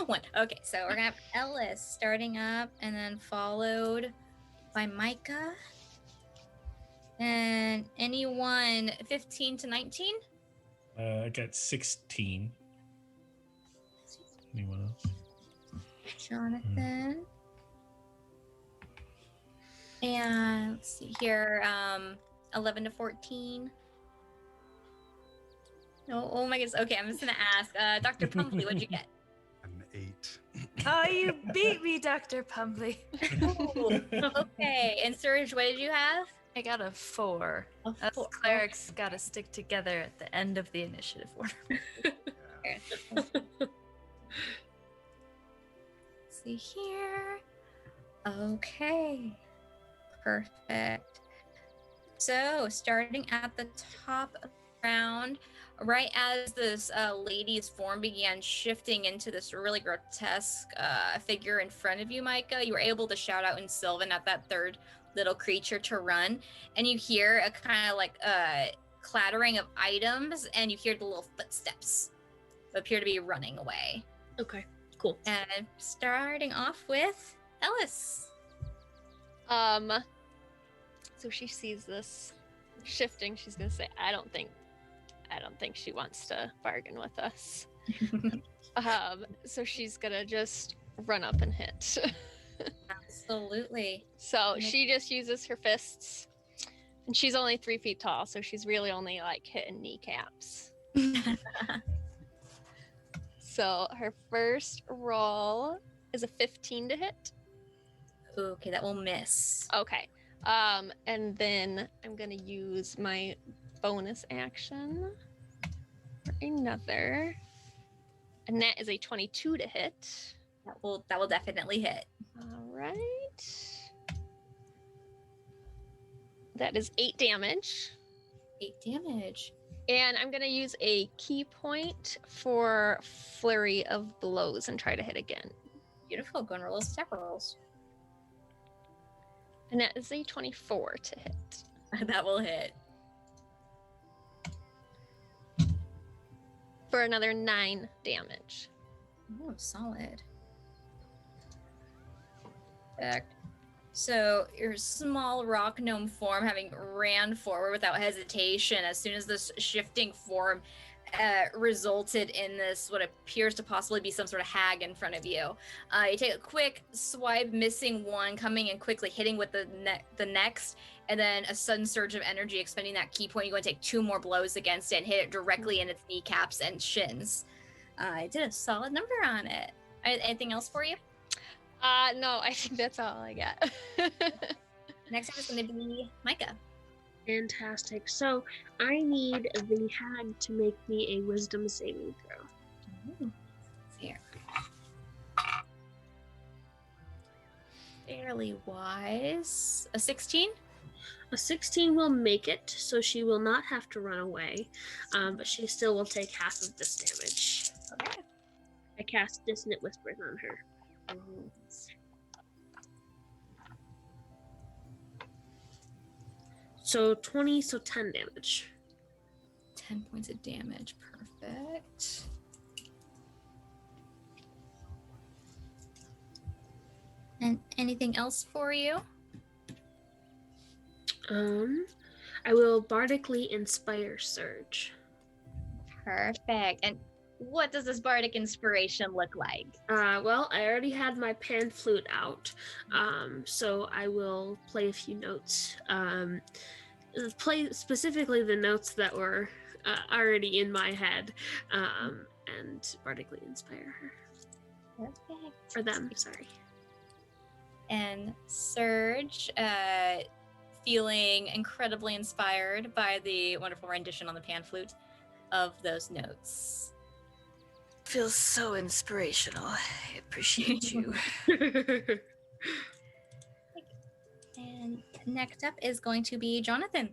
1. Okay, so we're gonna have Ellys starting up and then followed by Myca. And anyone 15 to 19? I got 16. Anyone else? Jonathan. And let's see here, 11 to 14. No, oh my goodness. Okay, I'm just gonna ask, Dr. Pumbley, what'd you get? An 8. Oh, you beat me, Dr. Pumbly. Ooh, okay, and Surge, what did you have? I got a 4. A Us 4. clerics gotta stick together at the end of the initiative order. See here. Okay. Perfect. So, starting at the top of the round, right as this lady's form began shifting into this really grotesque figure in front of you, Myca, you were able to shout out in Sylvan at that third little creature to run, and you hear a kind of like clattering of items, and you hear the little footsteps that appear to be running away. Okay, cool. And starting off with Ellys. So she sees this shifting. She's gonna say, I don't think she wants to bargain with us. So she's gonna just run up and hit. Absolutely. So she just uses her fists, and she's only 3 feet tall, so she's really only like hitting kneecaps. So her first roll is a 15 to hit. Okay, that will miss. Okay. And then I'm gonna use my bonus action for another, and that is a 22 to hit. That will definitely hit. All right. That is 8 damage. 8 damage. And I'm gonna use a key point for flurry of blows and try to hit again. Beautiful. Go and roll those attack rolls. And that is a 24 to hit. That will hit. For another 9 damage. Oh, solid. Perfect. So your small rock gnome form, having ran forward without hesitation, as soon as this shifting form resulted in this what appears to possibly be some sort of hag in front of you. You take a quick swipe, missing one, coming in quickly, hitting with the next, and then a sudden surge of energy, expending that key point. You're going to take 2 more blows against it and hit it directly in its kneecaps and shins. I did a solid number on it. Anything else for you? No, I think that's all I got. Next up is going to be Myca. Fantastic. So I need the hag to make me a wisdom saving throw. Here. Fairly wise. A 16? A 16 will make it, so she will not have to run away, but she still will take half of this damage. Okay. I cast Dissonant Whispers on her. So 20, so 10 damage. 10 points of damage. Perfect. And anything else for you? I will bardically inspire Surge. Perfect. And what does this Bardic Inspiration look like? Well, I already had my pan flute out, so I will play a few notes. Play specifically the notes that were already in my head, and bardically inspire her. Perfect. Or them, sorry. And Surge, feeling incredibly inspired by the wonderful rendition on the pan flute of those notes. Feels so inspirational. I appreciate you. And next up is going to be Jonathan.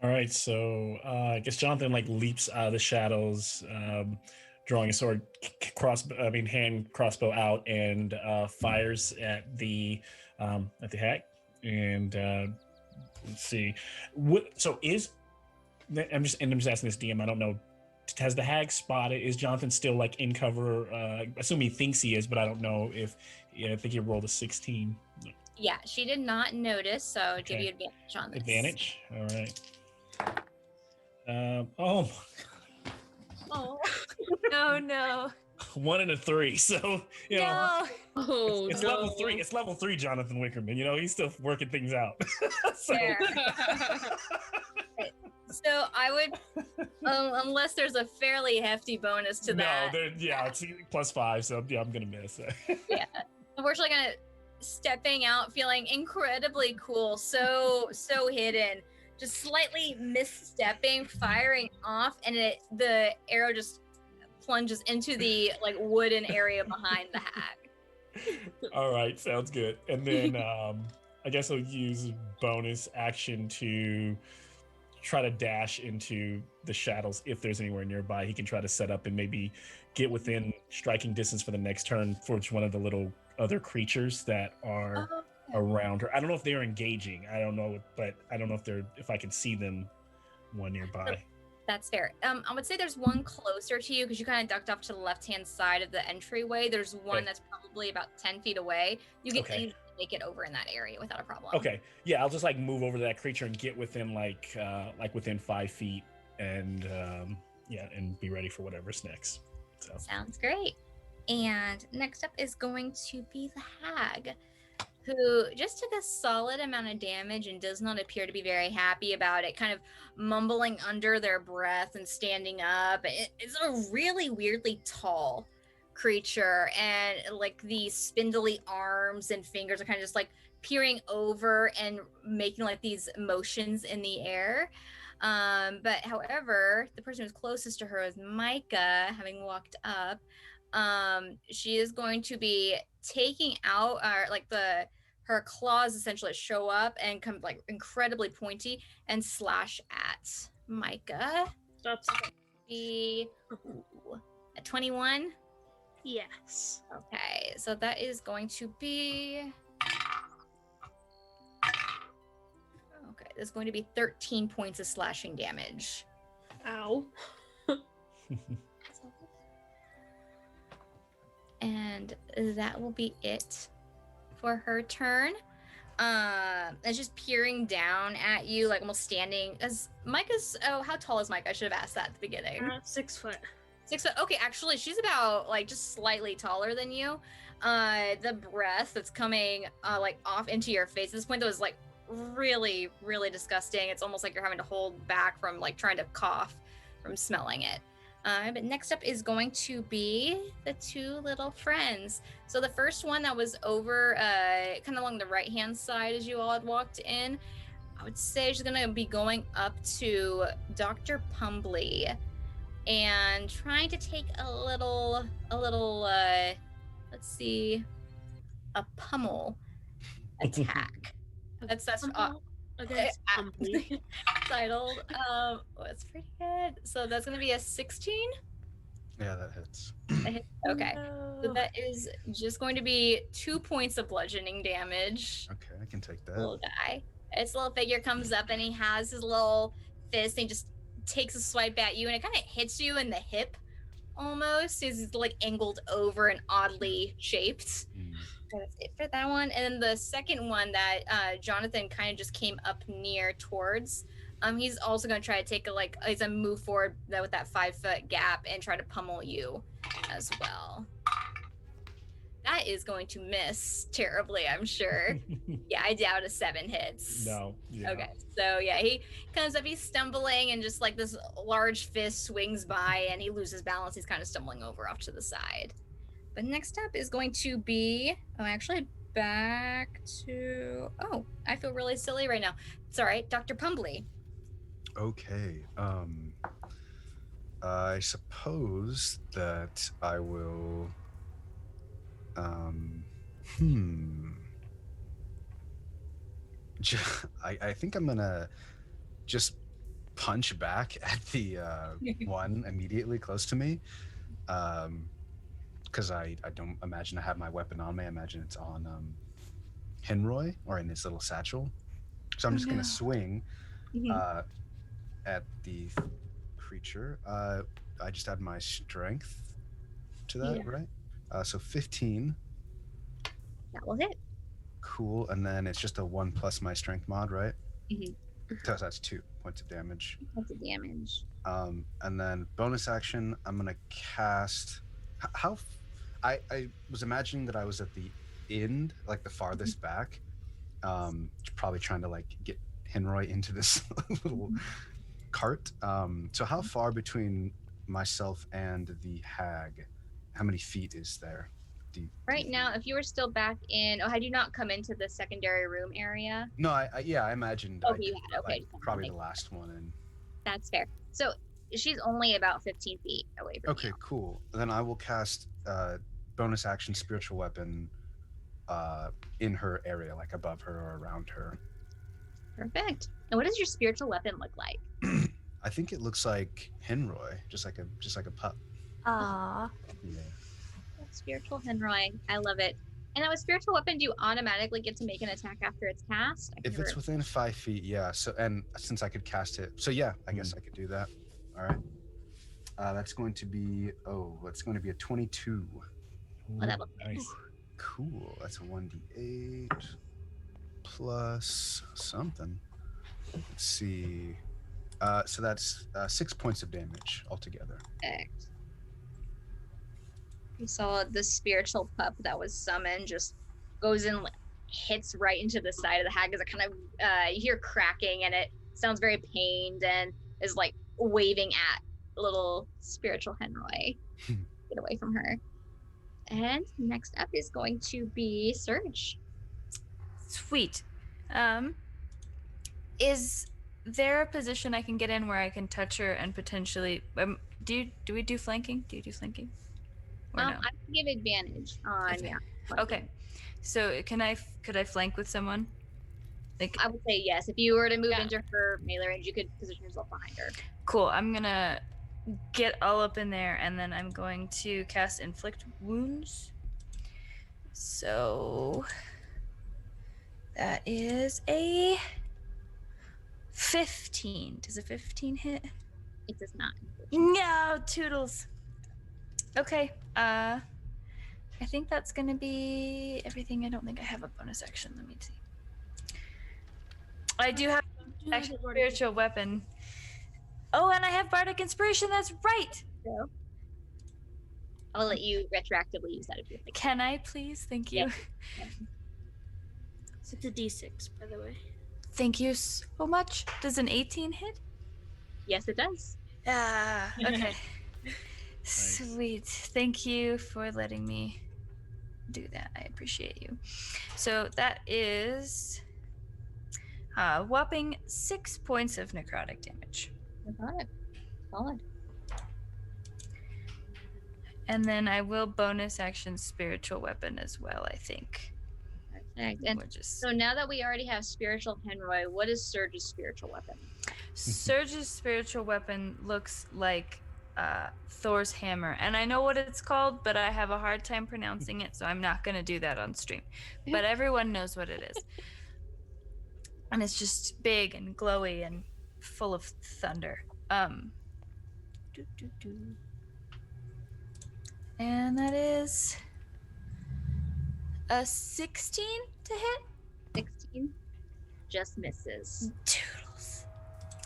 All right, so I guess Jonathan like leaps out of the shadows, drawing a sword, hand crossbow out, and fires at the hag. And let's see, I'm just asking this DM. I don't know. Has the hag spotted? Is Jonathan still like in cover? I assume he thinks he is, but I don't know if. Yeah, I think he rolled a 16. Yeah, she did not notice, so I'll give Okay. you advantage on this. Advantage. All right. Oh. No. 1 and a 3. So you know, Oh, it's no. level 3. It's level 3, Jonathan Wickerman. You know, he's still working things out. So, Fair. So I would, unless there's a fairly hefty bonus to that. it's +5. So yeah, I'm gonna miss. Yeah. Unfortunately, kind of stepping out, feeling incredibly cool, so hidden, just slightly misstepping, firing off, and the arrow just plunges into the like wooden area behind the hag. All right, sounds good. And then I guess I'll use bonus action to try to dash into the shadows if there's anywhere nearby. He can try to set up and maybe get within striking distance for the next turn for one of the little other creatures that are around her. I don't know if they're engaging. I don't know, but I don't know if I can see them one nearby. That's fair. I would say there's one closer to you because you kind of ducked off to the left-hand side of the entryway. There's one that's probably about 10 feet away. You can easily make it over in that area without a problem. Okay. Yeah, I'll just like move over to that creature and get within like within 5 feet and and be ready for whatever's next. So Sounds great. And next up is going to be the hag, who just took a solid amount of damage and does not appear to be very happy about it, kind of mumbling under their breath and standing up. It's a really weirdly tall creature, and like the spindly arms and fingers are kind of just like peering over and making like these motions in the air. But however, the person who's closest to her is Myca, having walked up. She is going to be taking out her claws essentially show up and come like incredibly pointy and slash at Myca. That's Be a 21. yes. Okay, so that is going to be. Okay, there's going to be 13 points of slashing damage. Ow. And that will be it for her turn. It's just peering down at you, like almost standing. As Myca's, how tall is Myca? I should have asked that at the beginning. 6 foot. 6 foot. Okay, actually, she's about like just slightly taller than you. The breath that's coming like off into your face at this point, that was like really, really disgusting. It's almost like you're having to hold back from like trying to cough from smelling it. But next up is going to be the two little friends. So the first one that was over kind of along the right-hand side as you all had walked in, I would say she's going to be going up to Dr. Pumbley and trying to take a little let's see, a pummel attack. That's Against Pumbley. titled. It's pretty good. So that's gonna be a 16. Yeah, that hits. Okay. So that is just going to be 2 points of bludgeoning damage. Okay, I can take that. Little guy. Its little figure comes up and he has his little fist and he just takes a swipe at you and it kind of hits you in the hip almost. He's like angled over and oddly shaped. That's it for that one. And then the second one that Jonathan kind of just came up near towards He's also going to try to take he's going to move forward with that 5-foot gap and try to pummel you as well. That is going to miss terribly, I'm sure. Yeah, I doubt a 7 hits. No. Yeah. Okay, so yeah, he comes up, he's stumbling, and just like this large fist swings by, and he loses balance. He's kind of stumbling over off to the side. But next up is going to be, back to, I feel really silly right now. It's all right, Dr. Pumbley. Okay. I suppose that I will. I think I'm gonna just punch back at the one immediately close to me, because I don't imagine I have my weapon on me. I imagine it's on Henroy or in his little satchel. So I'm just gonna swing at the creature. I just add my strength to that, right? So 15. That will hit. Cool. And then it's just a 1 plus my strength mod, right? So that's 2 points of damage. And then bonus action, I'm gonna cast. I was imagining that I was at the end, like the farthest back, probably trying to like get Henroy into this little cart. So how far between myself and the hag? How many feet is there? Right now, if you were still back in, had you not come into the secondary room area? No, I imagined. Oh, you had. Okay, like, probably the last one. And that's fair. So she's only about 15 feet away from you. Okay, cool. Then I will cast bonus action spiritual weapon in her area, like above her or around her. Perfect. And what does your spiritual weapon look like? I think it looks like Henroy, just like a pup. Aww. Yeah. Spiritual Henroy. I love it. And now with spiritual weapon, do you automatically get to make an attack after it's cast? If it's within 5 feet, yeah. So, and since I could cast it, so yeah, I guess I could do that. All right. That's going to be a 22. Oh, that looks nice. Cool. That's a 1d8 plus something. Let's see. So that's 6 points of damage altogether. Perfect. You saw the spiritual pup that was summoned just goes in, hits right into the side of the hag as it kind of, you hear cracking, and it sounds very pained and is like waving at little spiritual Henroy. Get away from her. And next up is going to be Surge. Sweet. Is there a position I can get in where I can touch her and potentially do we do flanking? Do you do flanking? Or no? I can give advantage on Okay. flanking. Okay. So could I flank with someone? Like, I would say yes. If you were to move into her melee range, you could position yourself behind her. cool. I'm gonna get all up in there, and then I'm going to cast Inflict Wounds. So that is a 15. Does a 15 hit? It does not. No, toodles. Okay. I think that's gonna be everything. I don't think I have a bonus action. Let me see. I do have a spiritual weapon. Oh, and I have Bardic Inspiration. That's right. So, I'll let you retroactively use that if you think. Can I please? Thank you. Yeah. It's a D6, by the way. Thank you so much. Does an 18 hit? Yes, it does. Okay. Sweet. Thank you for letting me do that. I appreciate you. So that is whopping 6 points of necrotic damage. I got it. Solid. And then I will bonus action spiritual weapon as well, I think. Perfect. And Which is so now that we already have spiritual Henroy, what is Surge's spiritual weapon? Surge's spiritual weapon looks like Thor's hammer, and I know what it's called, but I have a hard time pronouncing it, so I'm not going to do that on stream. But everyone knows what it is. And it's just big and glowy and full of thunder. And that is a 16 to hit. 16 just misses. Toodles.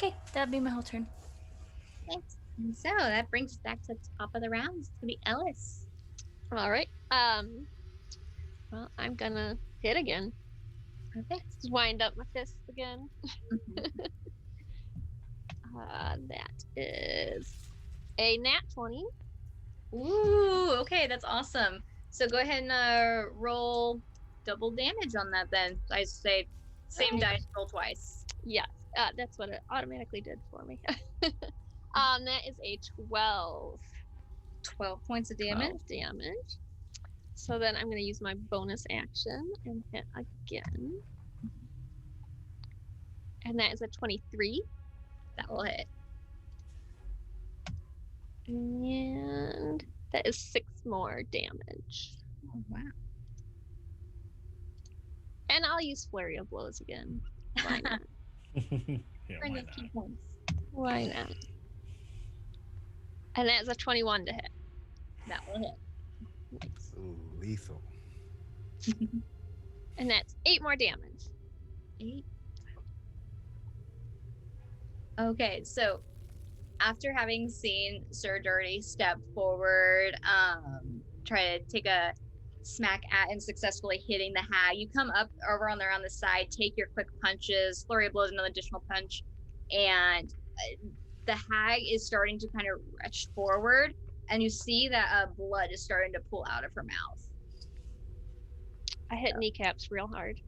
Okay, that'd be my whole turn. Thanks. And so that brings us back to the top of the round. It's gonna be Ellys. All right. Well, I'm gonna hit again. Perfect. Just wind up my fists again. Mhm. That is a nat 20. Ooh, okay, that's awesome. So go ahead and roll double damage on that then. I say same Right. dice, roll twice. Yes, that's what it automatically did for me. That is a 12. 12 points of damage. 12 damage. So then I'm going to use my bonus action and hit again. And that is a 23. That will hit. And that is 6 more damage. Oh, wow. And I'll use Flurry of Blows again. Why not? Yeah, Bring why those not? key points. Why not? And that's a 21 to hit. That will hit. Nice. Ooh, lethal. And that's 8 more damage. 8. Okay, so after having seen Sir Dirty step forward, try to take a smack at and successfully hitting the hag, you come up over on the side, take your quick punches, flurry of blows, another additional punch, and the hag is starting to kind of retch forward, and you see that blood is starting to pool out of her mouth. I hit kneecaps real hard.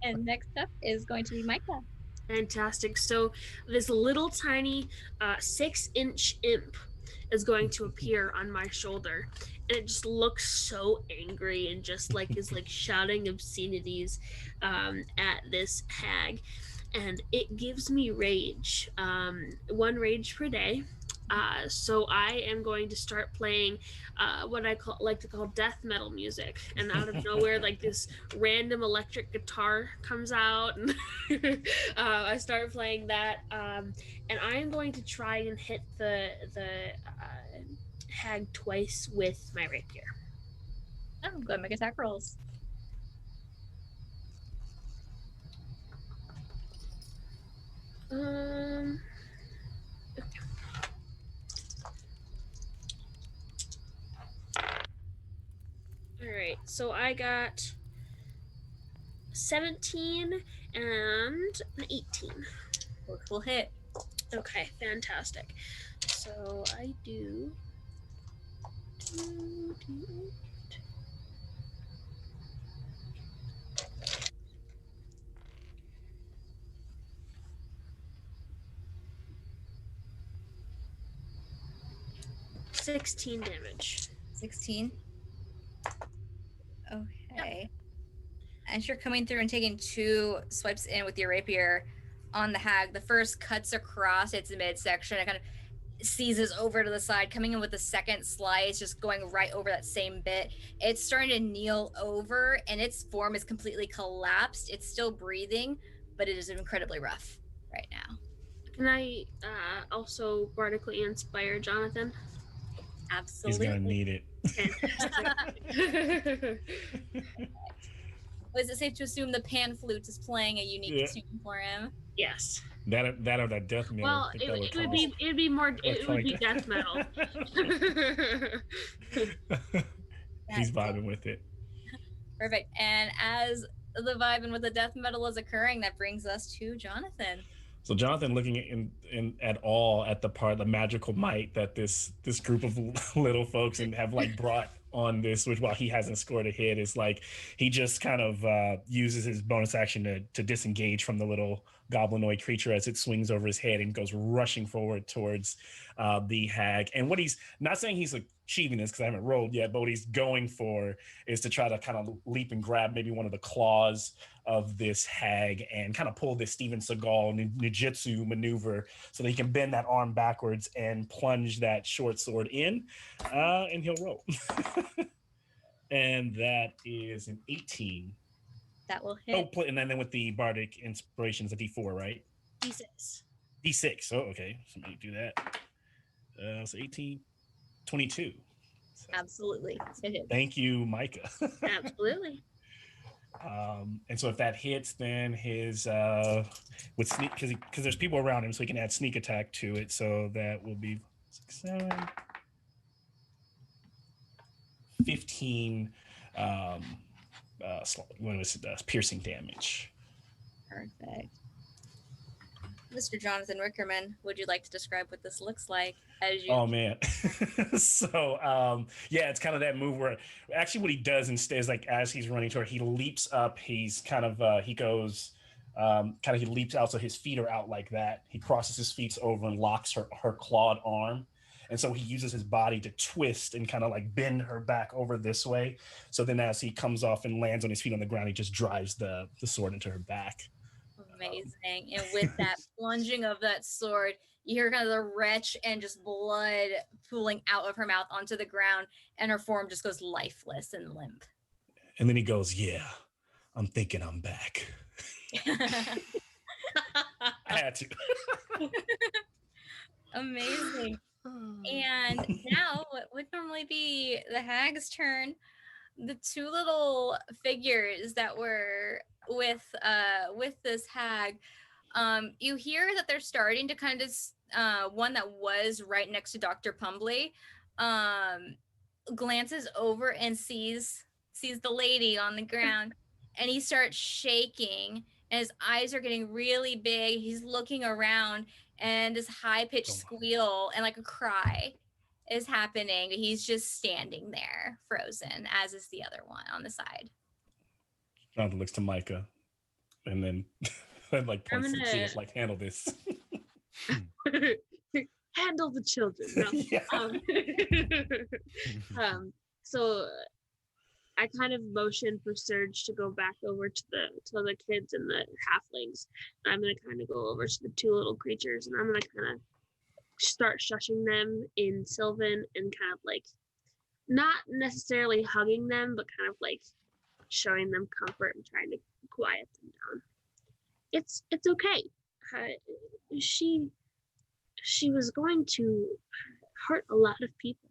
And next up is going to be Myca. Fantastic. So this little tiny 6-inch imp is going to appear on my shoulder, and it just looks so angry and just like is like shouting obscenities at this hag, and it gives me rage. 1 rage per day. So I am going to start playing what I like to call death metal music, and out of nowhere, like this random electric guitar comes out, and I start playing that. And I am going to try and hit the hag twice with my rapier. Oh, go ahead and make attack rolls. All right, so I got 17 and an 18. Both will hit. Okay, fantastic. So I do 2d8. $16 damage. 16. Okay. As you're coming through and taking 2 swipes in with your rapier on the hag, the first cuts across its midsection. It kind of seizes over to the side, coming in with the second slice, just going right over that same bit. It's starting to kneel over, and its form is completely collapsed. It's still breathing, but it is incredibly rough right now. Can I also bardically inspire Jonathan? He's Absolutely. gonna need it. Fantastic. Was it safe to assume the pan flute is playing a unique tune for him? Yes. That or that death metal. Well, it would be more. It would be death metal. He's vibing with it. Perfect. And as the vibing with the death metal is occurring, that brings us to Jonathan. So Jonathan, looking at the magical might that this group of little folks and have like brought on this, which while he hasn't scored a hit, is like he just kind of uses his bonus action to disengage from the little goblinoid creature as it swings over his head and goes rushing forward towards the hag. And what he's not saying he's achieving this because I haven't rolled yet, but what he's going for is to try to kind of leap and grab maybe one of the claws of this hag and kind of pull this Steven Seagal ninjutsu maneuver so that he can bend that arm backwards and plunge that short sword in, and he'll roll. And that is an 18. That will hit. Oh, and then with the Bardic Inspiration, it's a D4, right? D6. D6. Oh, okay. So let me do that. So 18, 22. So, Absolutely. It hits. thank you, Myca. Absolutely. And so if that hits, then his with sneak, because there's people around him, so he can add sneak attack to it. So that will be 6, 7, 15 what was it, piercing damage. Perfect. Mr. Jonathan Rickerman, would you like to describe what this looks like as you? Oh man. So yeah, it's kind of that move where actually what he does instead is like as he's running toward, he leaps up. He's kind of he goes he leaps out, so his feet are out like that. He crosses his feet over and locks her clawed arm. And so he uses his body to twist and kind of like bend her back over this way. So then as he comes off and lands on his feet on the ground, he just drives the sword into her back. Amazing. And with that plunging of that sword, you hear kind of the retch and just blood pooling out of her mouth onto the ground, and her form just goes lifeless and limp. And then he goes, yeah, I'm thinking I'm back. I had to. Amazing. And now what would normally be the hag's turn, the two little figures that were with this hag, you hear that they're starting to kind of one that was right next to Dr. Pumbley glances over and sees the lady on the ground, and he starts shaking, and his eyes are getting really big. He's looking around, and this high-pitched squeal and like a cry is happening. He's just standing there frozen, as is the other one on the side. Jonathan looks to Myca and then like points to the kids, like, handle this. Handle the children. No. Yeah. So I kind of motioned for Surge to go back over to the kids and the halflings. And I'm gonna kind of go over to the two little creatures, and I'm gonna kind of start shushing them in Sylvan and kind of like not necessarily hugging them, but kind of like showing them comfort and trying to quiet them down. It's okay. She was going to hurt a lot of people.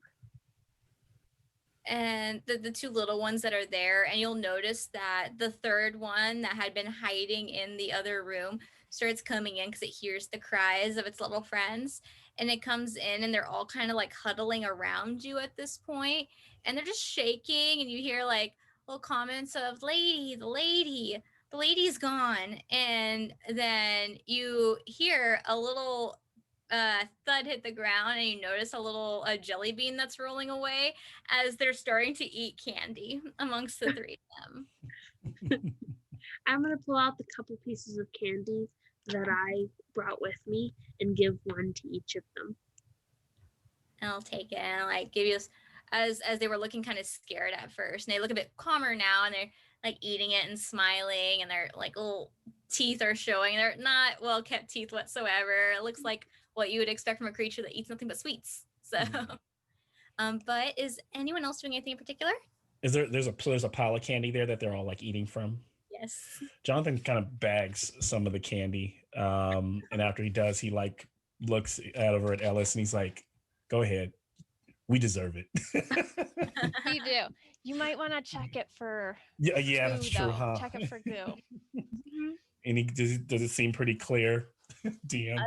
And the two little ones that are there, and you'll notice that the third one that had been hiding in the other room starts coming in because it hears the cries of its little friends, and it comes in, and they're all kind of like huddling around you at this point, and they're just shaking, and you hear like little comments of the lady's gone, and then you hear a little thud hit the ground, and you notice a little jelly bean that's rolling away as they're starting to eat candy amongst the three of them. I'm gonna pull out the couple pieces of candy that I brought with me and give one to each of them. And I'll take it and like give you, as they were looking kind of scared at first, and they look a bit calmer now, and they're like eating it and smiling, and their like little teeth are showing. They're not well kept teeth whatsoever. It looks like what you would expect from a creature that eats nothing but sweets. So, but is anyone else doing anything in particular? There's a pile of candy there that they're all like eating from? Yes. Jonathan kind of bags some of the candy, and after he does, he like looks over at Ellys and he's like, "Go ahead, we deserve it." You do. You might want to check it for yeah, goo, that's true, though. huh? Check it for goo. And does it seem pretty clear, DM?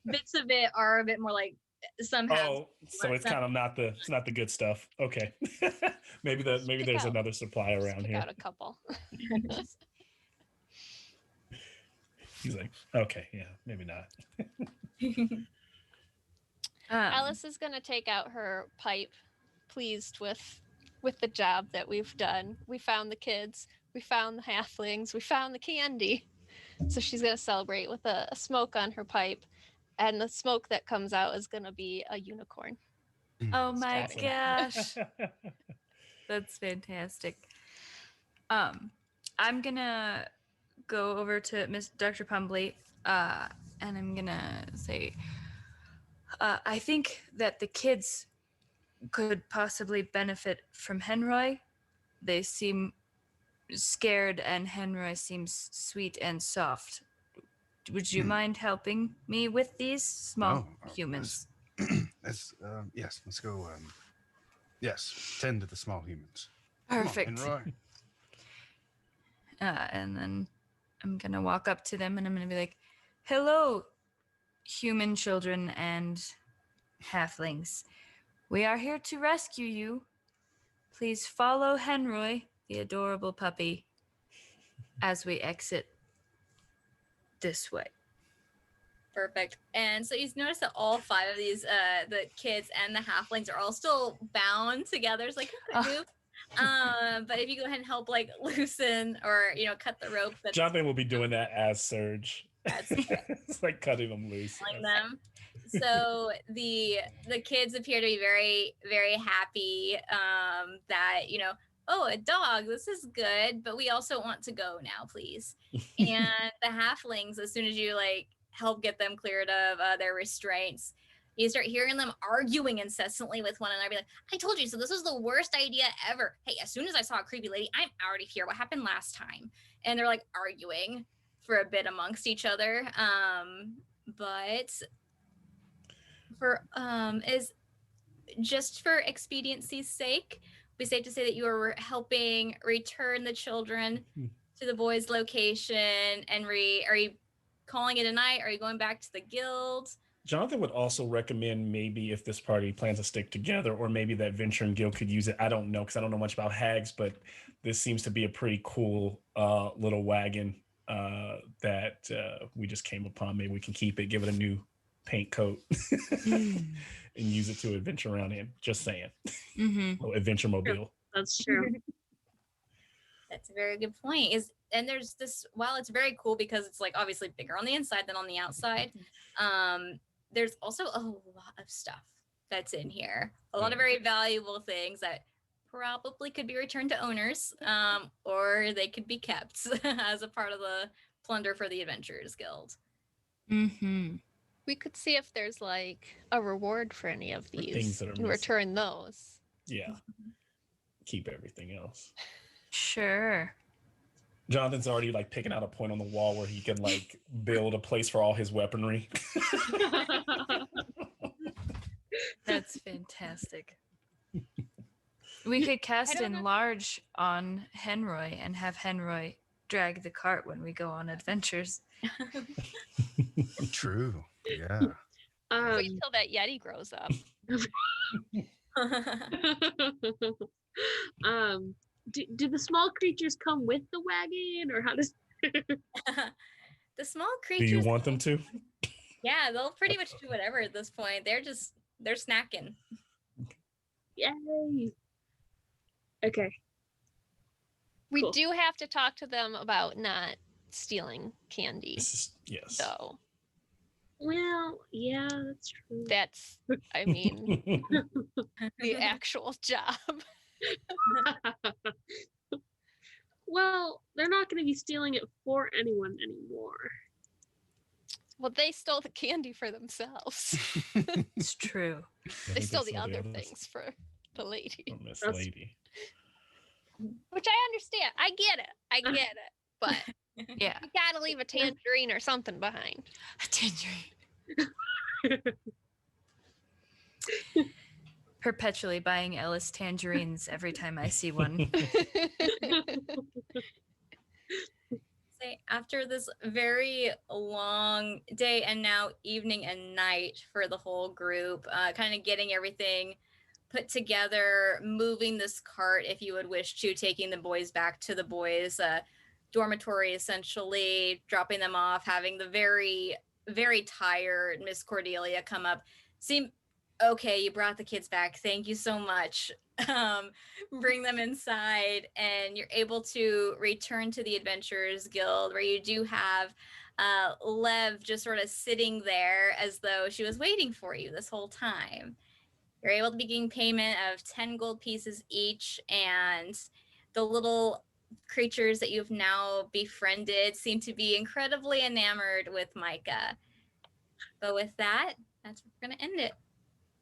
Bits of it are a bit more like somehow. Oh, so it's kind of not the good stuff. Okay. maybe there's another supply around here. Got a couple. He's like, okay, yeah, maybe not. Ellys is gonna take out her pipe, pleased with the job that we've done. We found the kids, we found the halflings, we found the candy. So she's gonna celebrate with a smoke on her pipe, and the smoke that comes out is gonna be a unicorn. Oh my gosh. That's fantastic. I'm gonna go over to Miss Dr. Pumbly, and I'm gonna say, I think that the kids could possibly benefit from Henroy. They seem scared, and Henroy seems sweet and soft. Would you mind helping me with these small humans? Yes, let's go. Yes, tend to the small humans. Perfect. Come on, Henroy. And then I'm going to walk up to them and I'm going to be like, hello, human children and halflings. We are here to rescue you. Please follow Henroy, the adorable puppy, as we exit this way. Perfect. And so you notice that all 5 of these, the kids and the halflings, are all still bound together. It's like, but if you go ahead and help, like, loosen or, cut the rope. Jonathan will be doing that as Surge. It's like cutting them loose. Them. So the kids appear to be very, very happy that, oh, a dog, this is good, but we also want to go now, please. And the halflings, as soon as you, like, help get them cleared of their restraints, you start hearing them arguing incessantly with one another. Be like, I told you so. This is the worst idea ever. Hey, as soon as I saw a creepy lady, I'm already here. What happened last time? And they're, like, arguing for a bit amongst each other. But for is just for expediency's sake, we safe to say that you are helping return the children to the boys' location. And are you calling it a night? Are you going back to the guild? Jonathan would also recommend maybe if this party plans to stick together, or maybe that Venturing Guild could use it. I don't know, because I don't know much about hags, but this seems to be a pretty cool little wagon that we just came upon. Maybe we can keep it, give it a new paint coat, and use it to adventure around in. Just saying. Little adventure mobile. That's true. That's a very good point. And there's this, while it's very cool because it's, like, obviously bigger on the inside than on the outside, there's also a lot of stuff that's in here. A lot of very valuable things that probably could be returned to owners, or they could be kept as a part of the plunder for the Adventurers Guild. We could see if there's, like, a reward for any of these. Things that are missing. Return those. Yeah. Keep everything else. Sure. Jonathan's already, like, picking out a point on the wall where he can, like, build a place for all his weaponry. That's fantastic. We could cast Enlarge on Henroy and have Henroy drag the cart when we go on adventures. True. Yeah. Wait till that Yeti grows up. Do the small creatures come with the wagon, or how does the small Do creatures? you want them to? Yeah, they'll pretty much do whatever at this point. They're snacking. Yay! Okay. We Cool. do have to talk to them about not stealing candy. Yes. So Well, yeah, that's true. that's, I mean, the actual job. Well, they're not going to be stealing it for anyone anymore. Well, they stole the candy for themselves. It's true. They stole the other things for the lady. From this That's- lady. Which I understand. I get it. But Yeah. you gotta leave a tangerine or something behind. A tangerine. Perpetually buying Ellys tangerines every time I see one. Say, after this very long day and now evening and night for the whole group, kind of getting everything put together, moving this cart if you would wish to, taking the boys back to the boys' dormitory, essentially dropping them off, having the very, very tired Miss Cordelia come up. Okay, you brought the kids back. Thank you so much. Bring them inside, and you're able to return to the Adventurers Guild, where you do have Lev just sort of sitting there as though she was waiting for you this whole time. You're able to begin payment of 10 gold pieces each, and the little creatures that you've now befriended seem to be incredibly enamored with Myca. But with that, that's where we're going to end it.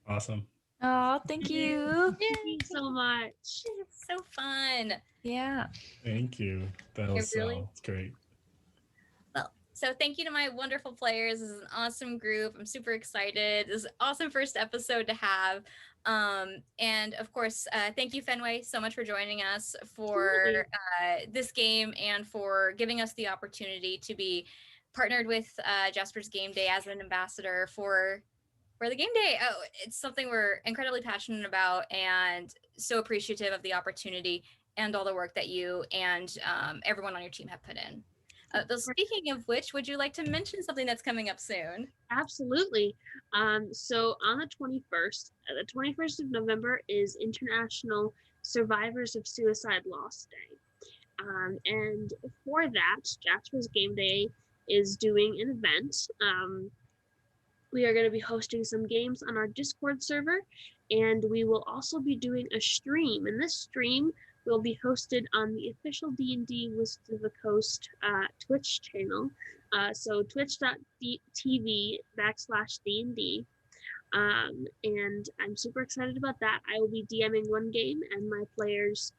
Awesome. Oh, thank you. Thank you so much. It's so fun. Yeah. Thank you. That was really- great. Well, so thank you to my wonderful players. This is an awesome group. I'm super excited. This is an awesome first episode to have. And of course, thank you, Fenway, so much for joining us for this game and for giving us the opportunity to be partnered with Jaspers Game Day as an ambassador for the game day. Oh, it's something we're incredibly passionate about and so appreciative of the opportunity and all the work that you and everyone on your team have put in. Speaking of which, would you like to mention something that's coming up soon? Absolutely. So on the 21st of November is International Survivors of Suicide Loss Day. And for that, Jaspers Game Day is doing an event. We are going to be hosting some games on our Discord server, and we will also be doing a stream. And this stream will be hosted on the official D&D Wizards of the Coast Twitch channel. So twitch.tv/D&D. And I'm super excited about that. I will be DMing one game, and my players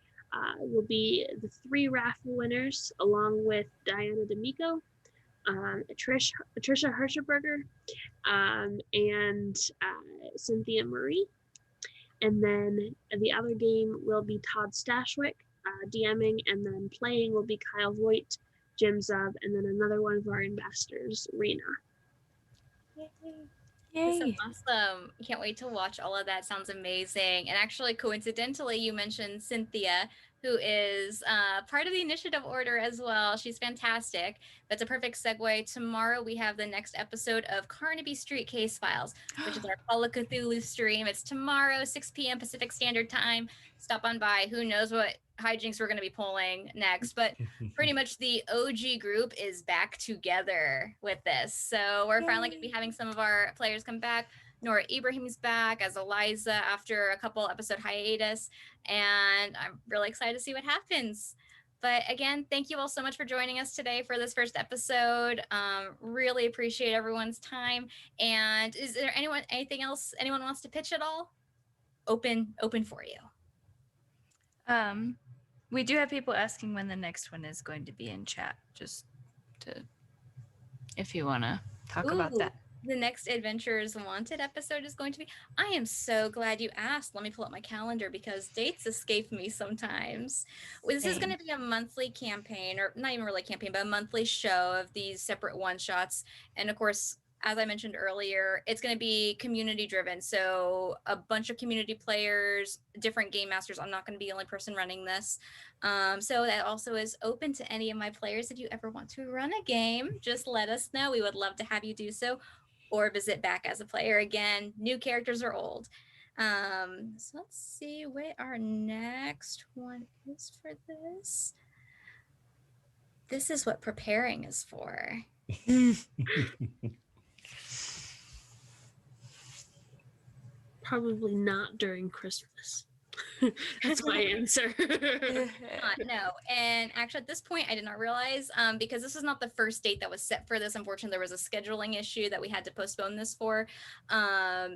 will be the 3 raffle winners, along with Diana D'Amico, Tricia Hirschberger, and Cynthia Marie. And then the other game will be Todd Stashwick DMing, and then playing will be Kyle Voigt, Jim Zub, and then another one of our ambassadors, Rena. Yay. So awesome. Can't wait to watch all of that. Sounds amazing. And actually, coincidentally, you mentioned Cynthia, who is part of the initiative order as well. She's fantastic. That's a perfect segue. Tomorrow, we have the next episode of Carnaby Street Case Files, which is our Call of Cthulhu stream. It's tomorrow, 6 p.m. Pacific Standard Time. Stop on by. Who knows what hijinks we're going to be pulling next, but pretty much the OG group is back together with this. So we're finally going to be having some of our players come back. Nora Ibrahim's back as Eliza after a couple episode hiatus, and I'm really excited to see what happens. But again, thank you all so much for joining us today for this first episode. Really appreciate everyone's time. And is there anything else anyone wants to pitch at all? Open for you. We do have people asking when the next one is going to be in chat, just to, if you want to talk about that. The next Adventurers Wanted episode is going to be, I am so glad you asked. Let me pull up my calendar because dates escape me sometimes. This is going to be a monthly campaign, or not even really a campaign, but a monthly show of these separate one-shots. And of course, as I mentioned earlier, it's going to be community driven. So a bunch of community players, different game masters. I'm not going to be the only person running this. So that also is open to any of my players. If you ever want to run a game, just let us know. We would love to have you do so, or visit back as a player again, new characters or old. So let's see what our next one is for this. This is what preparing is for. Probably not during Christmas. That's my answer. No, and actually at this point I did not realize, because this is not the first date that was set for this. Unfortunately, there was a scheduling issue that we had to postpone this for.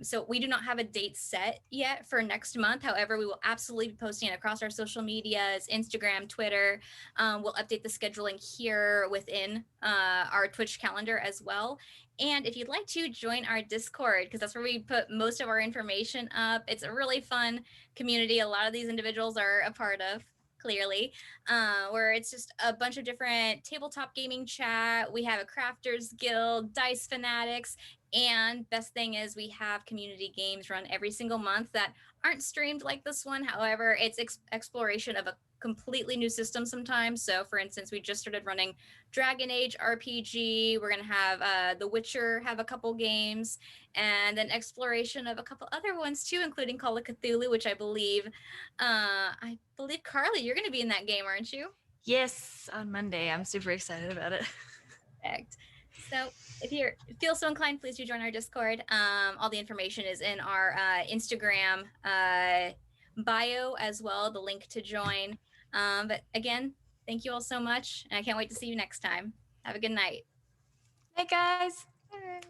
So we do not have a date set yet for next month. However, we will absolutely be posting it across our social medias, Instagram, Twitter. We'll update the scheduling here within our Twitch calendar as well. And if you'd like to join our Discord, because that's where we put most of our information up, it's a really fun community. A lot of these individuals are a part of, clearly, where it's just a bunch of different tabletop gaming chat. We have a crafters guild, dice fanatics, and best thing is we have community games run every single month that aren't streamed like this one. However, it's exploration of a completely new system sometimes. So for instance, we just started running Dragon Age RPG. We're going to have The Witcher have a couple games, and then exploration of a couple other ones too, including Call of Cthulhu, which I believe Carly, you're going to be in that game, aren't you? Yes, on Monday. I'm super excited about it. Perfect. So if you feel so inclined, please do join our Discord. All the information is in our Instagram bio as well, the link to join. But again, thank you all so much, and I can't wait to see you next time. Have a good night. Hey guys. Bye.